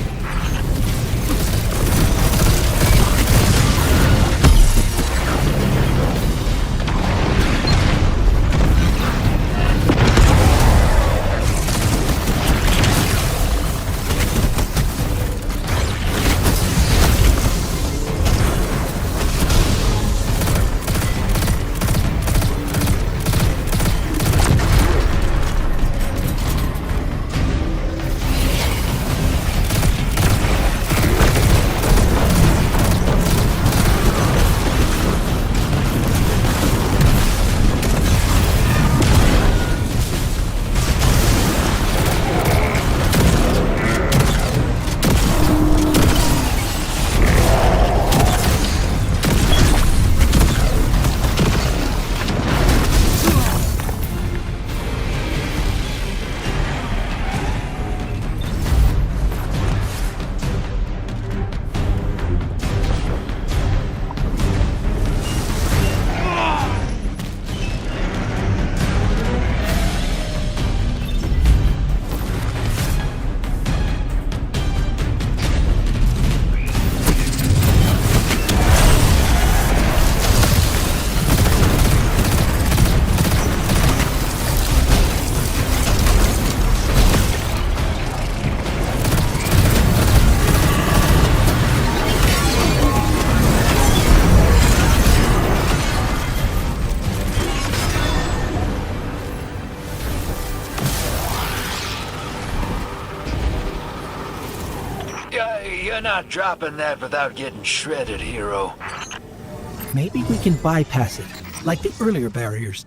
You're not dropping that without getting shredded, hero.
Maybe we can bypass it, like the earlier barriers.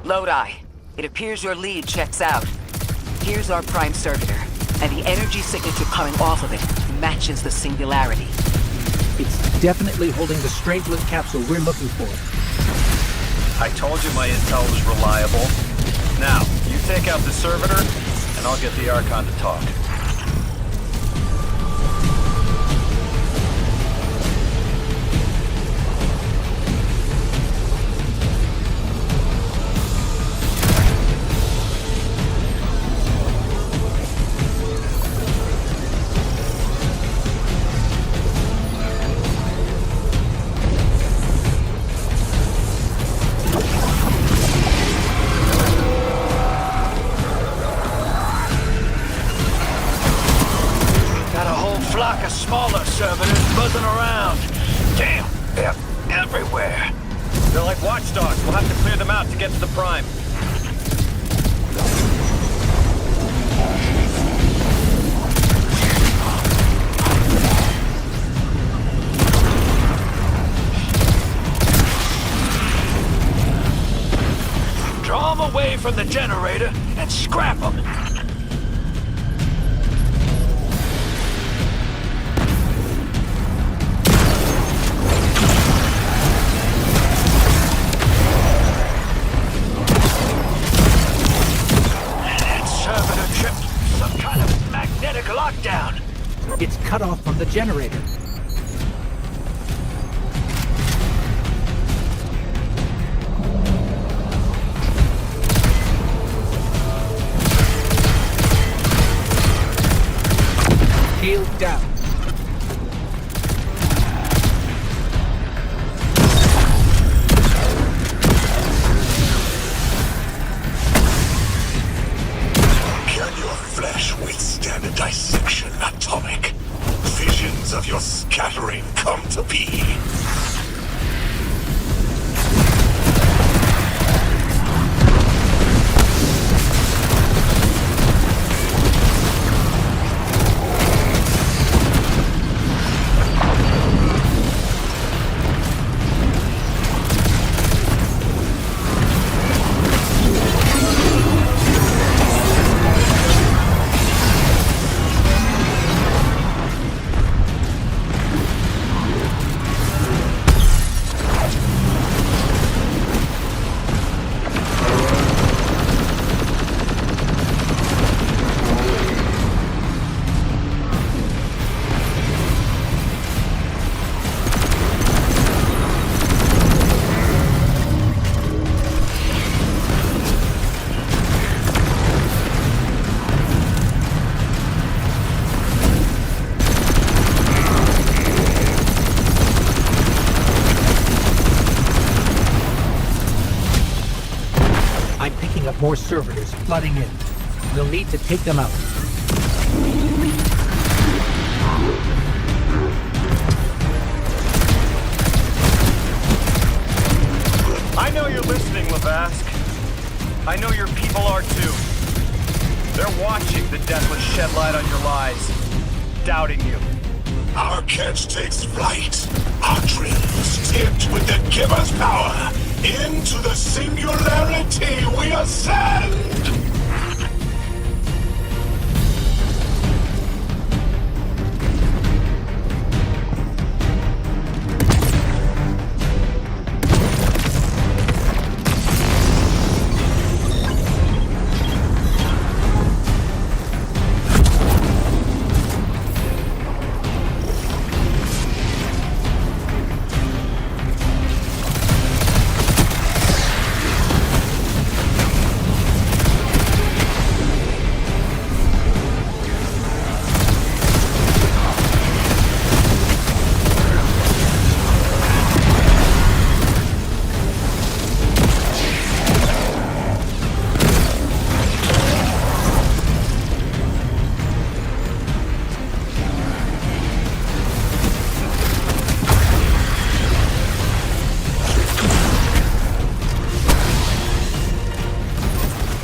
Lodi, it appears your lead checks out. Here's our prime servitor, and the energy signature coming off of it matches the singularity.
It's definitely holding the Strangelet capsule we're looking for.
I told you my intel was reliable. Now, you take out the servitor, and I'll get the Archon to talk.
Flock of smaller servitors buzzing around. Damn, they're everywhere.
They're like watchdogs. We'll have to clear them out to get to the prime.
Draw them away from the generator and scrap them.
generator. Shield down.
Can your flesh withstand a dissection, Atomic? Visions of your scattering come to be.
More servitors flooding in. We'll need to take them out.
I know you're listening, Lavask. I know your people are too. They're watching the Deathless shed light on your lies, doubting you.
Our catch takes flight. Our dreams tipped with the Giver's power. Into the singularity we ascend!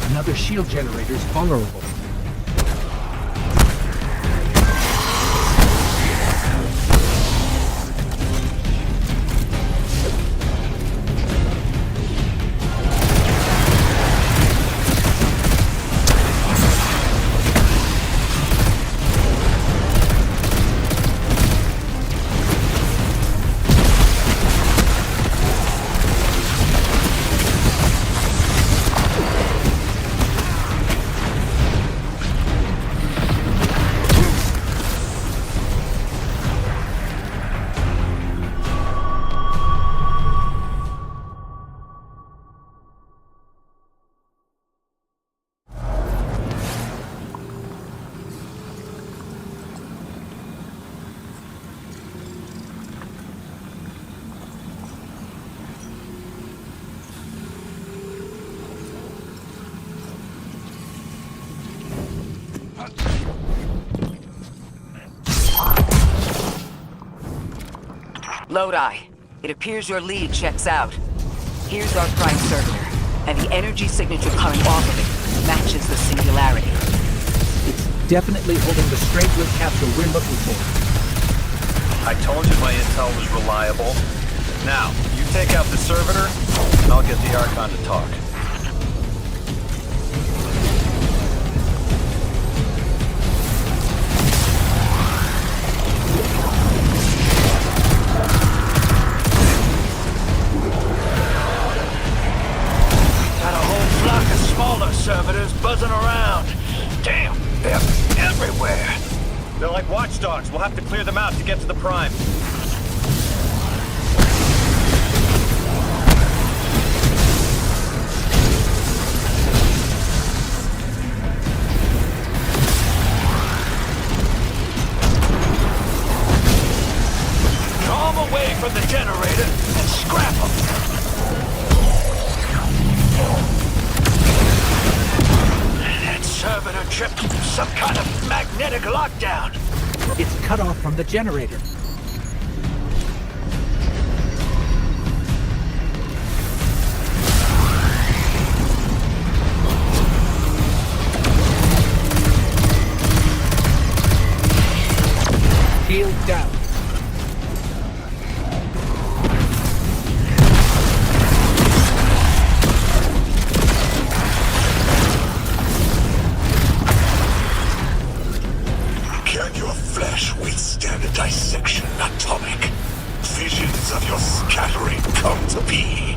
Another shield generator's vulnerable.
Lodi, it appears your lead checks out. Here's our prime servitor, and the energy signature coming off of it matches the singularity.
It's definitely holding the Strangeland capsule we're looking for.
I told you my intel was reliable. Now, you take out the servitor, and I'll get the Archon to talk.
Servitors buzzing around. Damn, they're everywhere.
They're like watchdogs. We'll have to clear them out to get to the Prime.
Draw 'em away from the generator and scrap 'em. That servitor tripped some kind of magnetic lockdown.
It's cut off from the generator. Shield down.
Can your flesh withstand a dissection atomic? Visions of your scattering come to be.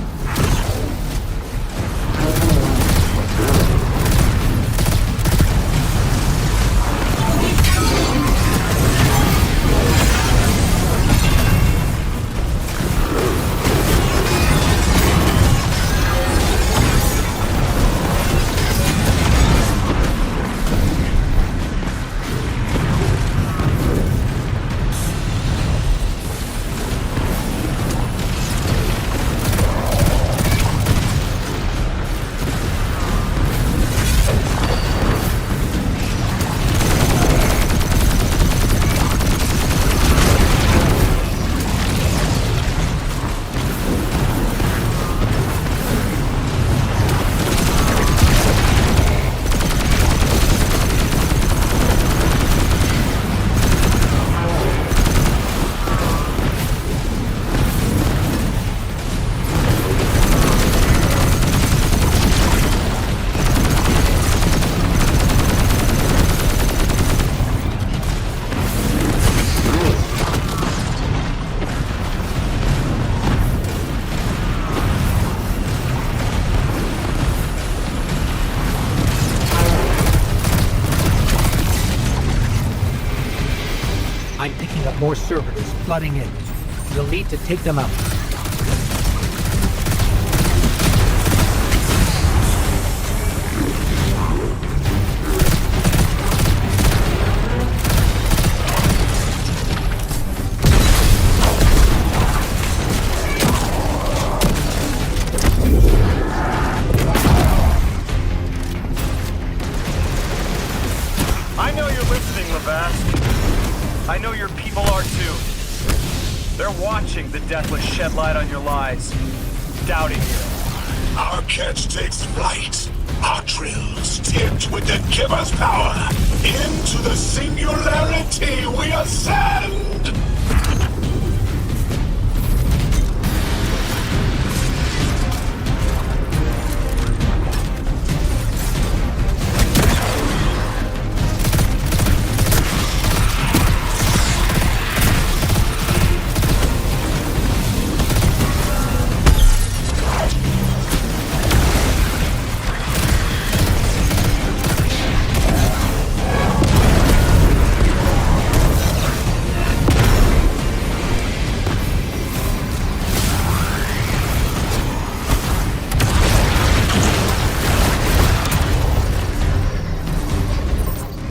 I'm picking up more servitors flooding in. You'll need to take them out.
I know you're listening, Lavask. I know your people are too. They're watching the Deathless shed light on your lies, doubting you.
Our catch takes flight. Our drills tipped with the Giver's power. Into the singularity we ascend!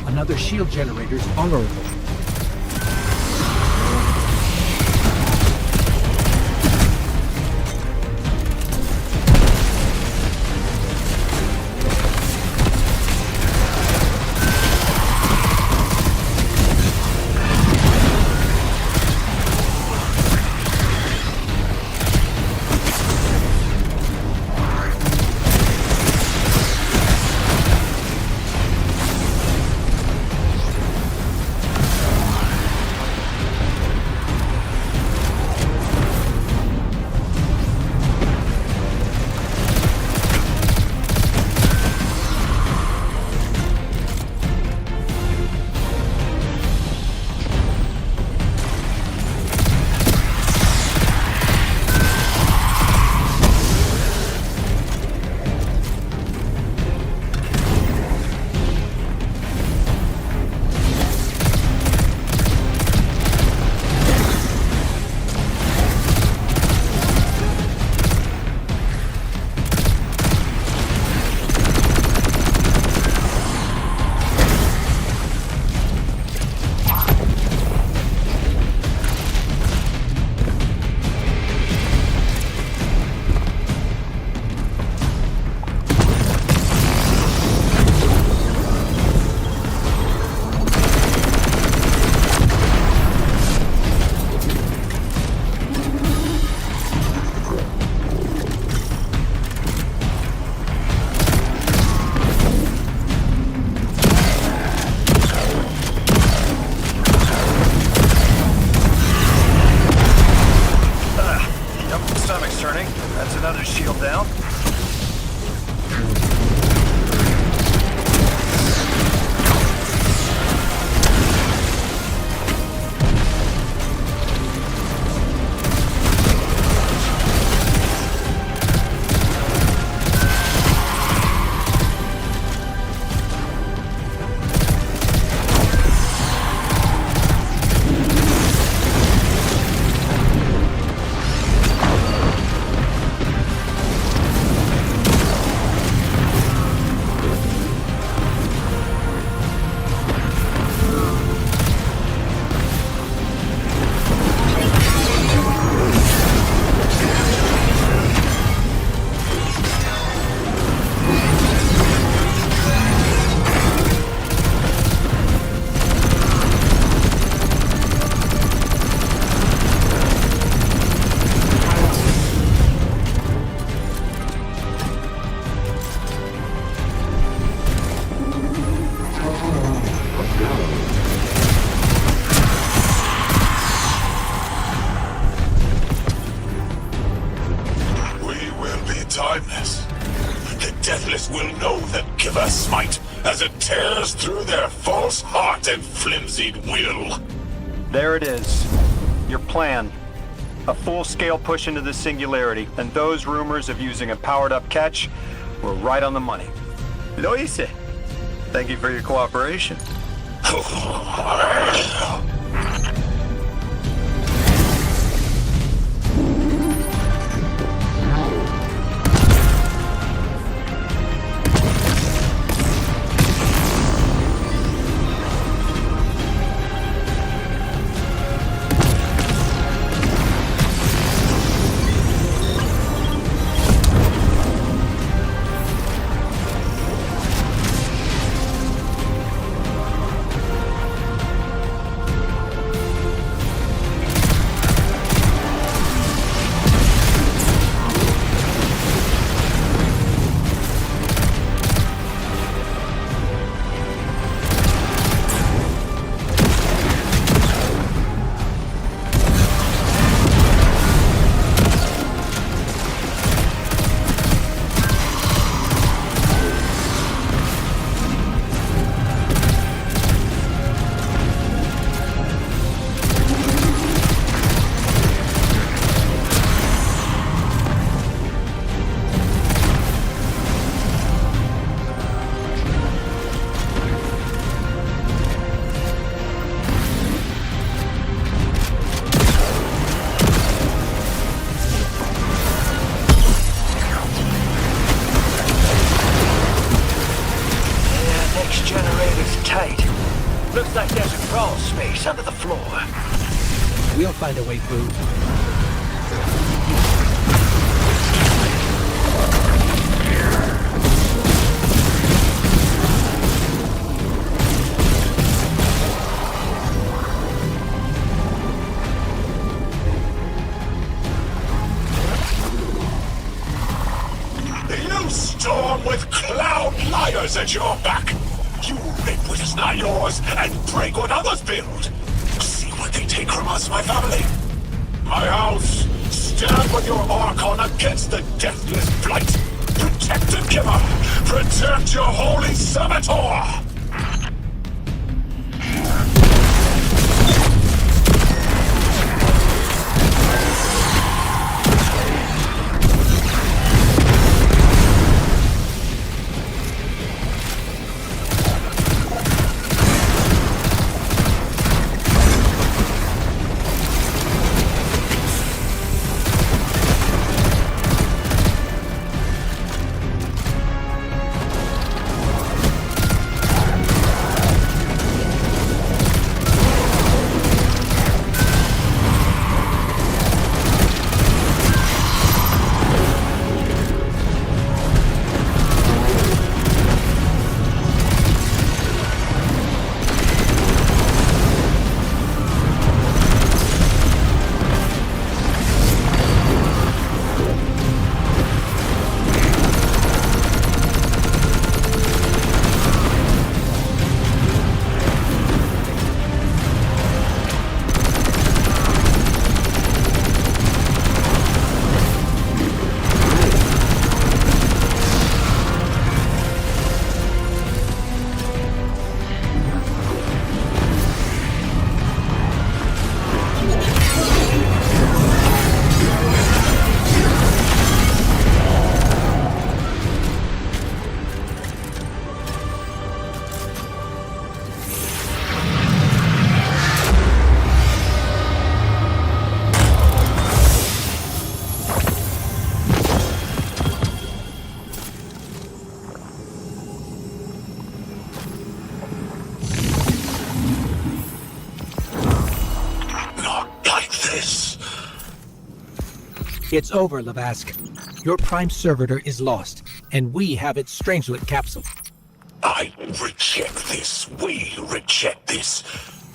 Another shield generator's vulnerable.
another shield down.
timeless. The Deathless will know that Giver Smite as it tears through their false heart and flimsied will.
There it is. Your plan. A full-scale push into the Singularity, and those rumors of using a powered-up Ketch were right on the money. Lo hice. Thank you for your cooperation.
Looks like there's a crawl space under the floor.
We'll find a way through.
You storm with cloud liars at your back. You make what is not yours and break what others build. See what they take from us, my family. My house, stand with your Archon against the Deathless Blight. Protect the Giver. Protect your holy Saboteur.
It's over, Lavask. Your Prime Servitor is lost, and we have its Strangelet capsule.
I reject this. We reject this.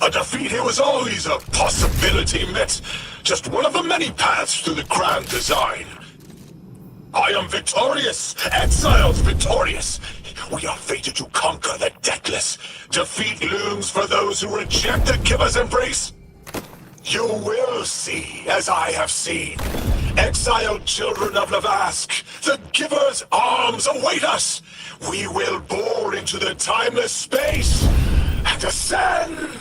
A defeat here was always a possibility, Met. Just one of the many paths to the grand design. I am victorious. Exiles victorious. We are fated to conquer the deathless. Defeat looms for those who reject the Giver's embrace. You will see, as I have seen. Exiled children of Lavask, the Giver's arms await us. We will bore into the timeless space and ascend.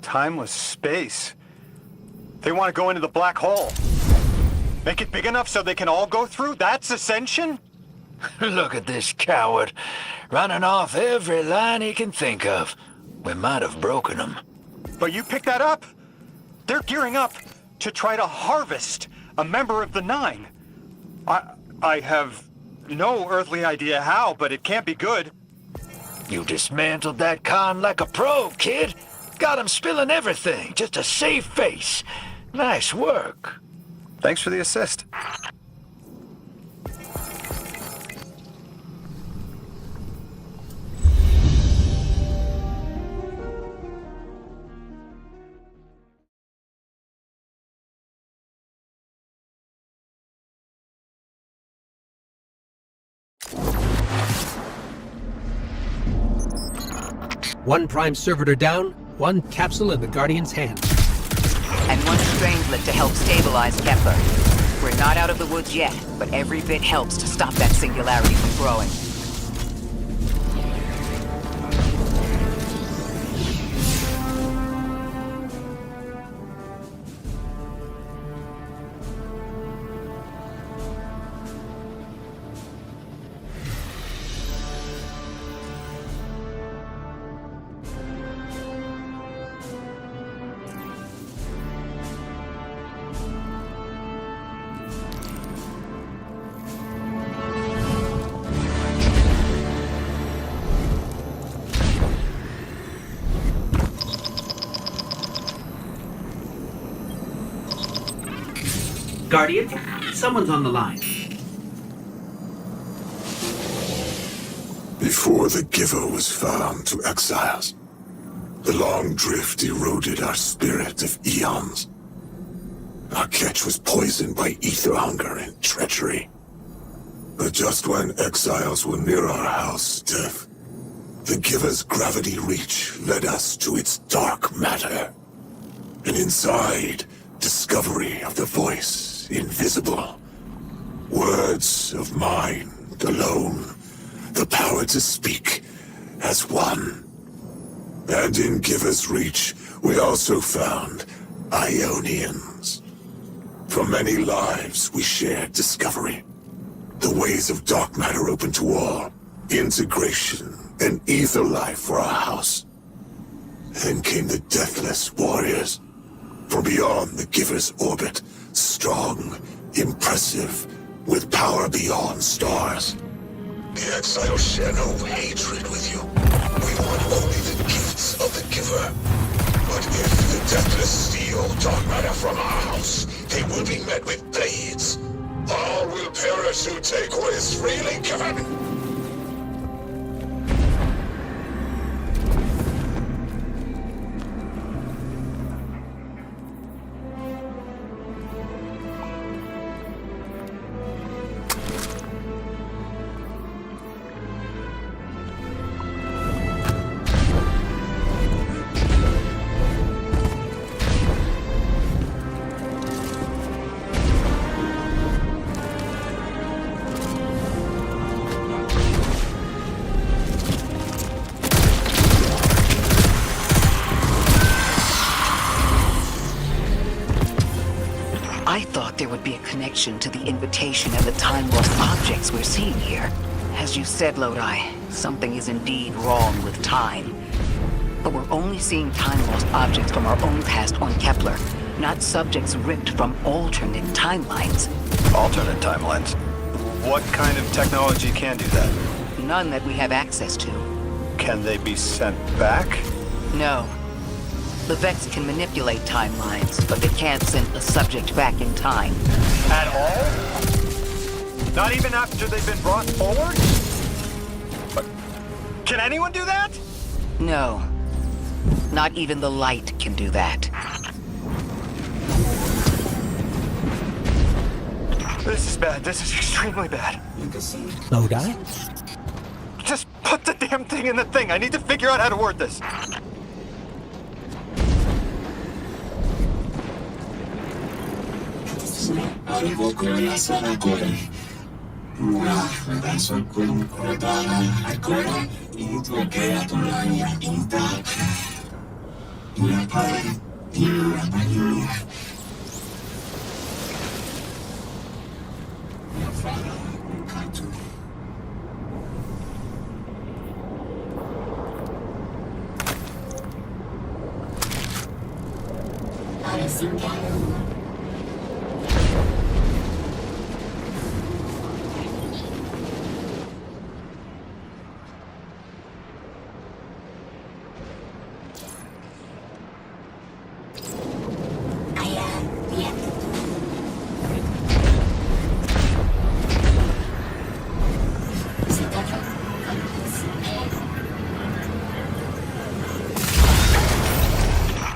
Timeless space? They want to go into the black hole. Make it big enough so they can all go through? That's ascension?
Look at this coward, running off every line he can think of. We might have broken him.
But you picked that up. They're gearing up to try to harvest a member of the Nine. I have no earthly idea how, but it can't be good.
You dismantled that con like a pro, kid. Got him spilling everything, just to save face. Nice work.
Thanks for the assist.
One Prime Servitor down, one capsule in the Guardian's hand.
And one Strangelet to help stabilize Kepler. We're not out of the woods yet, but every bit helps to stop that singularity from growing.
Guardian, someone's on the line.
Before the Giver was found to exiles, the long drift eroded our spirit of eons. Our catch was poisoned by ether hunger and treachery. But just when exiles were near our house, death, the Giver's gravity reach led us to its dark matter. And inside, discovery of the voice, invisible. Words of mind alone. The power to speak as one. And in Giver's reach, we also found Ionians. For many lives, we shared discovery. The ways of dark matter open to all. Integration and ether life for our house. Then came the Deathless Warriors. From beyond the Giver's orbit. Strong, impressive, with power beyond stars. The exiles share no hatred with you. We want only the gifts of the Giver. But if the Deathless steal dark matter from our house, they will be met with blades. All will perish who take what is freely given.
I thought there would be a connection to the invitation and the time-lost objects we're seeing here. As you said, Lodi, something is indeed wrong with time. But we're only seeing time-lost objects from our own past on Kepler, not subjects ripped from alternate timelines.
Alternate timelines? What kind of technology can do that?
None that we have access to.
Can they be sent back?
No. The Vex can manipulate timelines, but they can't send a subject back in time.
At all? Not even after they've been brought forward? But can anyone do that?
No. Not even the light can do that.
This is bad. This is extremely bad.
Lodi?
Just put the damn thing in the thing. I need to figure out how to word this.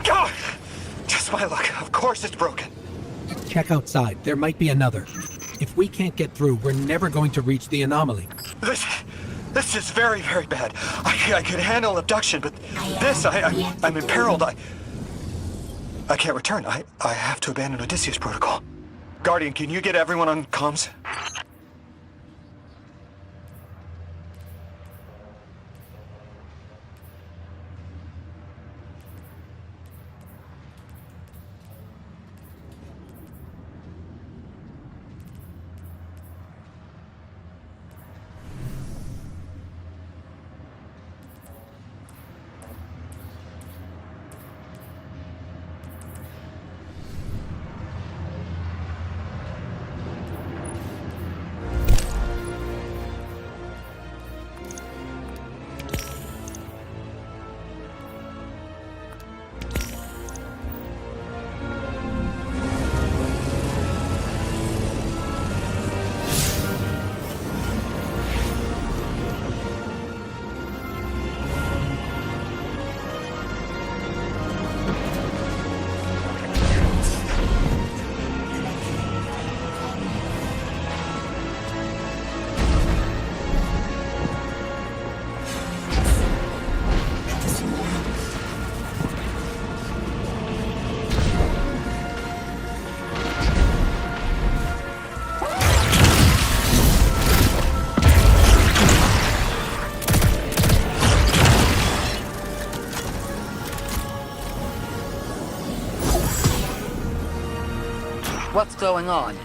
God! Just my luck. Of course it's broken.
Check outside. There might be another. If we can't get through, we're never going to reach the anomaly.
This is very, very bad. I could handle abduction, but this, I'm imperiled. I can't return. I have to abandon Odysseus Protocol. Guardian, can you get everyone on comms?
What's going on?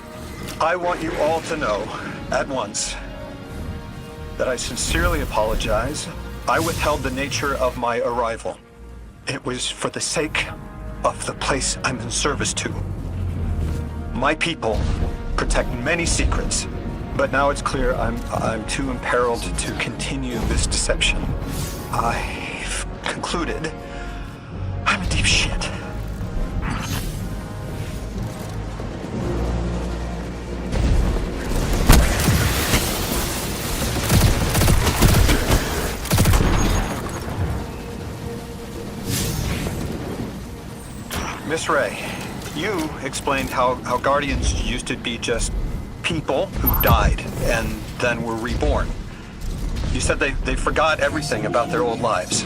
I want you all to know, at once, that I sincerely apologize. I withheld the nature of my arrival. It was for the sake of the place I'm in service to. My people protect many secrets, but now it's clear I'm too imperiled to continue this deception. I've concluded I'm in deep shit. Miss Ray, you explained how Guardians used to be just people who died and then were reborn. You said they forgot everything about their old lives.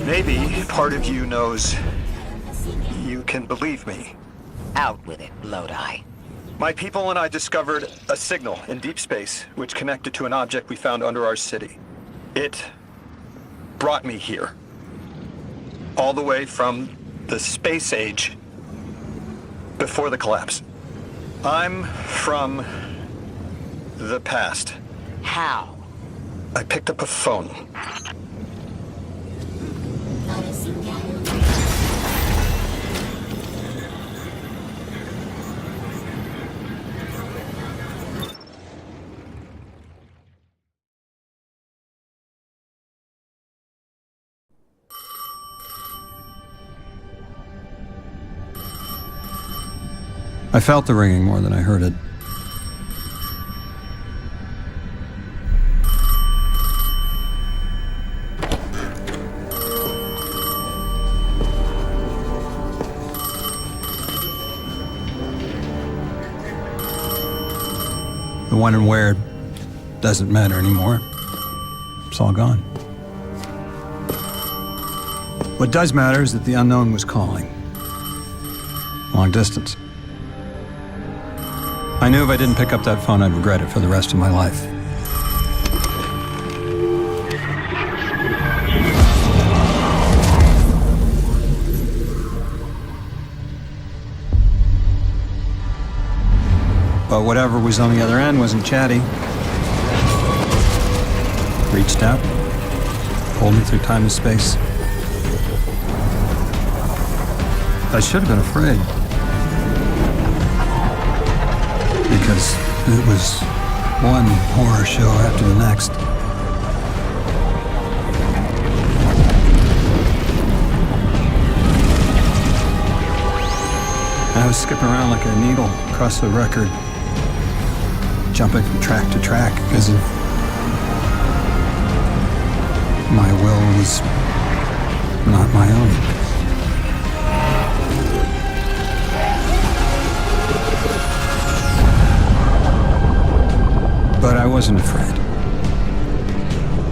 Maybe part of you knows you can believe me.
Out with it, Lodi.
My people and I discovered a signal in deep space which connected to an object we found under our city. It brought me here. All the way from the space age before the collapse. I'm from the past.
How?
I picked up a phone.
I felt the ringing more than I heard it. The when and where doesn't matter anymore. It's all gone. What does matter is that the unknown was calling. Long distance. I knew if I didn't pick up that phone, I'd regret it for the rest of my life. But whatever was on the other end wasn't chatty. Reached out, pulled me through time and space. I should have been afraid. Because it was one horror show after the next. I was skipping around like a needle across the record, jumping from track to track as if my will was not my own. But I wasn't afraid.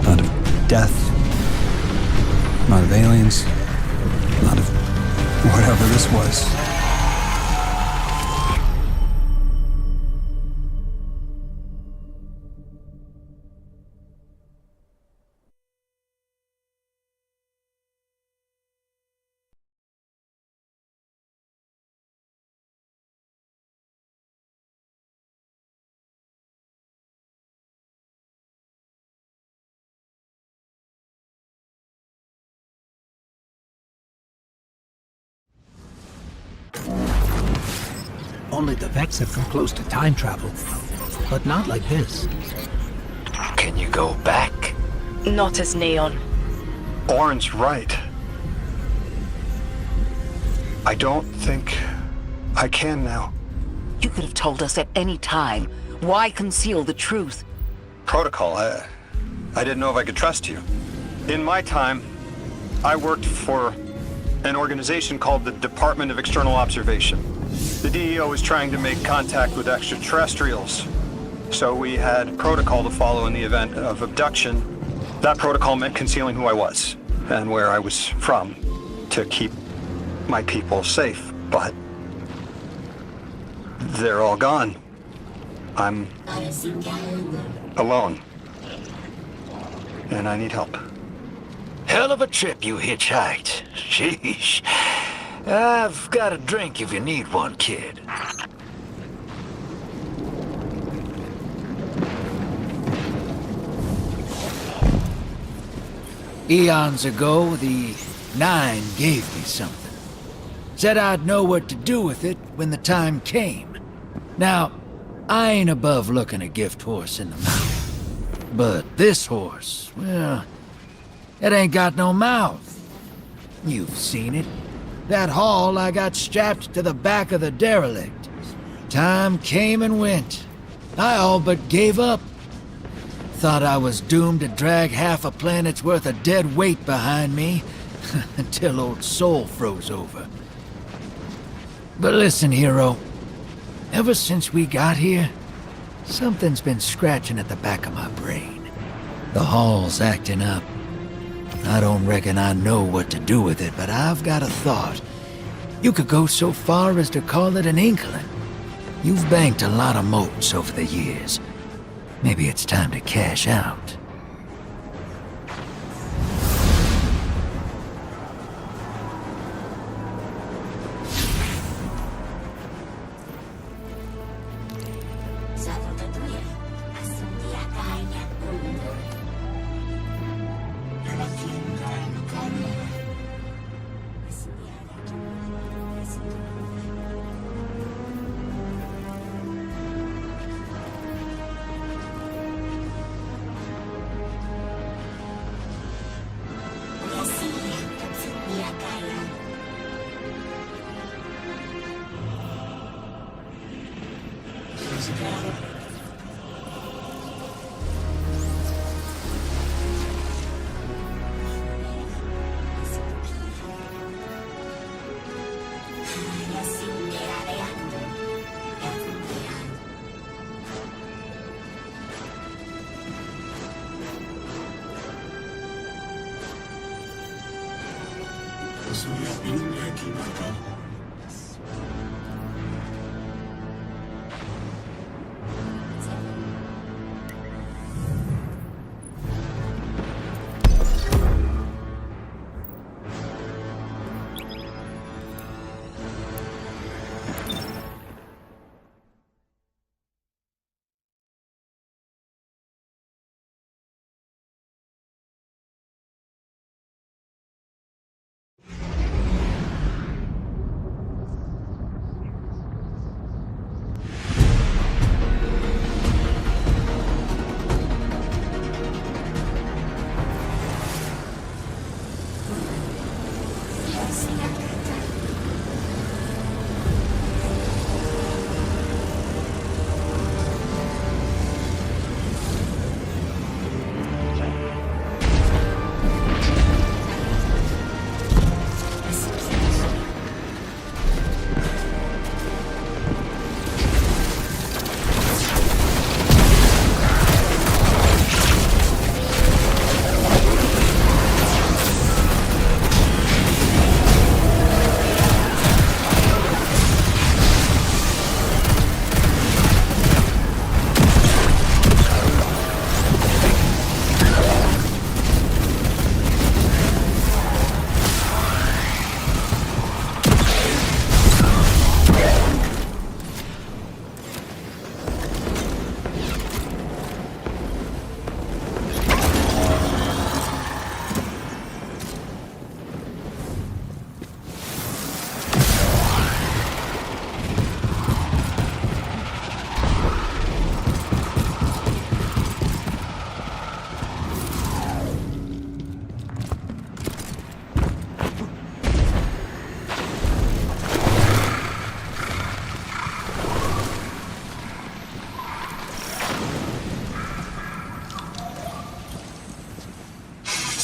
Not of death, not of aliens, not of whatever this was.
Only the Vex have come close to time travel, but not like this.
Can you go back?
Not as Neon.
Orin's right. I don't think I can now.
You could have told us at any time. Why conceal the truth?
Protocol, I didn't know if I could trust you. In my time, I worked for an organization called the Department of External Observation. The DEO was trying to make contact with extraterrestrials, so we had protocol to follow in the event of abduction. That protocol meant concealing who I was and where I was from to keep my people safe, but they're all gone. I'm alone, and I need help.
Hell of a trip you hitchhiked. Sheesh. I've got a drink if you need one, kid.
Eons ago, the Nine gave me something. Said I'd know what to do with it when the time came. Now, I ain't above looking a gift horse in the mouth. But this horse, well, it ain't got no mouth. You've seen it. That haul I got strapped to the back of the derelict. Time came and went. I all but gave up. Thought I was doomed to drag half a planet's worth of dead weight behind me until old Sol froze over. But listen, hero. Ever since we got here, something's been scratching at the back of my brain. The haul's acting up. I don't reckon I know what to do with it, but I've got a thought. You could go so far as to call it an inkling. You've banked a lot of motes over the years. Maybe it's time to cash out.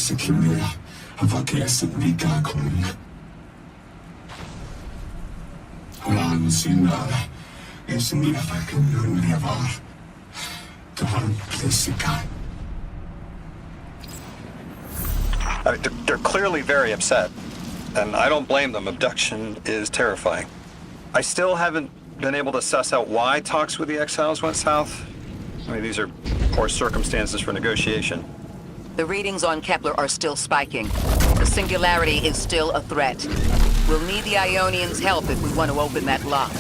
Secure avakesnika kun. Olan sinä esiniäväkyn nevar. Tavan plesika.
They're clearly very upset, and I don't blame them. Abduction is terrifying. I still haven't been able to suss out why talks with the exiles went south. I mean, these are poor circumstances for negotiation.
The readings on Kepler are still spiking. The singularity is still a threat. We'll need the Ionians' help if we want to open that lock.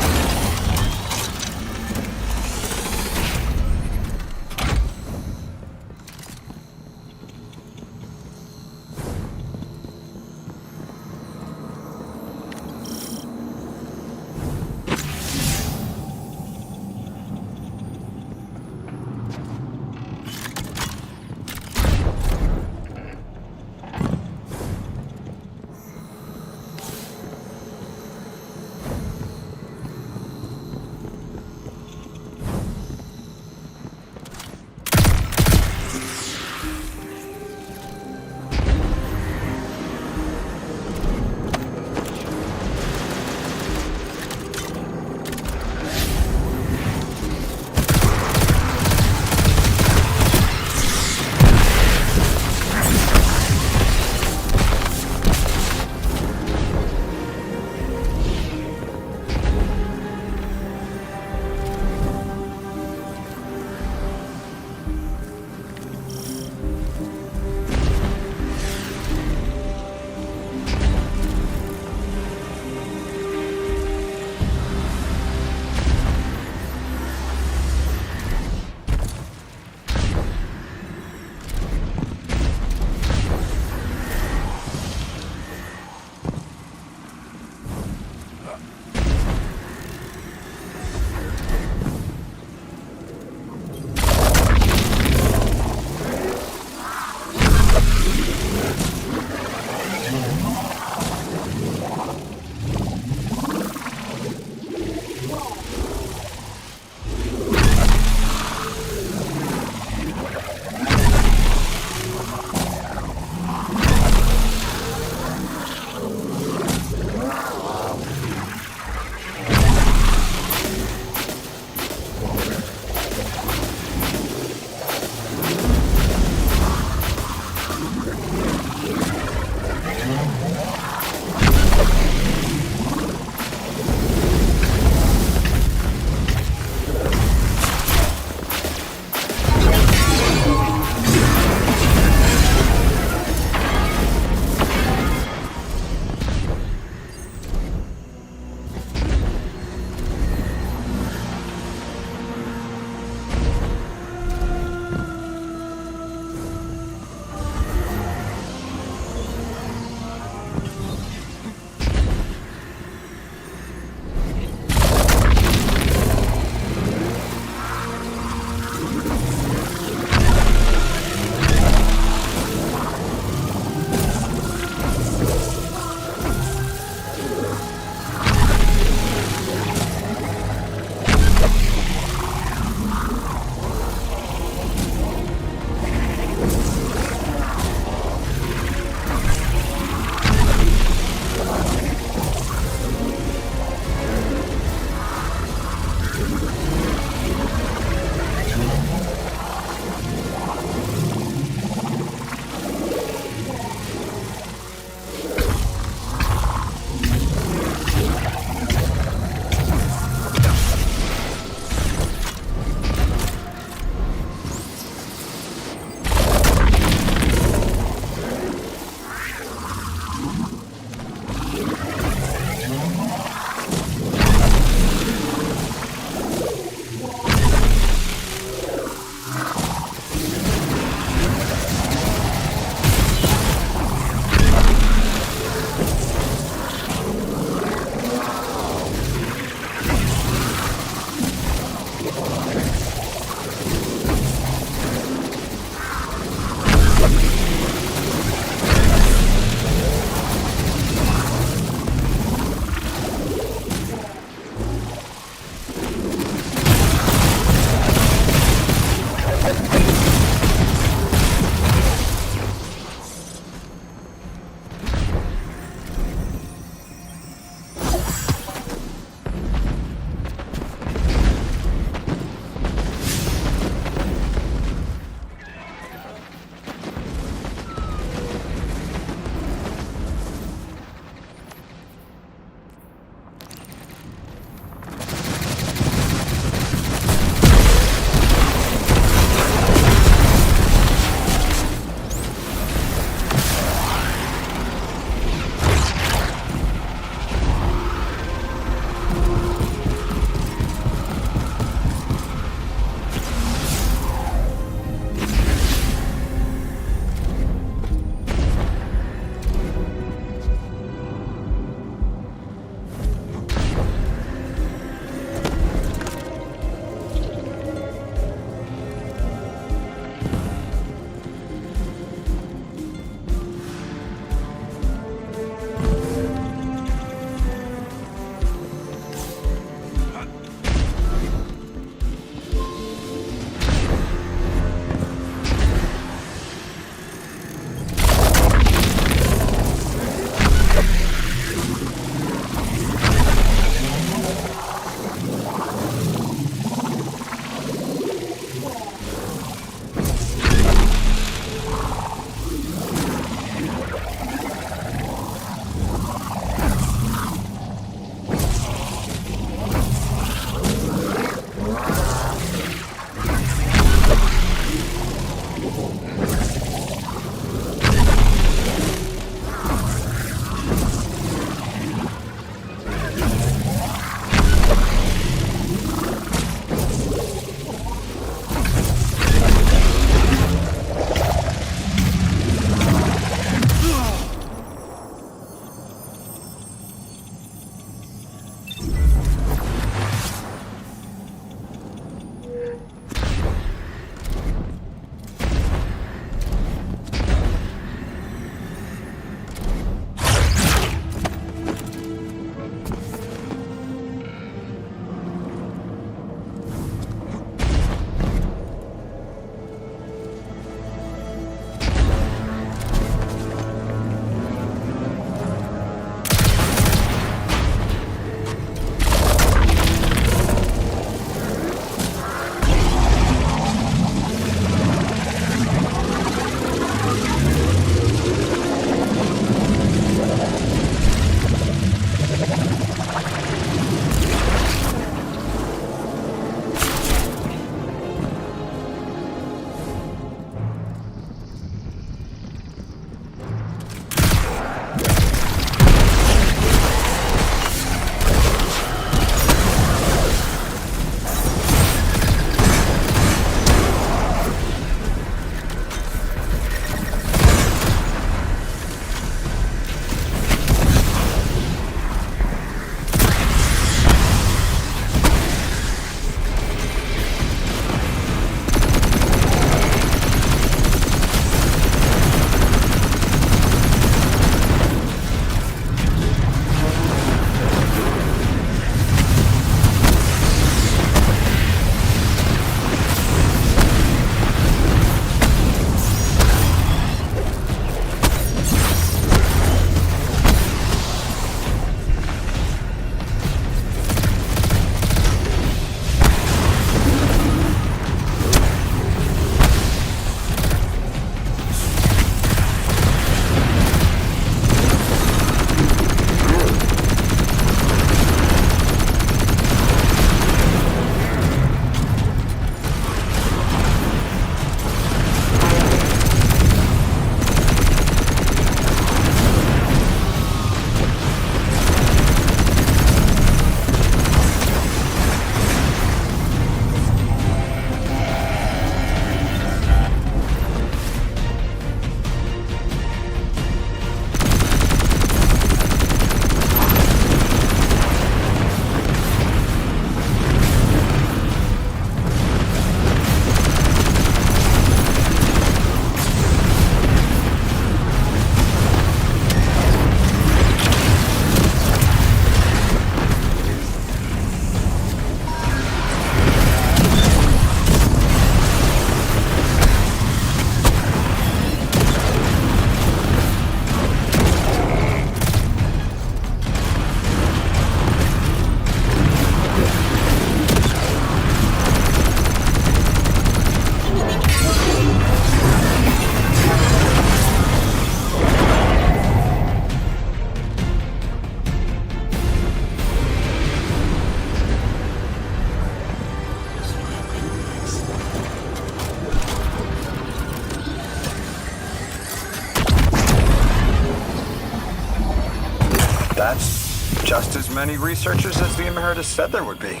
Just as many researchers as the Emeritus said there would be.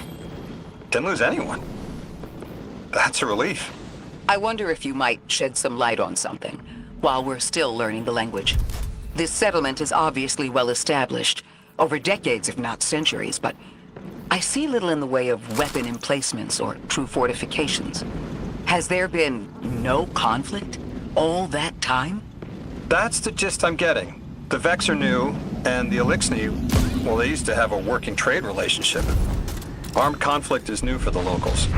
Didn't lose anyone. That's a relief.
I wonder if you might shed some light on something while we're still learning the language. This settlement is obviously well established, over decades if not centuries, but I see little in the way of weapon emplacements or true fortifications. Has there been no conflict all that time?
That's the gist I'm getting. The Vex are new, and the Eliksni, well, they used to have a working trade relationship. Armed conflict is new for the locals.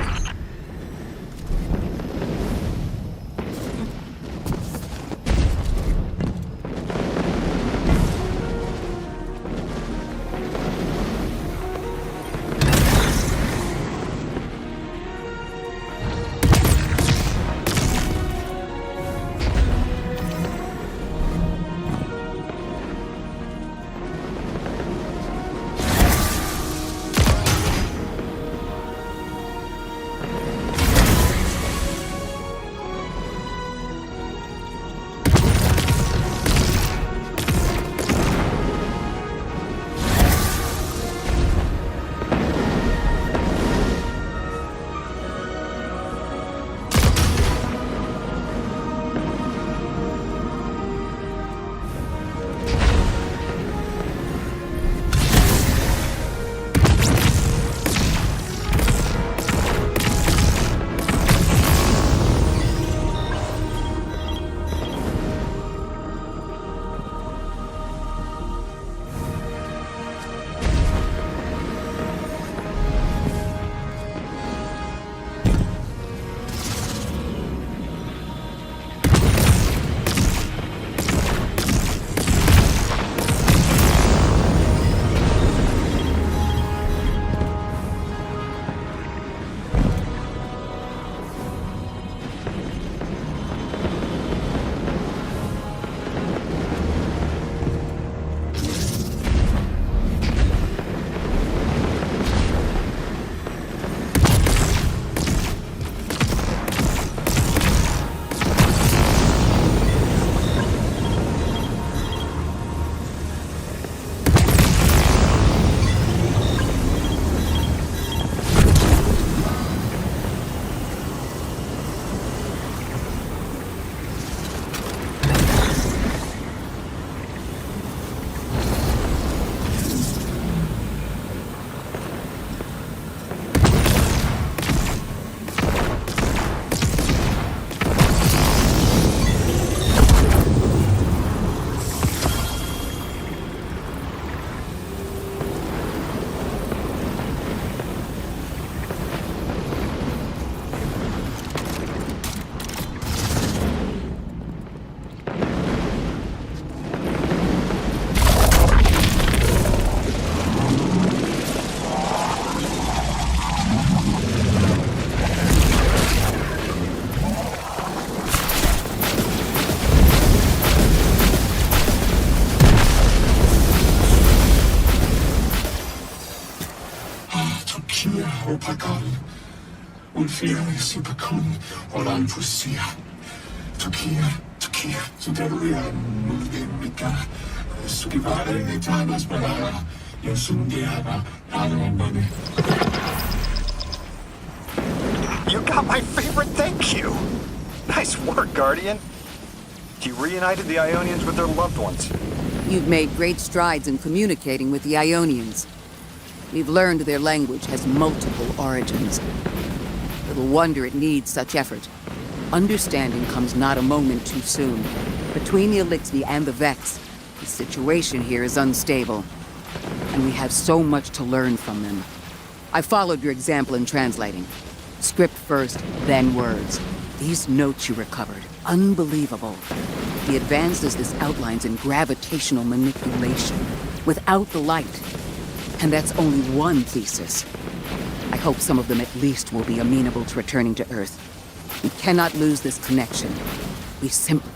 Ulfiarisipakun Olanfusia Tukia Sudaruya Mika Sukivare Netanas Balara Yosundiana Alamane.
You got my favorite thank you! Nice work, Guardian. You reunited the Ionians with their loved ones.
You've made great strides in communicating with the Ionians. We've learned their language has multiple origins. Little wonder it needs such effort. Understanding comes not a moment too soon. Between the Eliksni and the Vex, the situation here is unstable. And we have so much to learn from them. I followed your example in translating. Script first, then words. These notes you recovered, unbelievable. The advances this outlines in gravitational manipulation, without the light. And that's only one thesis. I hope some of them at least will be amenable to returning to Earth. We cannot lose this connection. We simply...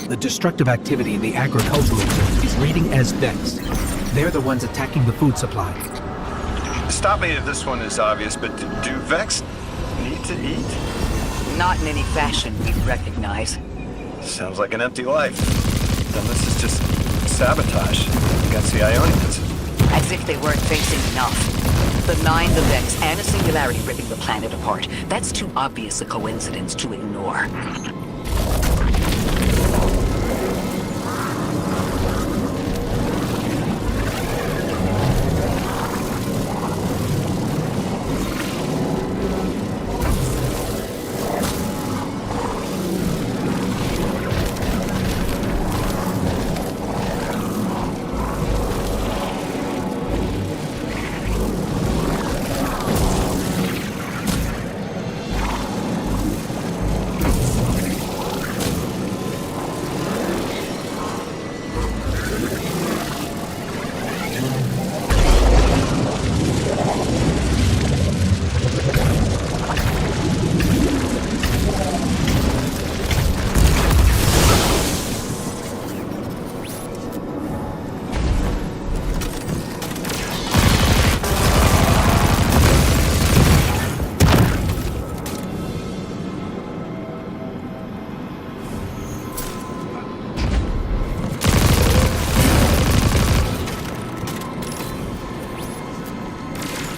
The destructive activity in the agricultural zone is reading as Vex. They're the ones attacking the food supply.
Stop me if this one is obvious, but do Vex need to eat?
Not in any fashion we'd recognize.
Sounds like an empty life. Then this is just sabotage against the Ionians.
As if they weren't facing enough. The Nine, the Vex, and a singularity ripping the planet apart. That's too obvious a coincidence to ignore.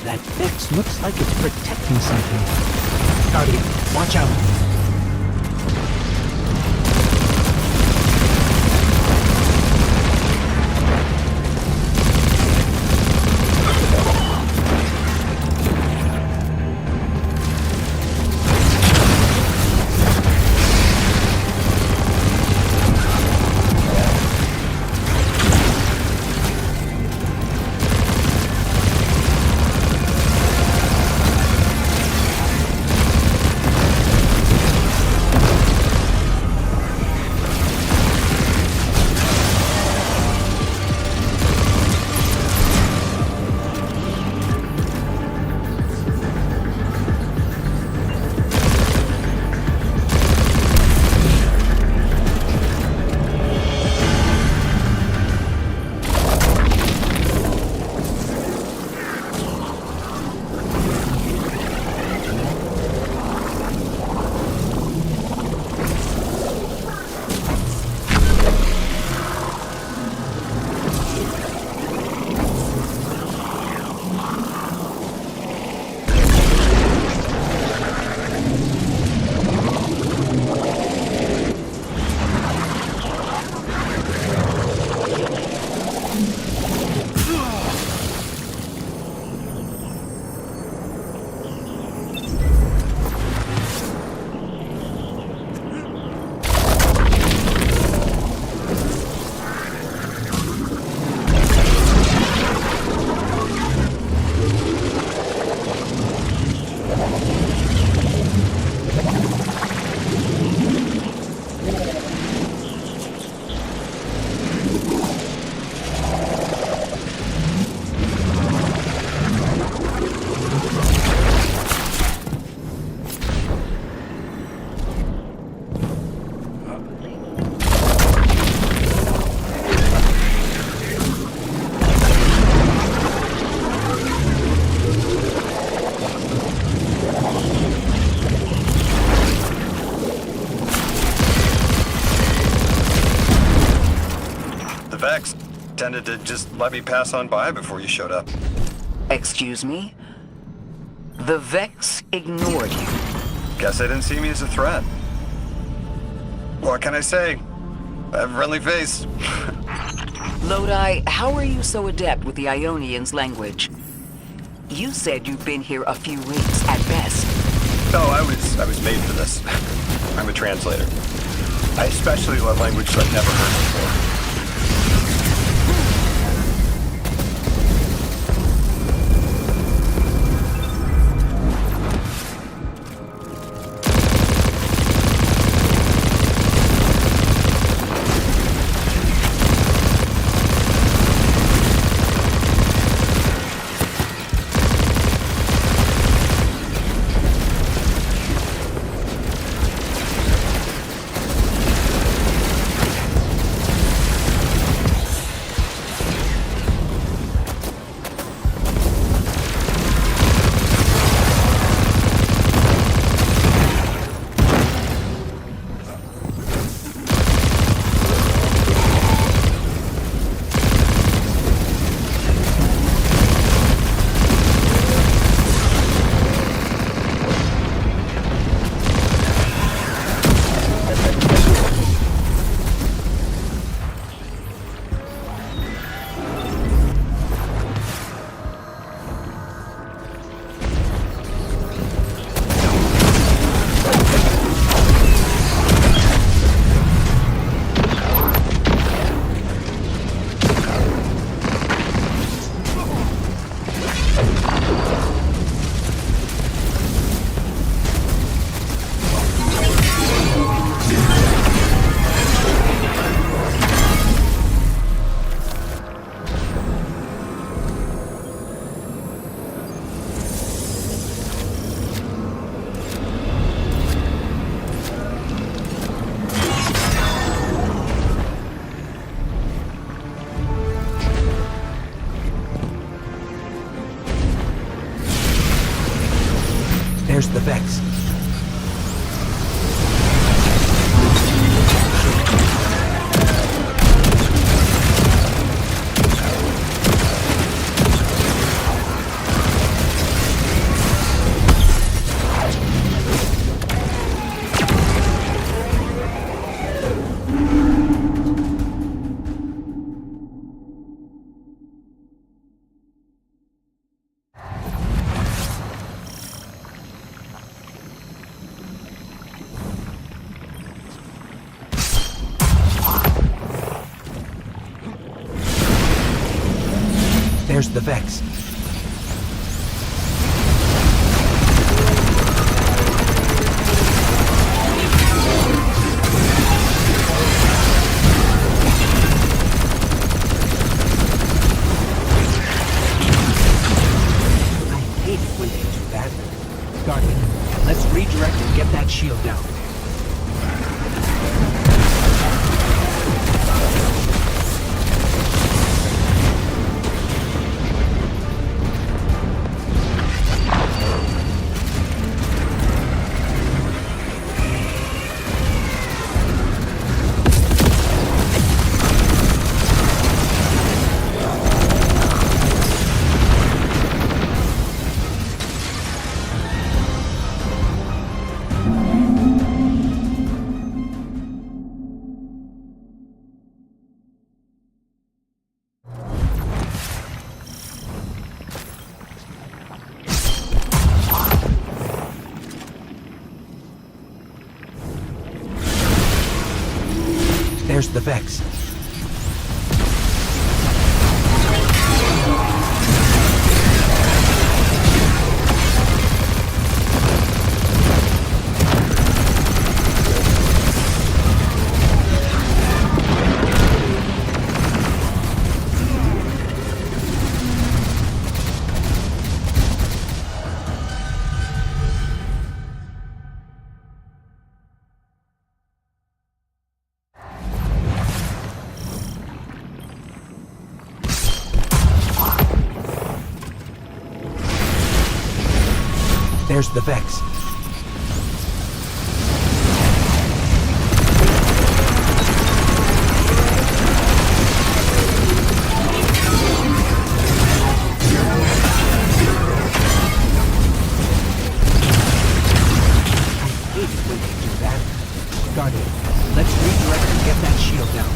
That Vex looks like it's protecting something. Guardian, watch out.
Vex tended to just let me pass on by before you showed up.
Excuse me? The Vex ignored you.
Guess they didn't see me as a threat. What can I say? I have a friendly face.
Lodi, how are you so adept with the Ionians' language? You said you've been here a few weeks, at best.
Oh, I was made for this. I'm a translator. I especially love language I've never heard before.
There's the Vex. I hate it when they do that. Guardian, let's redirect and get that shield down. There's the Vex. There's the Vex. Guardian, let's redirect and get that shield down.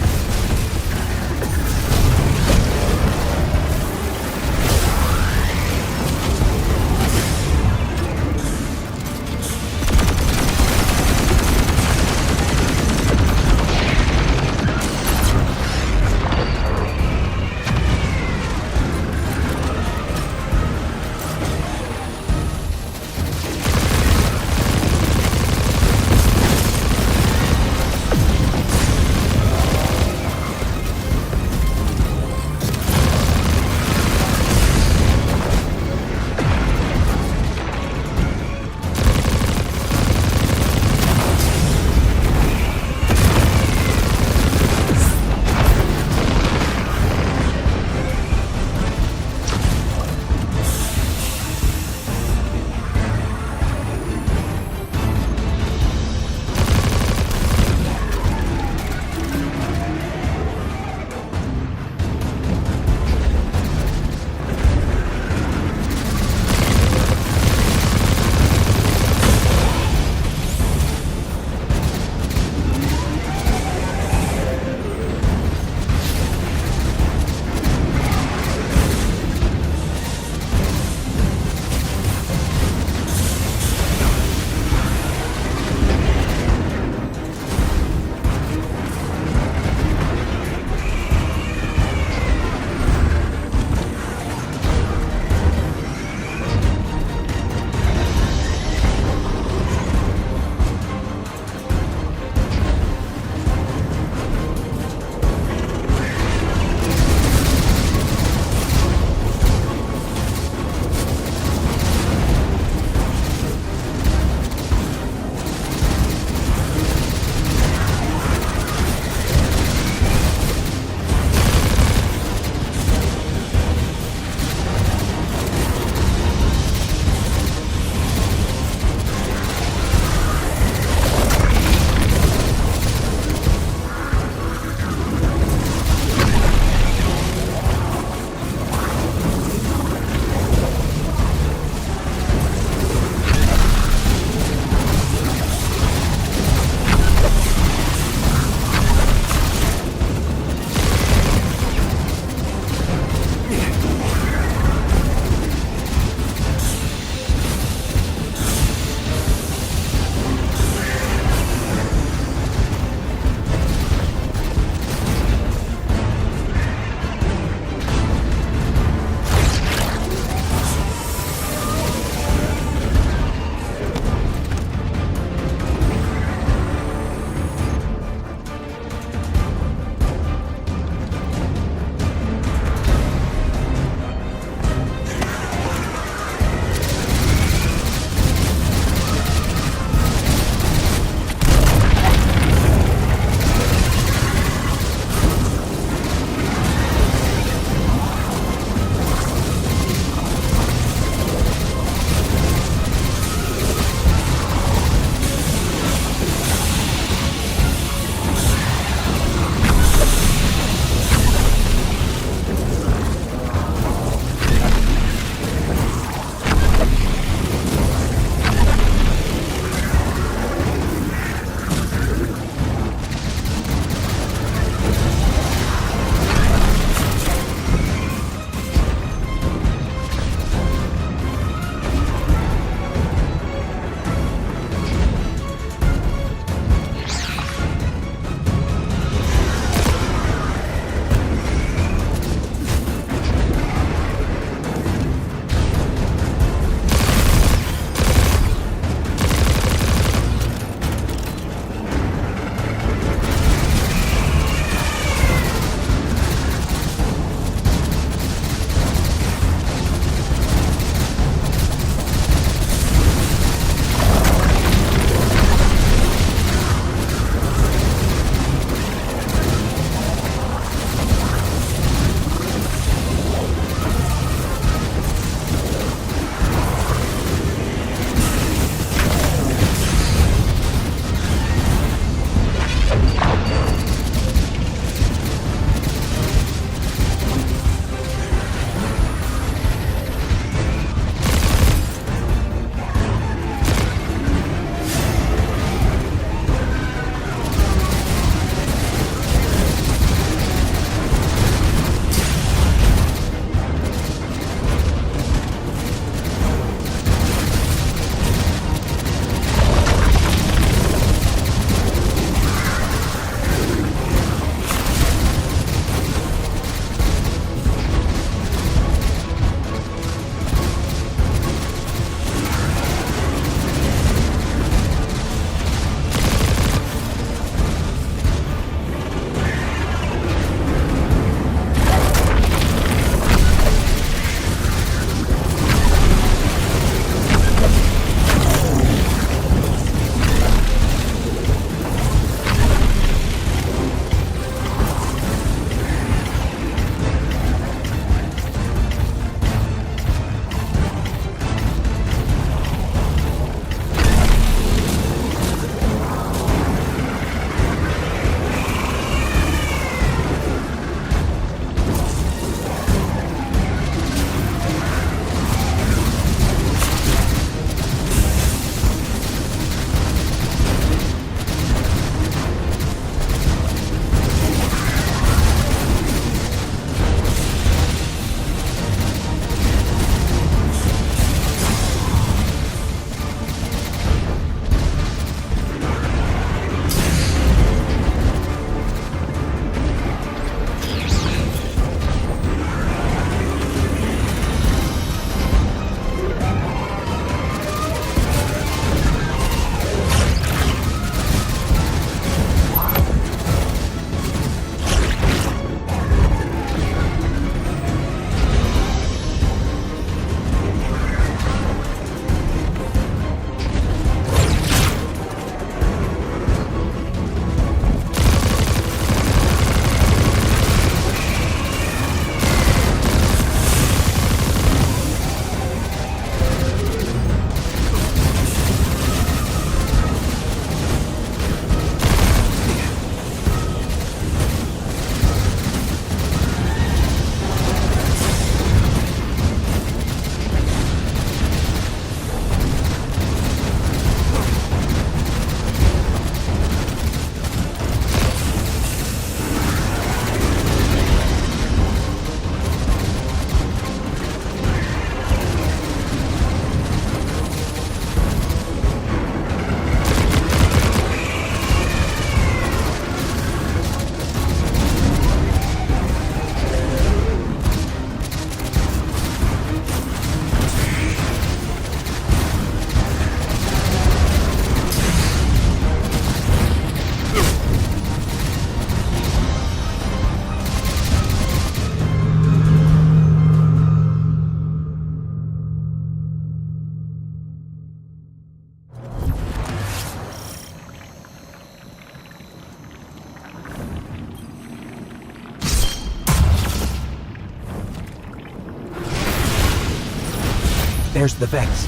There's the Vex.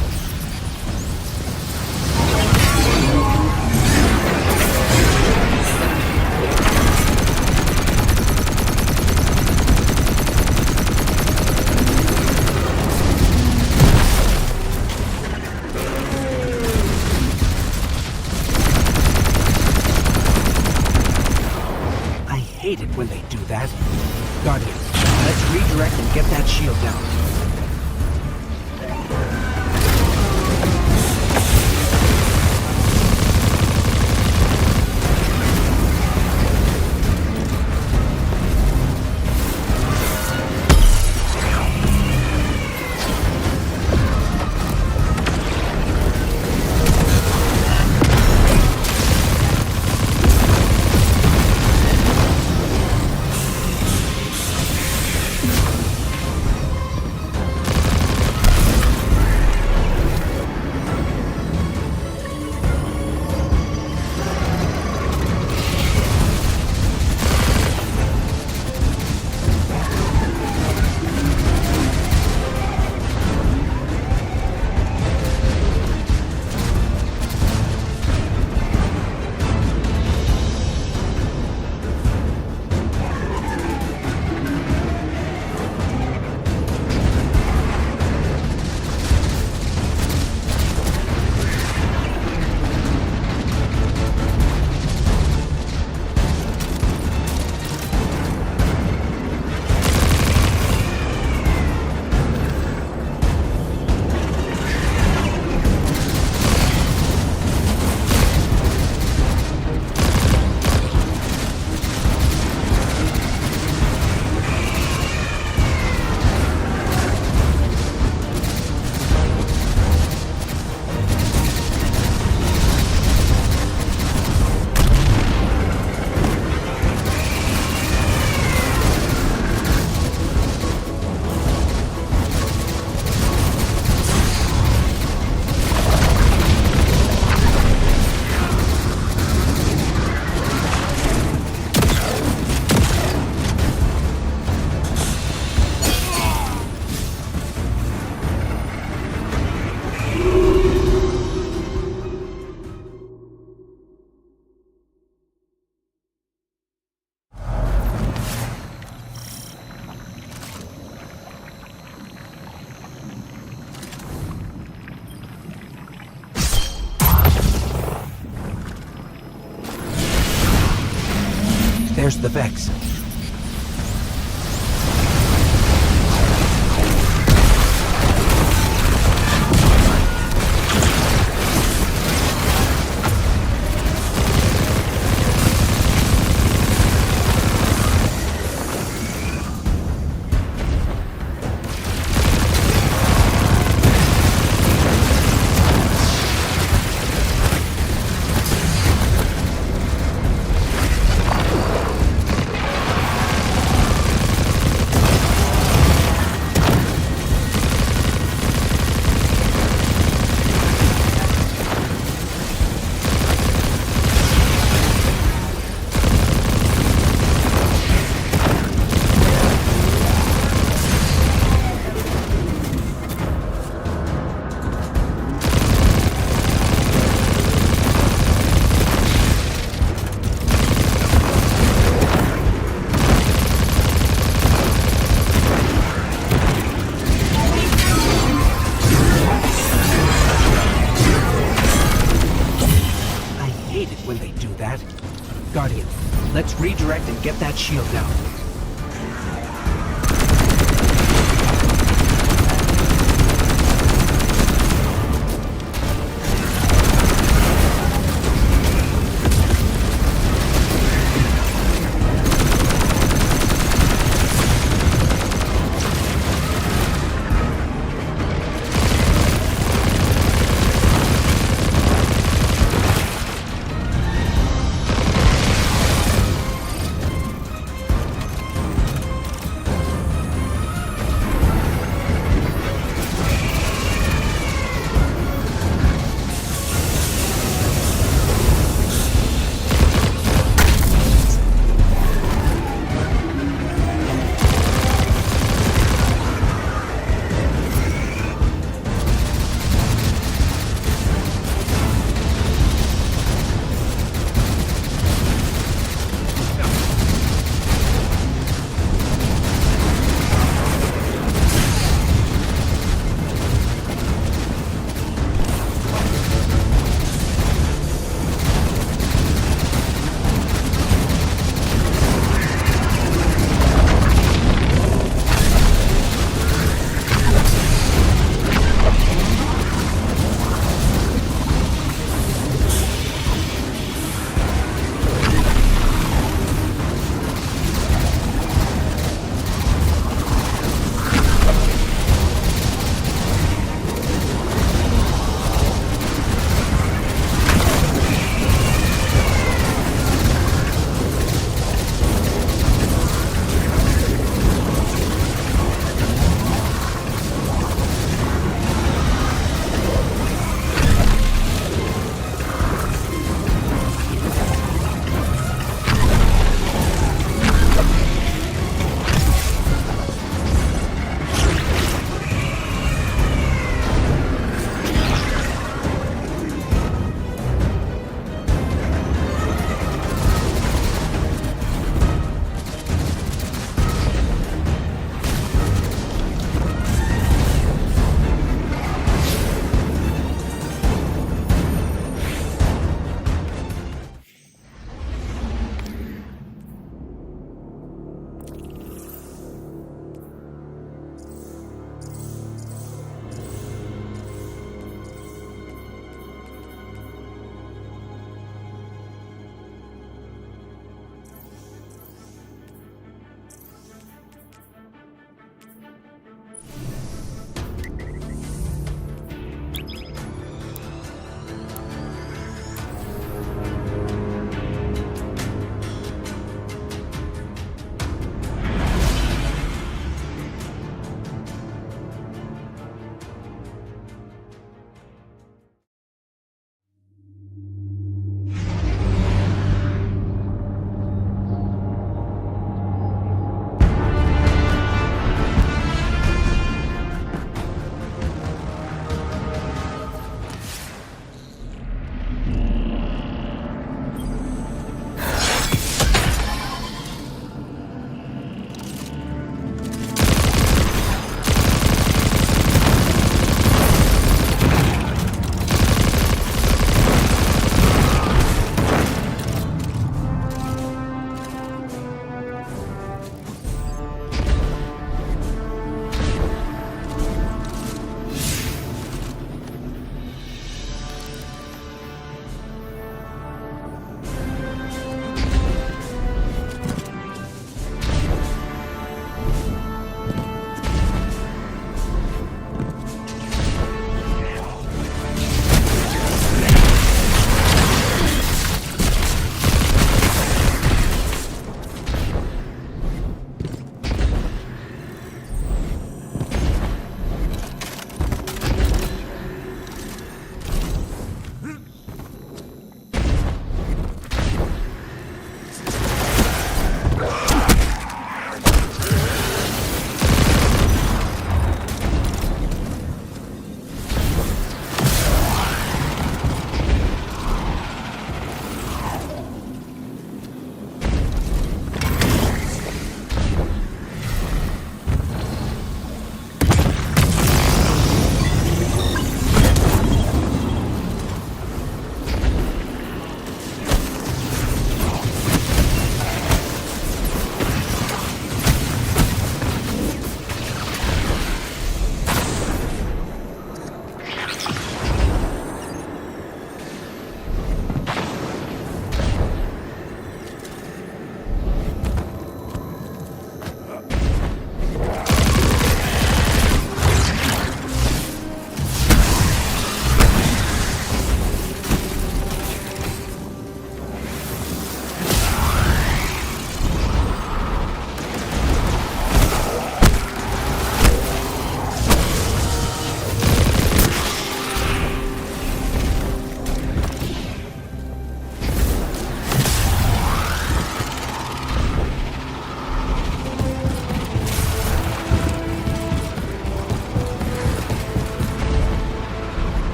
I hate it when they do that. Guardian, let's redirect and get that shield down. There's the Vex. Guardian, let's redirect and get that shield down.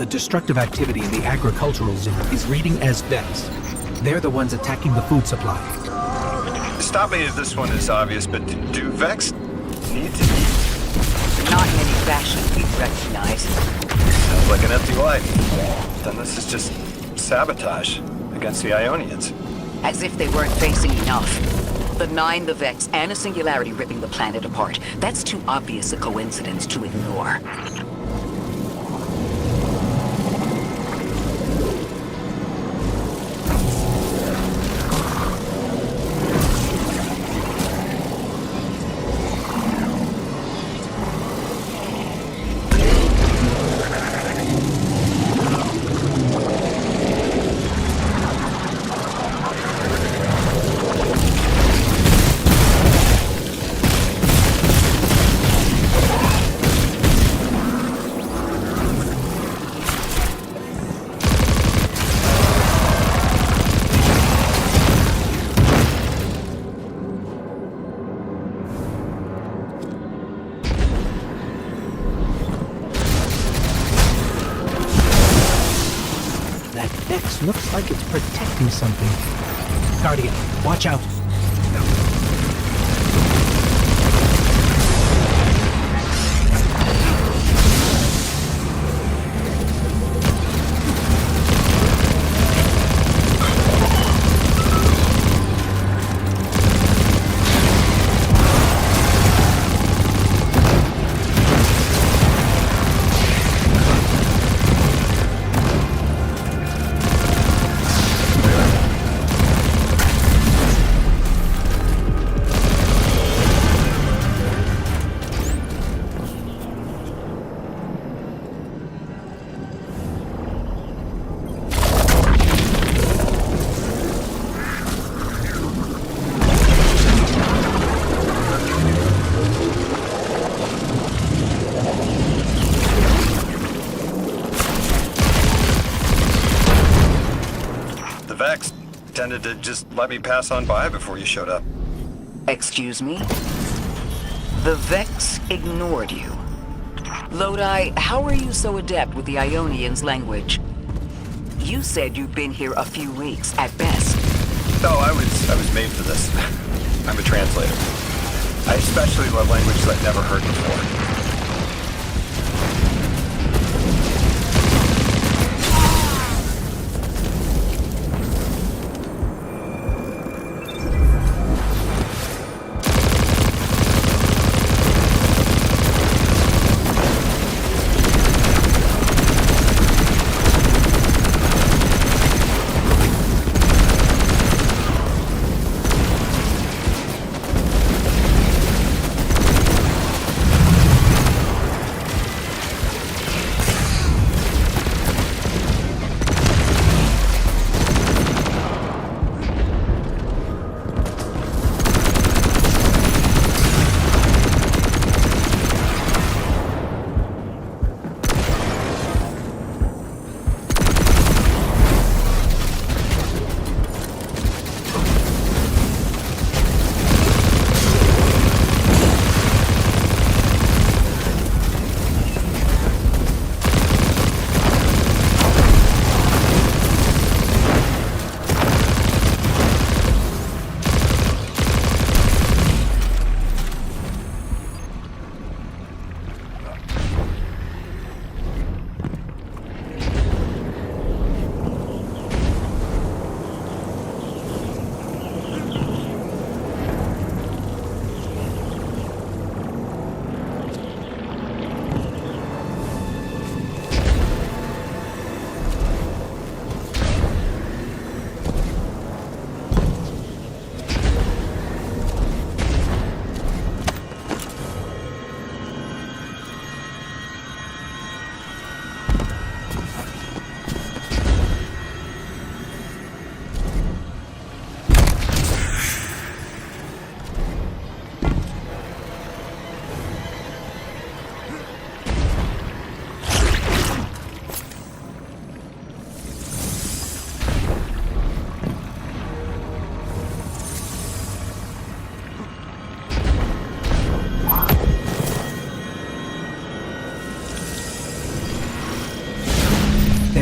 the destructive activity in the agricultural zone is reading as Vex. They're the ones attacking the food supply.
Stop me if this one is obvious, but do Vex need to eat?
Not in any fashion we recognize.
Sounds like an empty life. Then this is just sabotage against the Ionians.
As if they weren't facing enough. The Nine, the Vex, and a singularity ripping the planet apart. That's too obvious a coincidence to ignore.
Looks like it's protecting something. Guardian, watch out.
Tended to just let me pass on by before you showed up.
Excuse me? The Vex ignored you. Lodi, how are you so adept with the Ionians' language? You said you've been here a few weeks, at best.
No, I was made for this. I'm a translator. I especially love languages I've never heard before.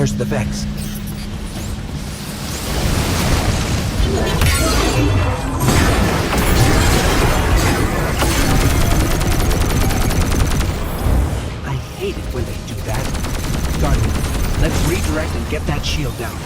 There's the Vex. I hate it when they do that. Guardian, let's redirect and get that shield down.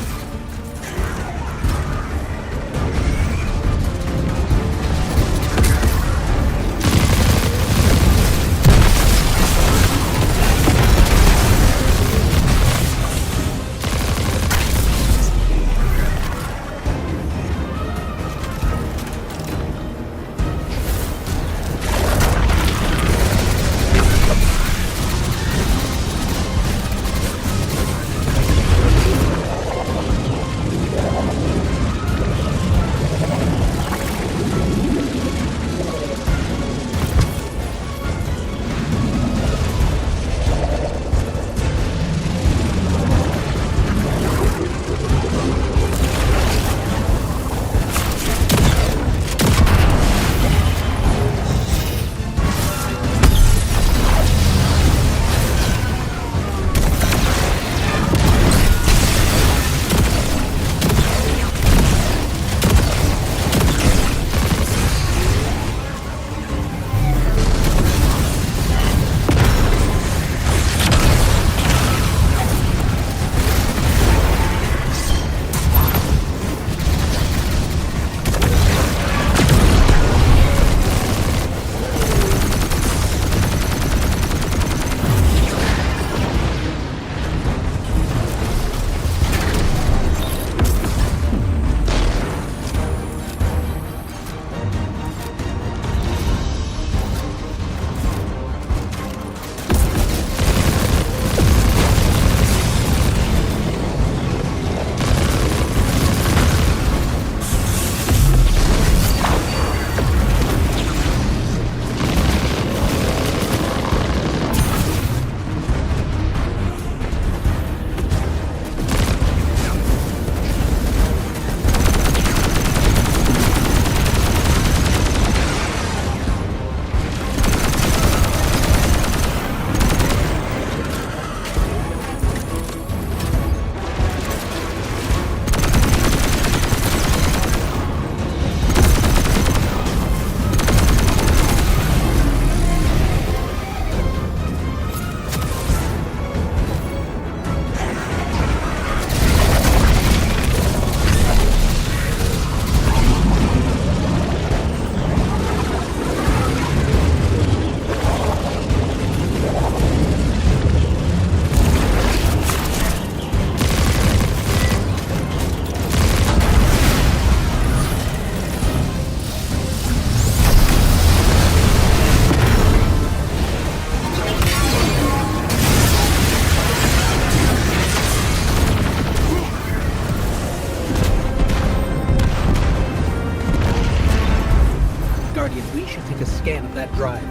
That drive.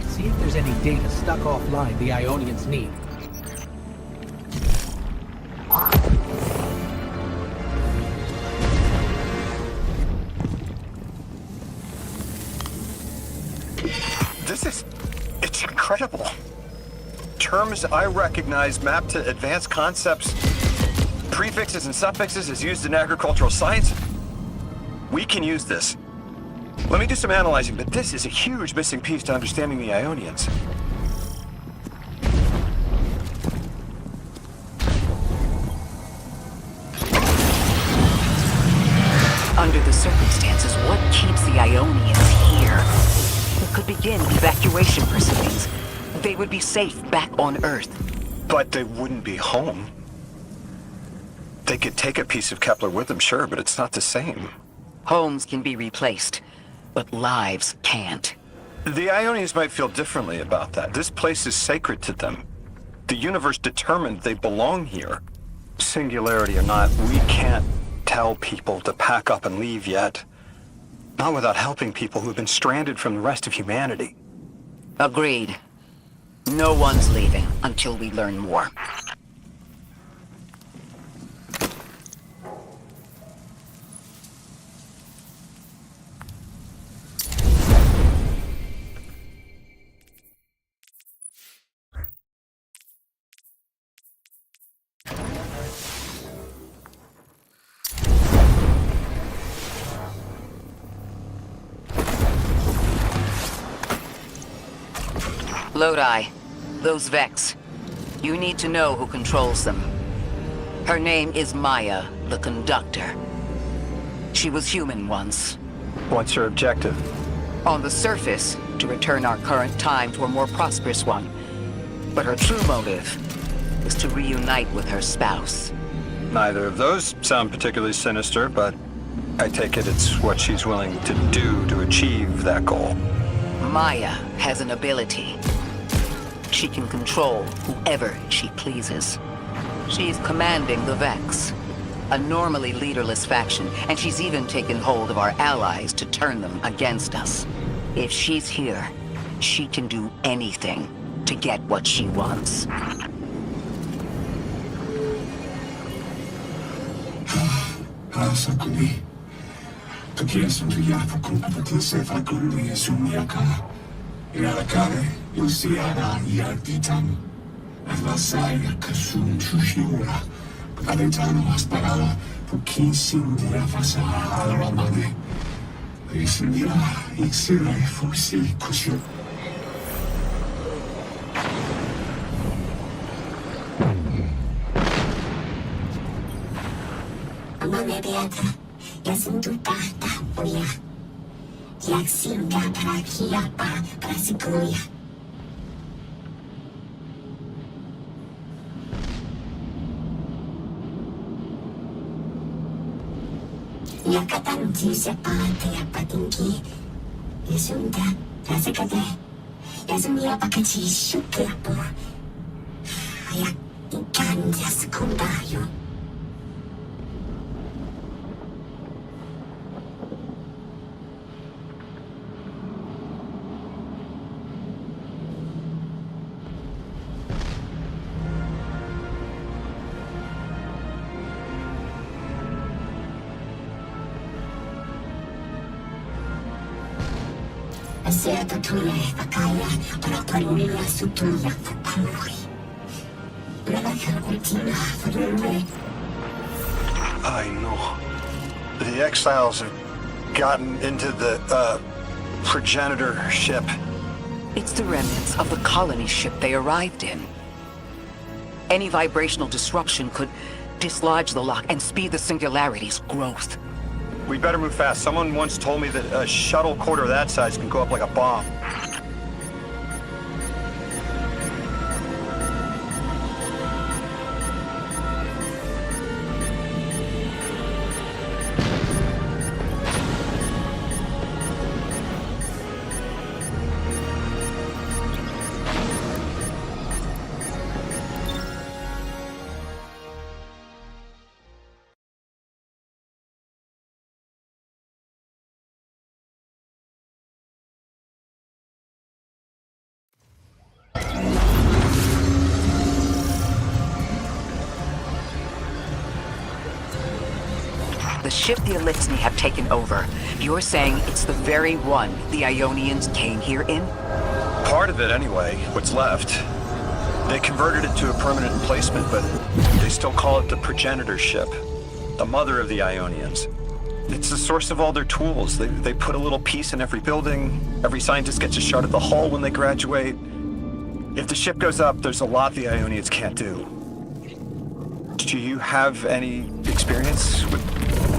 See if there's any data stuck offline the Ionians need.
It's incredible. Terms I recognize mapped to advanced concepts, prefixes and suffixes as used in agricultural science. We can use this. Let me do some analyzing, but this is a huge missing piece to understanding the Ionians.
Under the circumstances, what keeps the Ionians here? We could begin evacuation proceedings. They would be safe back on Earth.
But they wouldn't be home. They could take a piece of Kepler with them, sure, but it's not the same.
Homes can be replaced, but lives can't.
The Ionians might feel differently about that. This place is sacred to them. The universe determined they belong here. Singularity or not, we can't tell people to pack up and leave yet. Not without helping people who've been stranded from the rest of humanity.
Agreed. No one's leaving until we learn more. Lodi, those Vex. You need to know who controls them. Her name is Maya, the Conductor. She was human once.
What's your objective?
On the surface, to return our current time to a more prosperous one. But her true motive is to reunite with her spouse.
Neither of those sound particularly sinister, but I take it it's what she's willing to do to achieve that goal.
Maya has an ability. She can control whoever she pleases. She's commanding the Vex, a normally leaderless faction, and she's even taken hold of our allies to turn them against us. If she's here, she can do anything to get what she wants.
I know. The Exiles have gotten into the, progenitor ship.
It's the remnants of the colony ship they arrived in. Any vibrational disruption could dislodge the lock and speed the Singularity's growth.
We better move fast. Someone once told me that a shuttle quarter that size can go up like a bomb.
The ship the Elixni have taken over. You're saying it's the very one the Ionians came here in?
Part of it, anyway. What's left. They converted it to a permanent emplacement, but they still call it the progenitor ship. The mother of the Ionians. It's the source of all their tools. They put a little piece in every building. Every scientist gets a shot at the hull when they graduate. If the ship goes up, there's a lot the Ionians can't do. Do you have any experience with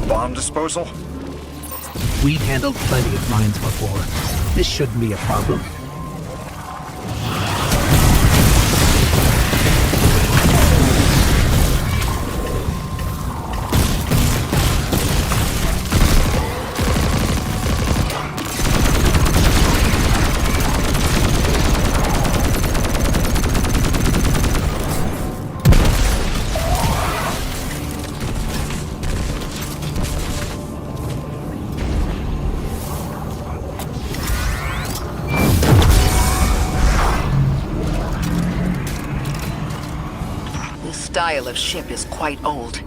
bomb disposal?
We've handled plenty of mines before. This shouldn't be a problem.
Style of ship is quite old.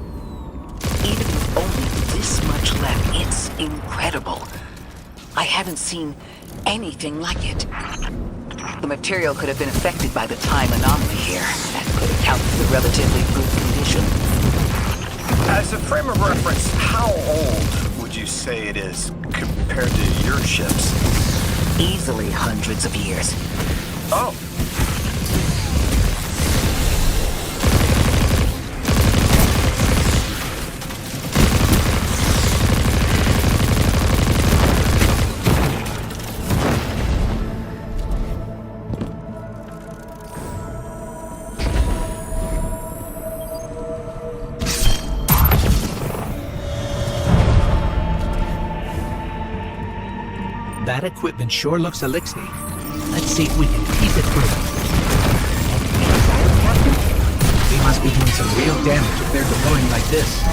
Even with only this much left, it's incredible. I haven't seen anything like it. The material could have been affected by the time anomaly here. That could account for the relatively good condition.
As a frame of reference, how old would you say it is compared to your ships?
Easily hundreds of years.
Oh,
That equipment sure looks Elixni. Let's see if we can piece it through. We must be doing some real damage if they're deploying like this.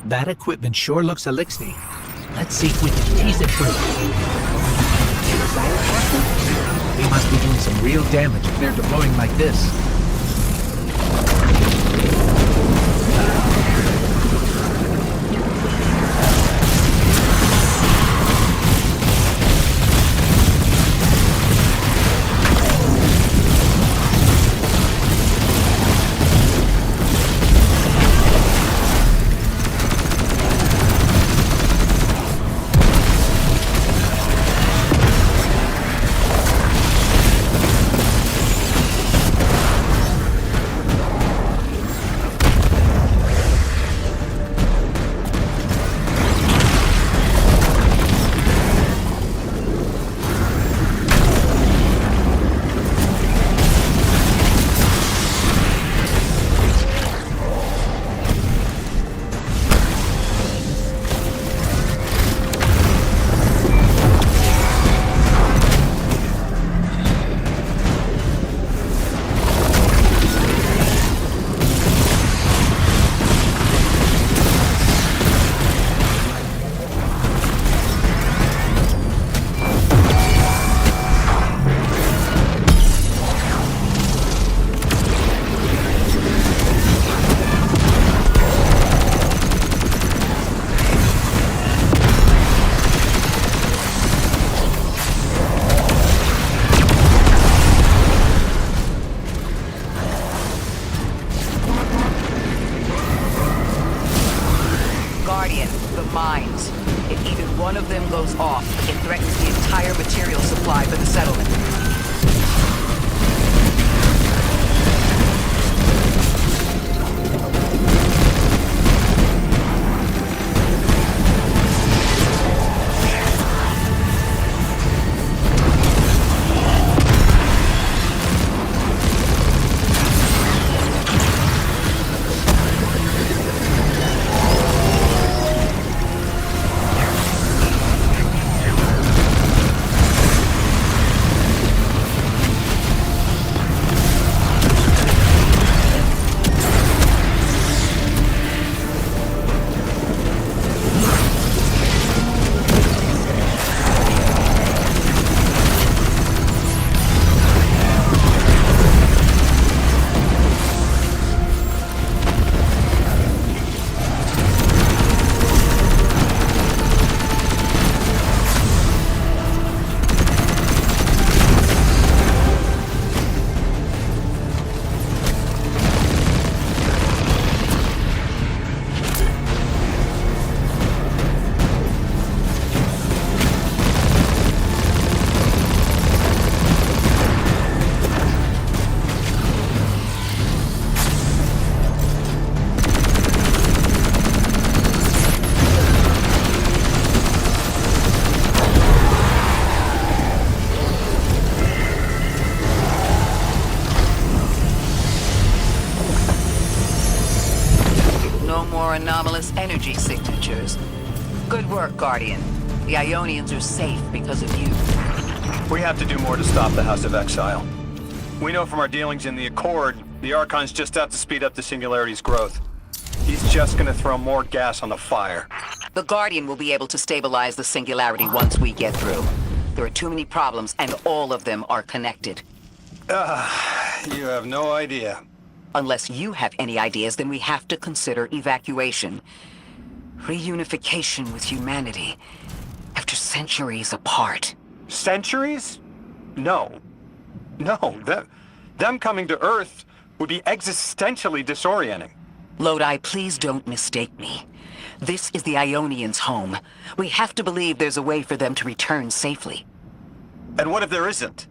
That equipment sure looks Elixni. Let's see if we can piece it through. We must be doing some real damage if they're deploying like this.
Mines. If even one of them goes off, it threatens the entire material supply for the settlement. anomalous energy signatures. Good work, Guardian. The Ionians are safe because of you.
We have to do more to stop the House of Exile. We know from our dealings in the Accord, the Archon's just out to speed up the Singularity's growth. He's just gonna throw more gas on the fire.
The Guardian will be able to stabilize the Singularity once we get through. There are too many problems, and all of them are connected.
You have no idea.
Unless you have any ideas, then we have to consider evacuation. Reunification with humanity. After centuries apart.
Centuries? No. No, them coming to Earth would be existentially disorienting.
Lodi, please don't mistake me. This is the Ionians' home. We have to believe there's a way for them to return safely.
And what if there isn't?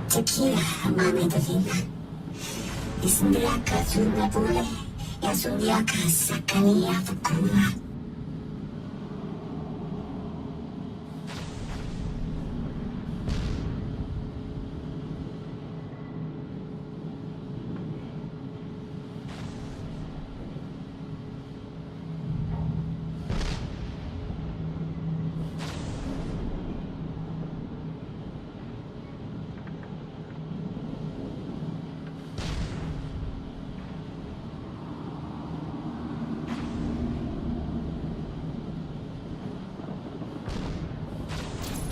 Tequila, mami divina. Ismbiaka zuna bule, ya zuniaka sakania vukula.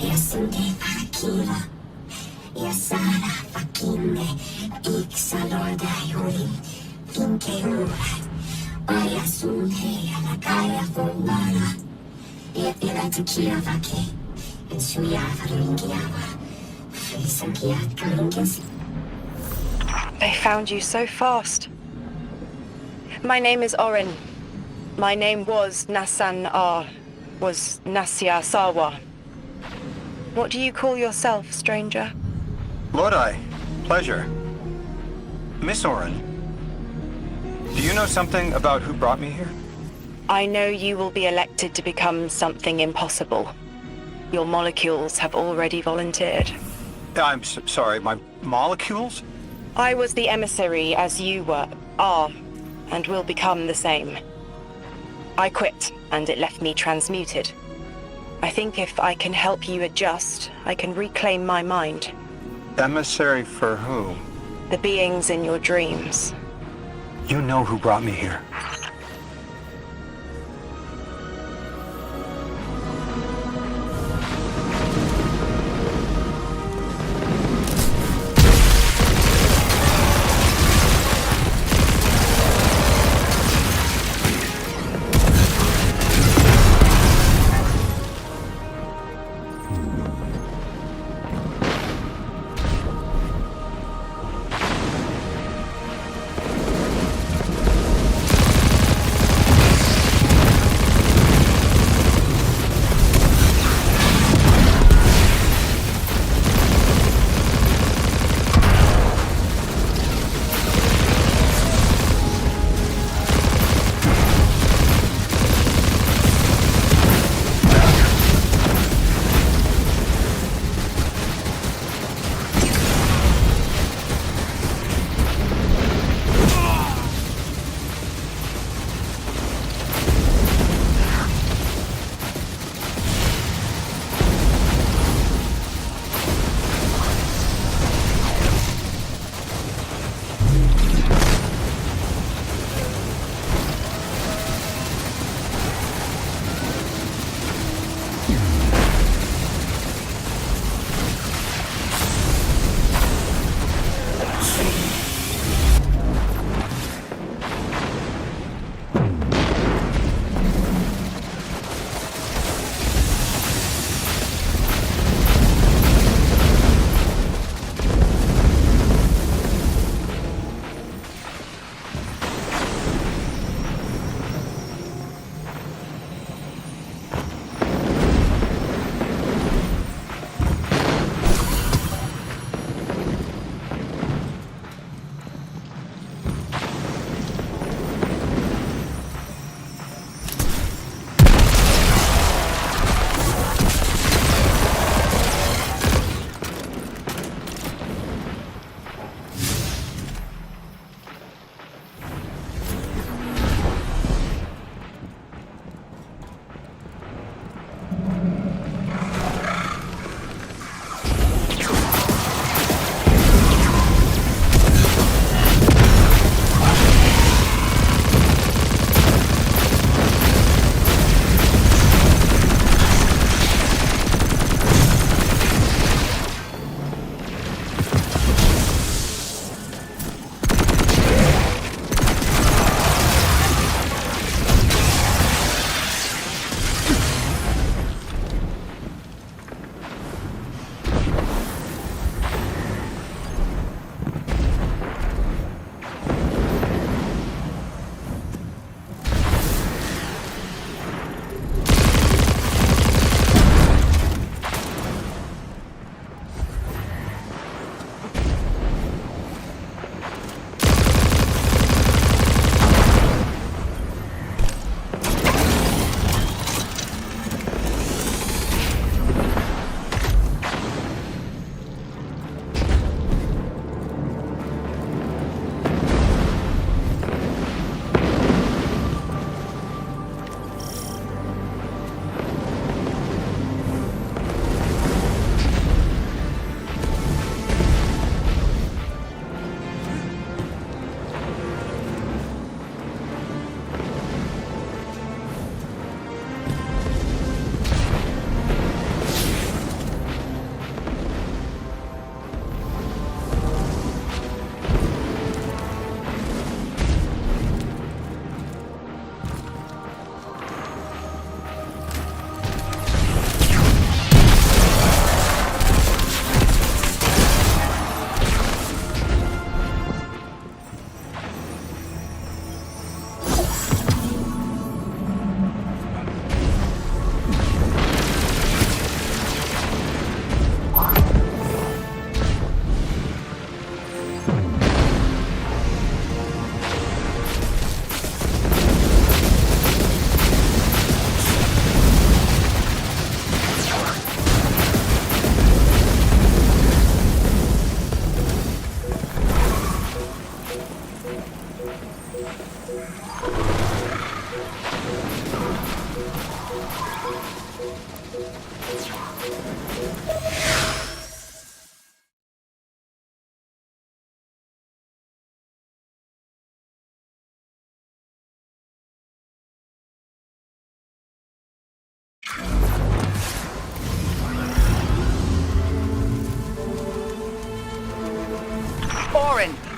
Yasunde Akira, Yasara Fakinde, Ixalorda Yuri, Inkeura, Ayasunde Alakaya Fumara, Yapira Tequila Vaki, and Suyava Ringiava, Frisankia Kalingas.
They found you so fast. My name is Orin. My name was Nassan R. Was Nasya Sawa. What do you call yourself, stranger?
Lodi, pleasure. Miss Orin, do you know something about who brought me here?
I know you will be elected to become something impossible. Your molecules have already volunteered.
I'm sorry, my molecules?
I was the emissary as you are, and will become the same. I quit, and it left me transmuted. I think if I can help you adjust, I can reclaim my mind.
Emissary for who?
The beings in your dreams.
You know who brought me here.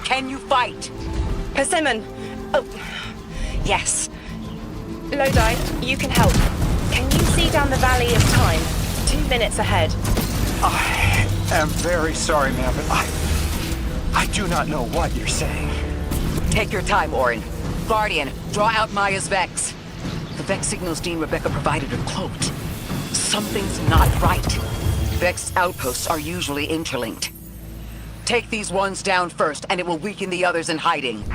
Can you fight?
Persimmon! Oh, yes. Lodi, you can help. Can you see down the Valley of Time? 2 minutes ahead.
I am very sorry, ma'am, but I do not know what you're saying.
Take your time, Orin. Guardian, draw out Maya's Vex. The Vex signals Dean Rebecca provided are cloaked. Something's not right. Vex outposts are usually interlinked. Take these ones down first, and it will weaken the others in hiding.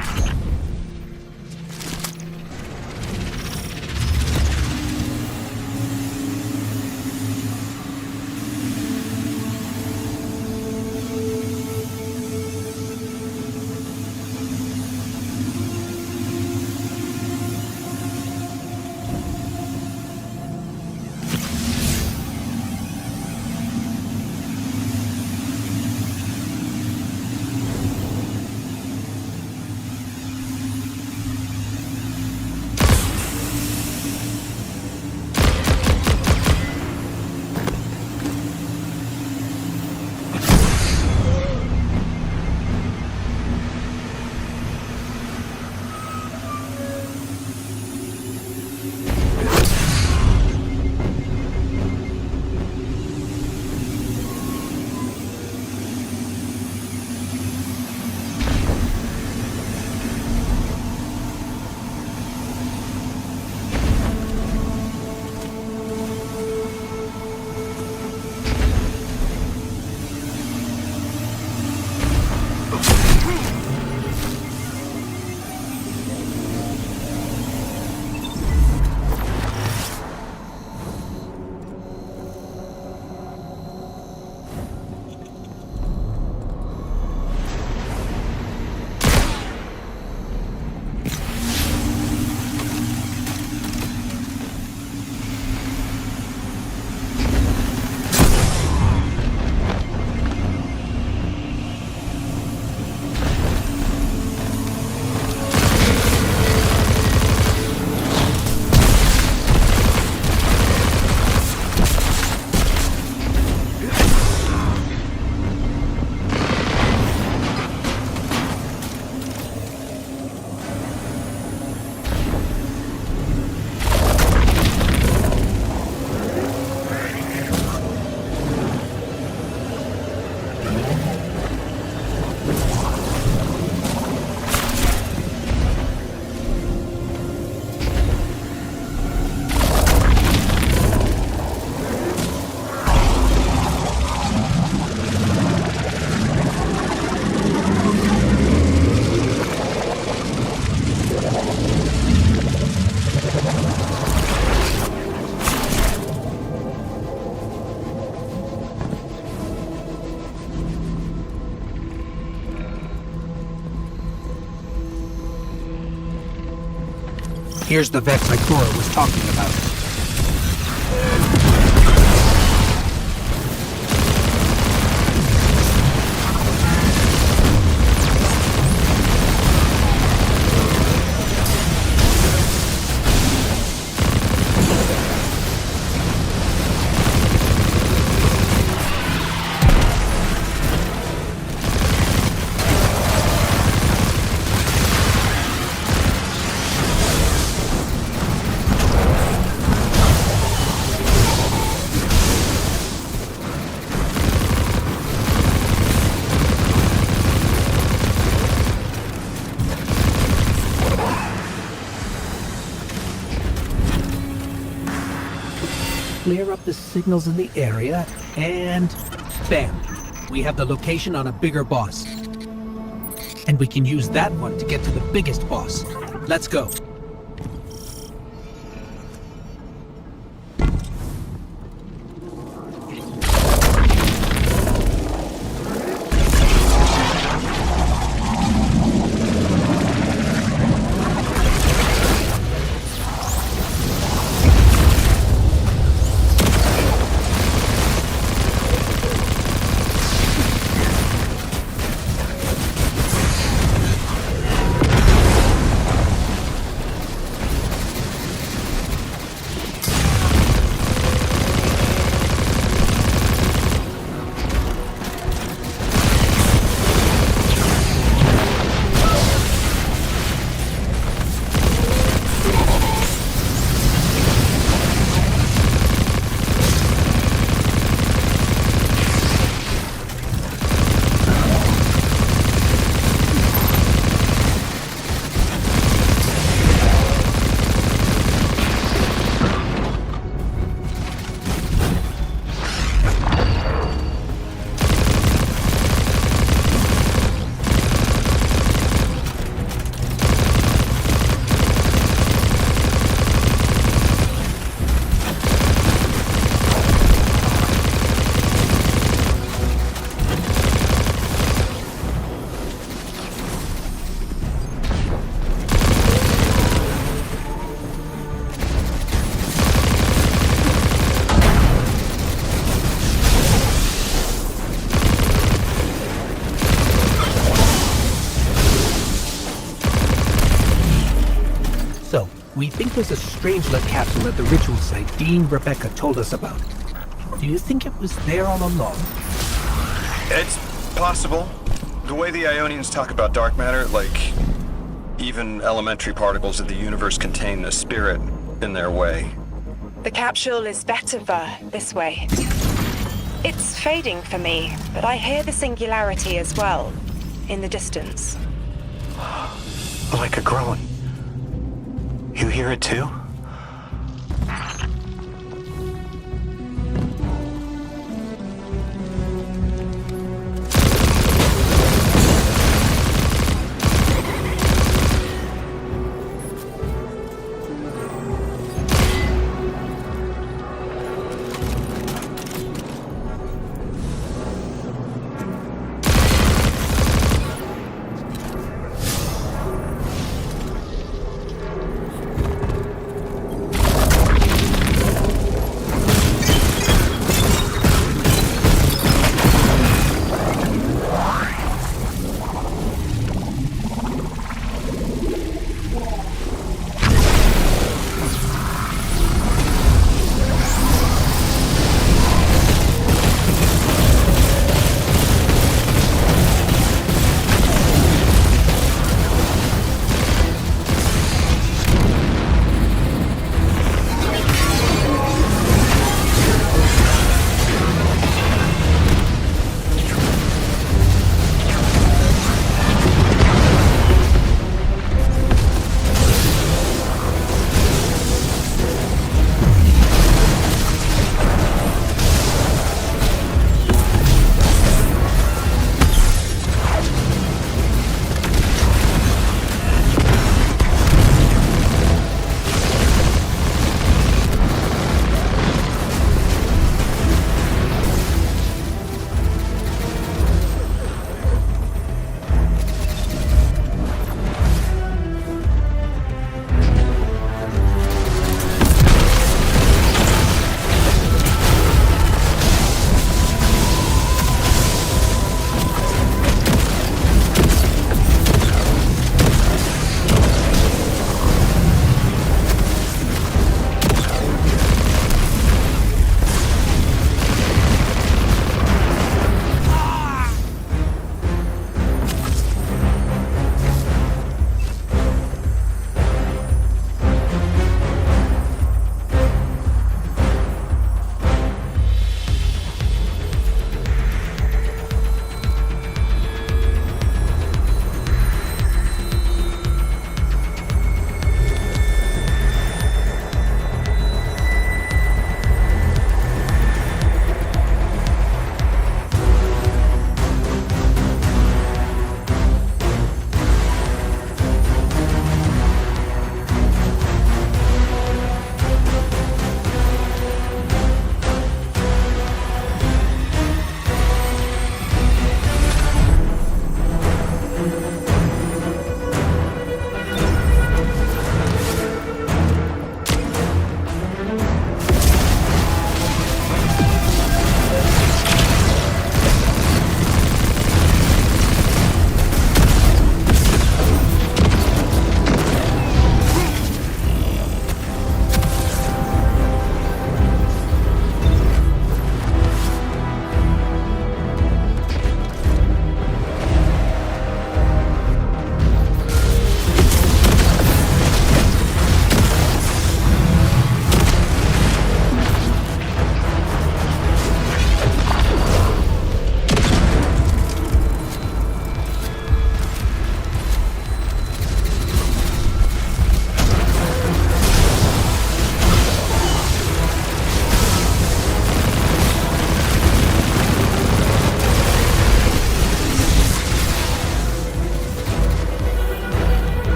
Here's the Vex Ikora was talking about. Clear up the signals in the area, and bam! We have the location on a bigger boss. And we can use that one to get to the biggest boss. Let's go. We think there's a Strangelet capsule at the ritual site Dean Rebecca told us about. Do you think it was there all along?
It's possible. The way the Ionians talk about dark matter, like even elementary particles of the universe contain a spirit in their way.
The capsule is Vetiver this way. It's fading for me, but I hear the singularity as well, in the distance.
Like a groan. You hear it too?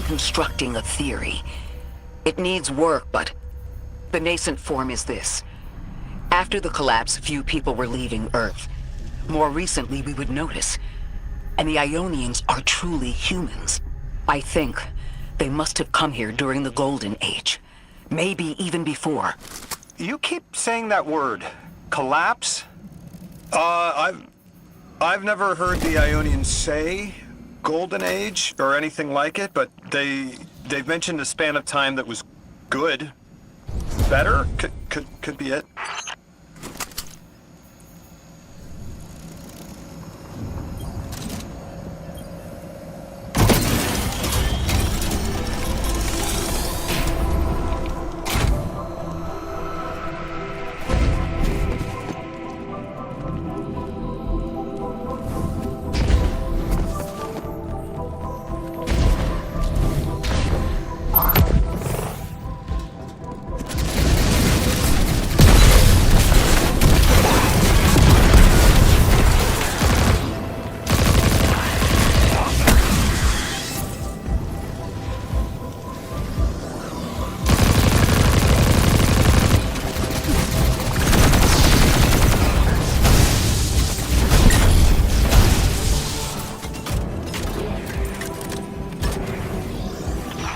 constructing a theory. It needs work, but the nascent form is this. After the collapse, few people were leaving Earth. More recently, we would notice. And the Ionians are truly humans. I think they must have come here during the Golden Age. Maybe even before.
You keep saying that word. Collapse? I've never heard the Ionians say Golden Age or anything like it, but they've mentioned a span of time that was good. Better? Could be it.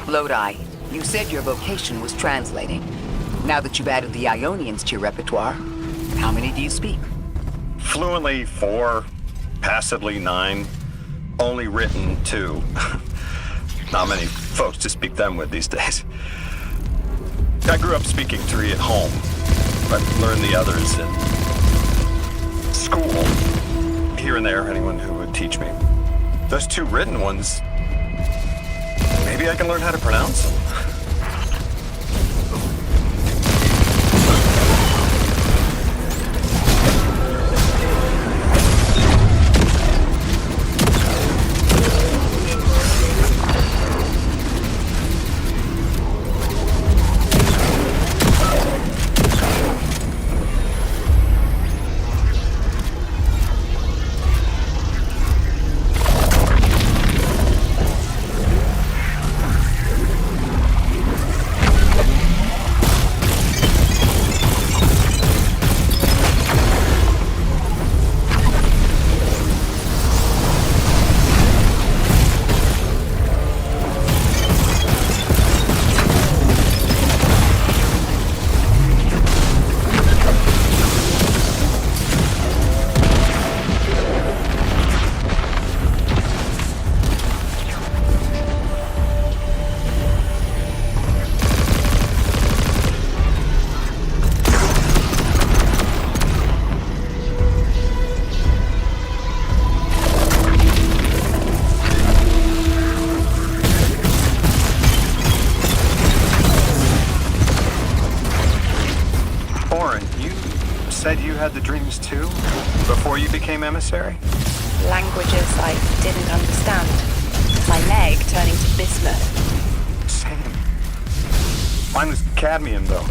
Lodi, you said your vocation was translating. Now that you've added the Ionians to your repertoire, how many do you speak?
Fluently 4, passively 9, only written 2. Not many folks to speak them with these days. I grew up speaking 3 at home, but learned the others in school. Here and there, anyone who would teach me. Those 2 written ones, maybe I can learn how to pronounce them. Said you had the dreams too? Before you became emissary?
Languages I didn't understand. My leg turning to bismuth.
Same. Mine was cadmium, though.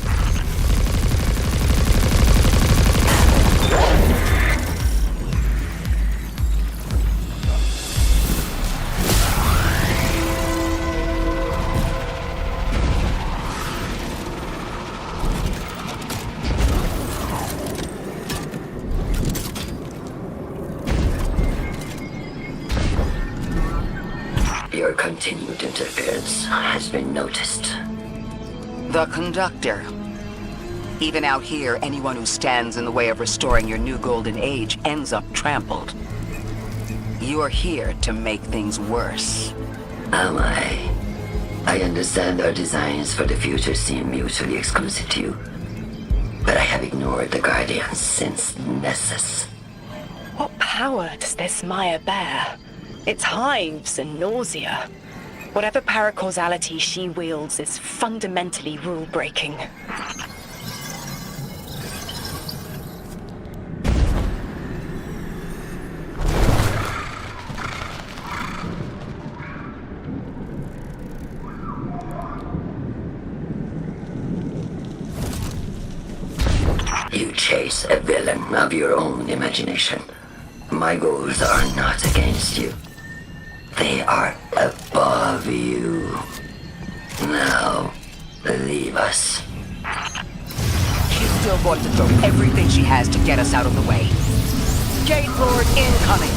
Your continued interference has been noticed.
The Conductor. Even out here, anyone who stands in the way of restoring your new Golden Age ends up trampled. You're here to make things worse.
Am I? I understand our designs for the future seem mutually exclusive to you. But I have ignored the Guardians since Nessus.
What power does this Maya bear? It's hives and nausea. Whatever paracausality she wields is fundamentally rule-breaking.
You chase a villain of your own imagination. My goals are not against you. They are above you. Now, leave us.
She's still going to throw everything she has to get us out of the way. Gate Lord incoming!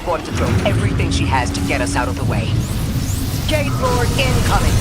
Going to throw everything she has to get us out of the way. Gate Lord incoming!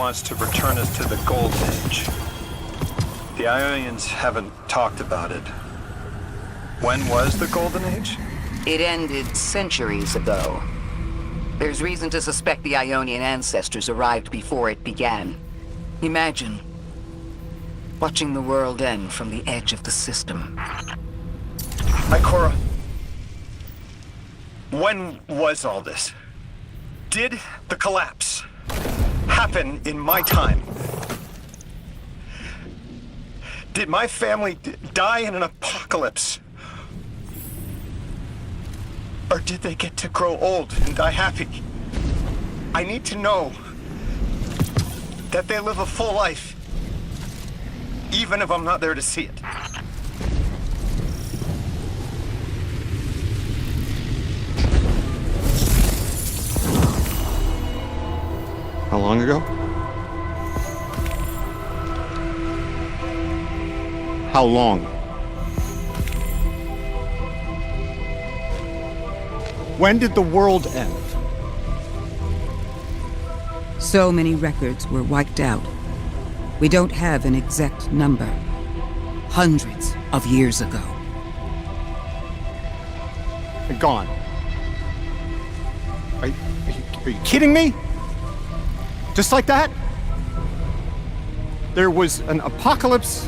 wants to return us to the Golden Age. The Ionians haven't talked about it. When was the Golden Age?
It ended centuries ago. There's reason to suspect the Ionian ancestors arrived before it began. Imagine watching the world end from the edge of the system.
Ikora, when was all this? Did the collapse happen in my time? Did my family die in an apocalypse? Or did they get to grow old and die happy? I need to know that they live a full life, even if I'm not there to see it.
How long ago? How long? When did the world end?
So many records were wiped out. We don't have an exact number. Hundreds of years ago.
They're gone. Are you kidding me? Just like that? There was an apocalypse,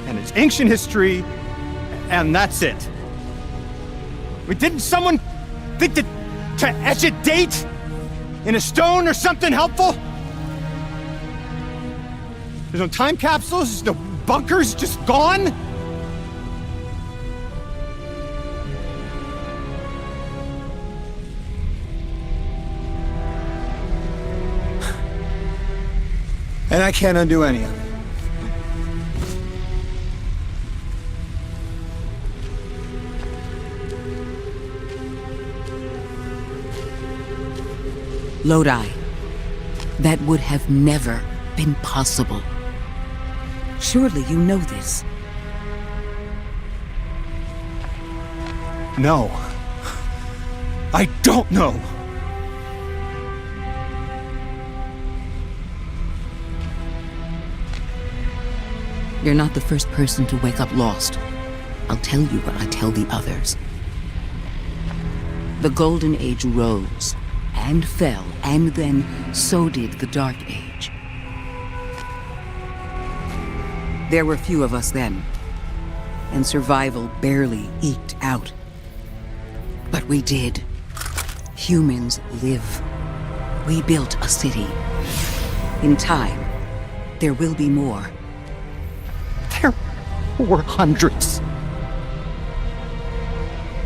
and it's ancient history, and that's it. Didn't someone think that to etch a date in a stone or something helpful? There's no time capsules, there's no bunkers, just gone?
And I can't undo any of it.
Lodi. That would have never been possible. Surely you know this.
No. I don't know.
You're not the first person to wake up lost. I'll tell you what I tell the others. The Golden Age rose and fell, and then so did the Dark Age. There were few of us then, and survival barely eked out. But we did. Humans live. We built a city. In time, there will be more.
There were hundreds.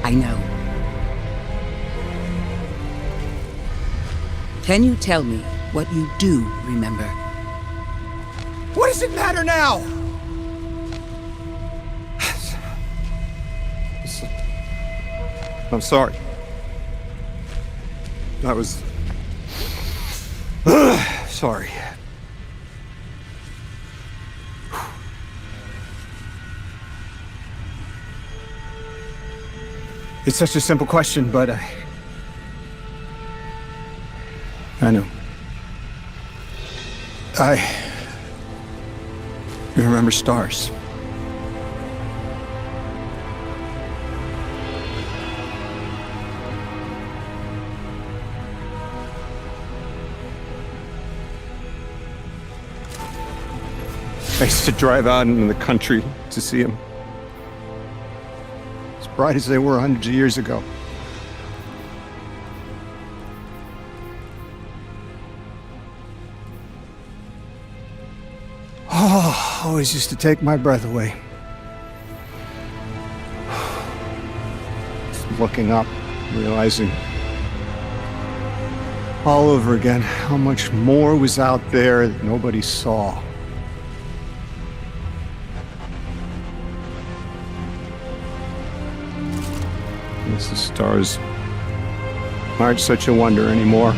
I know. Can you tell me what you do remember?
What does it matter now? I'm sorry. I was... sorry. It's such a simple question, but I know. You remember stars. I used to drive out into the country to see them. As bright as they were hundreds of years ago. Oh, always used to take my breath away. Just looking up, realizing all over again how much more was out there that nobody saw. The stars aren't such a wonder anymore.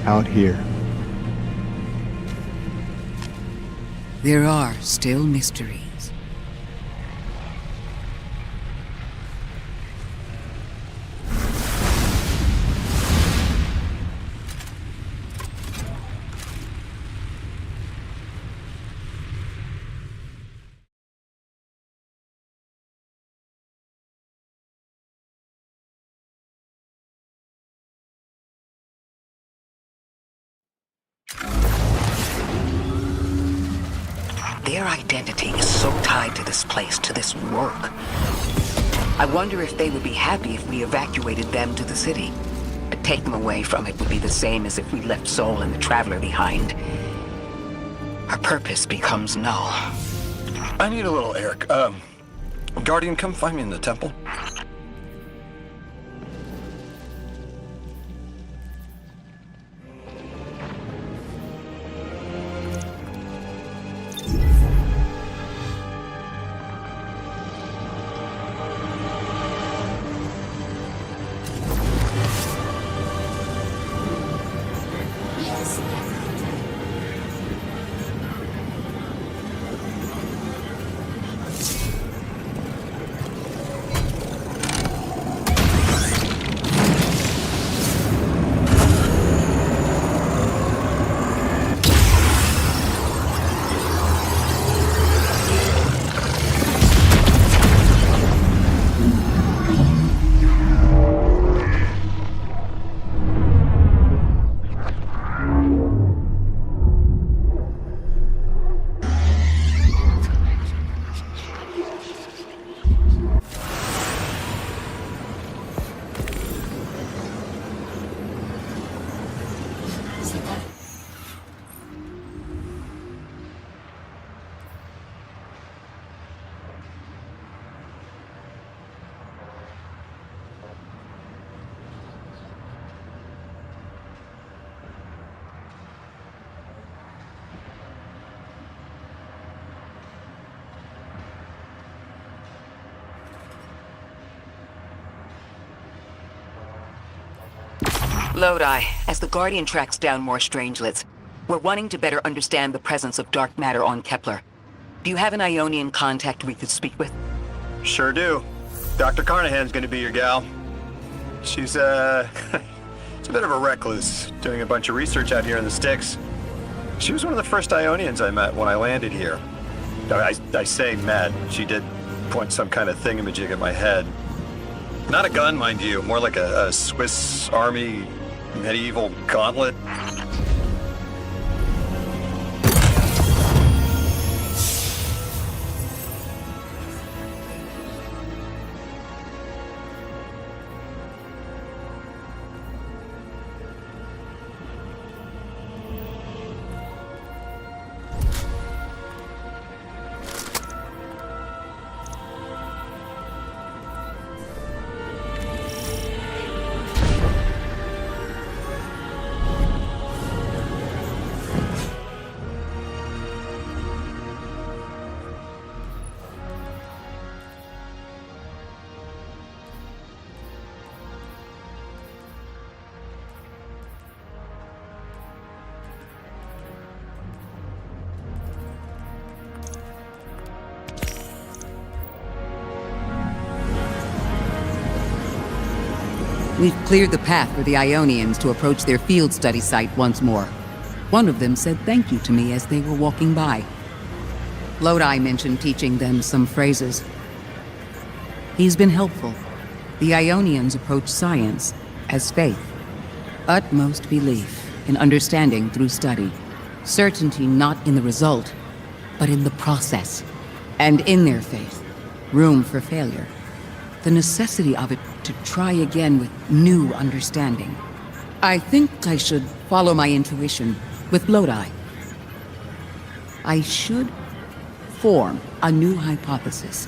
Out here.
There are still mysteries.
Their identity is so tied to this place, to this work. I wonder if they would be happy if we evacuated them to the city. To take them away from it would be the same as if we left Soul and the Traveler behind. Our purpose becomes null.
I need a little Eric. Guardian, come find me in the temple.
Lodi, as the Guardian tracks down more Strangelets, we're wanting to better understand the presence of dark matter on Kepler. Do you have an Ionian contact we could speak with?
Sure do. Dr. Carnahan's gonna be your gal. She's, she's a bit of a recluse, doing a bunch of research out here in the sticks. She was one of the first Ionians I met when I landed here. I say met. She did point some kind of thingamajig at my head. Not a gun, mind you, more like a Swiss Army medieval gauntlet.
We've cleared the path for the Ionians to approach their field study site once more. One of them said thank you to me as they were walking by. Lodi mentioned teaching them some phrases. He's been helpful. The Ionians approach science as faith. Utmost belief in understanding through study. Certainty not in the result, but in the process. And in their faith, room for failure. The necessity of it to try again with new understanding. I think I should follow my intuition with Lodi. I should form a new hypothesis.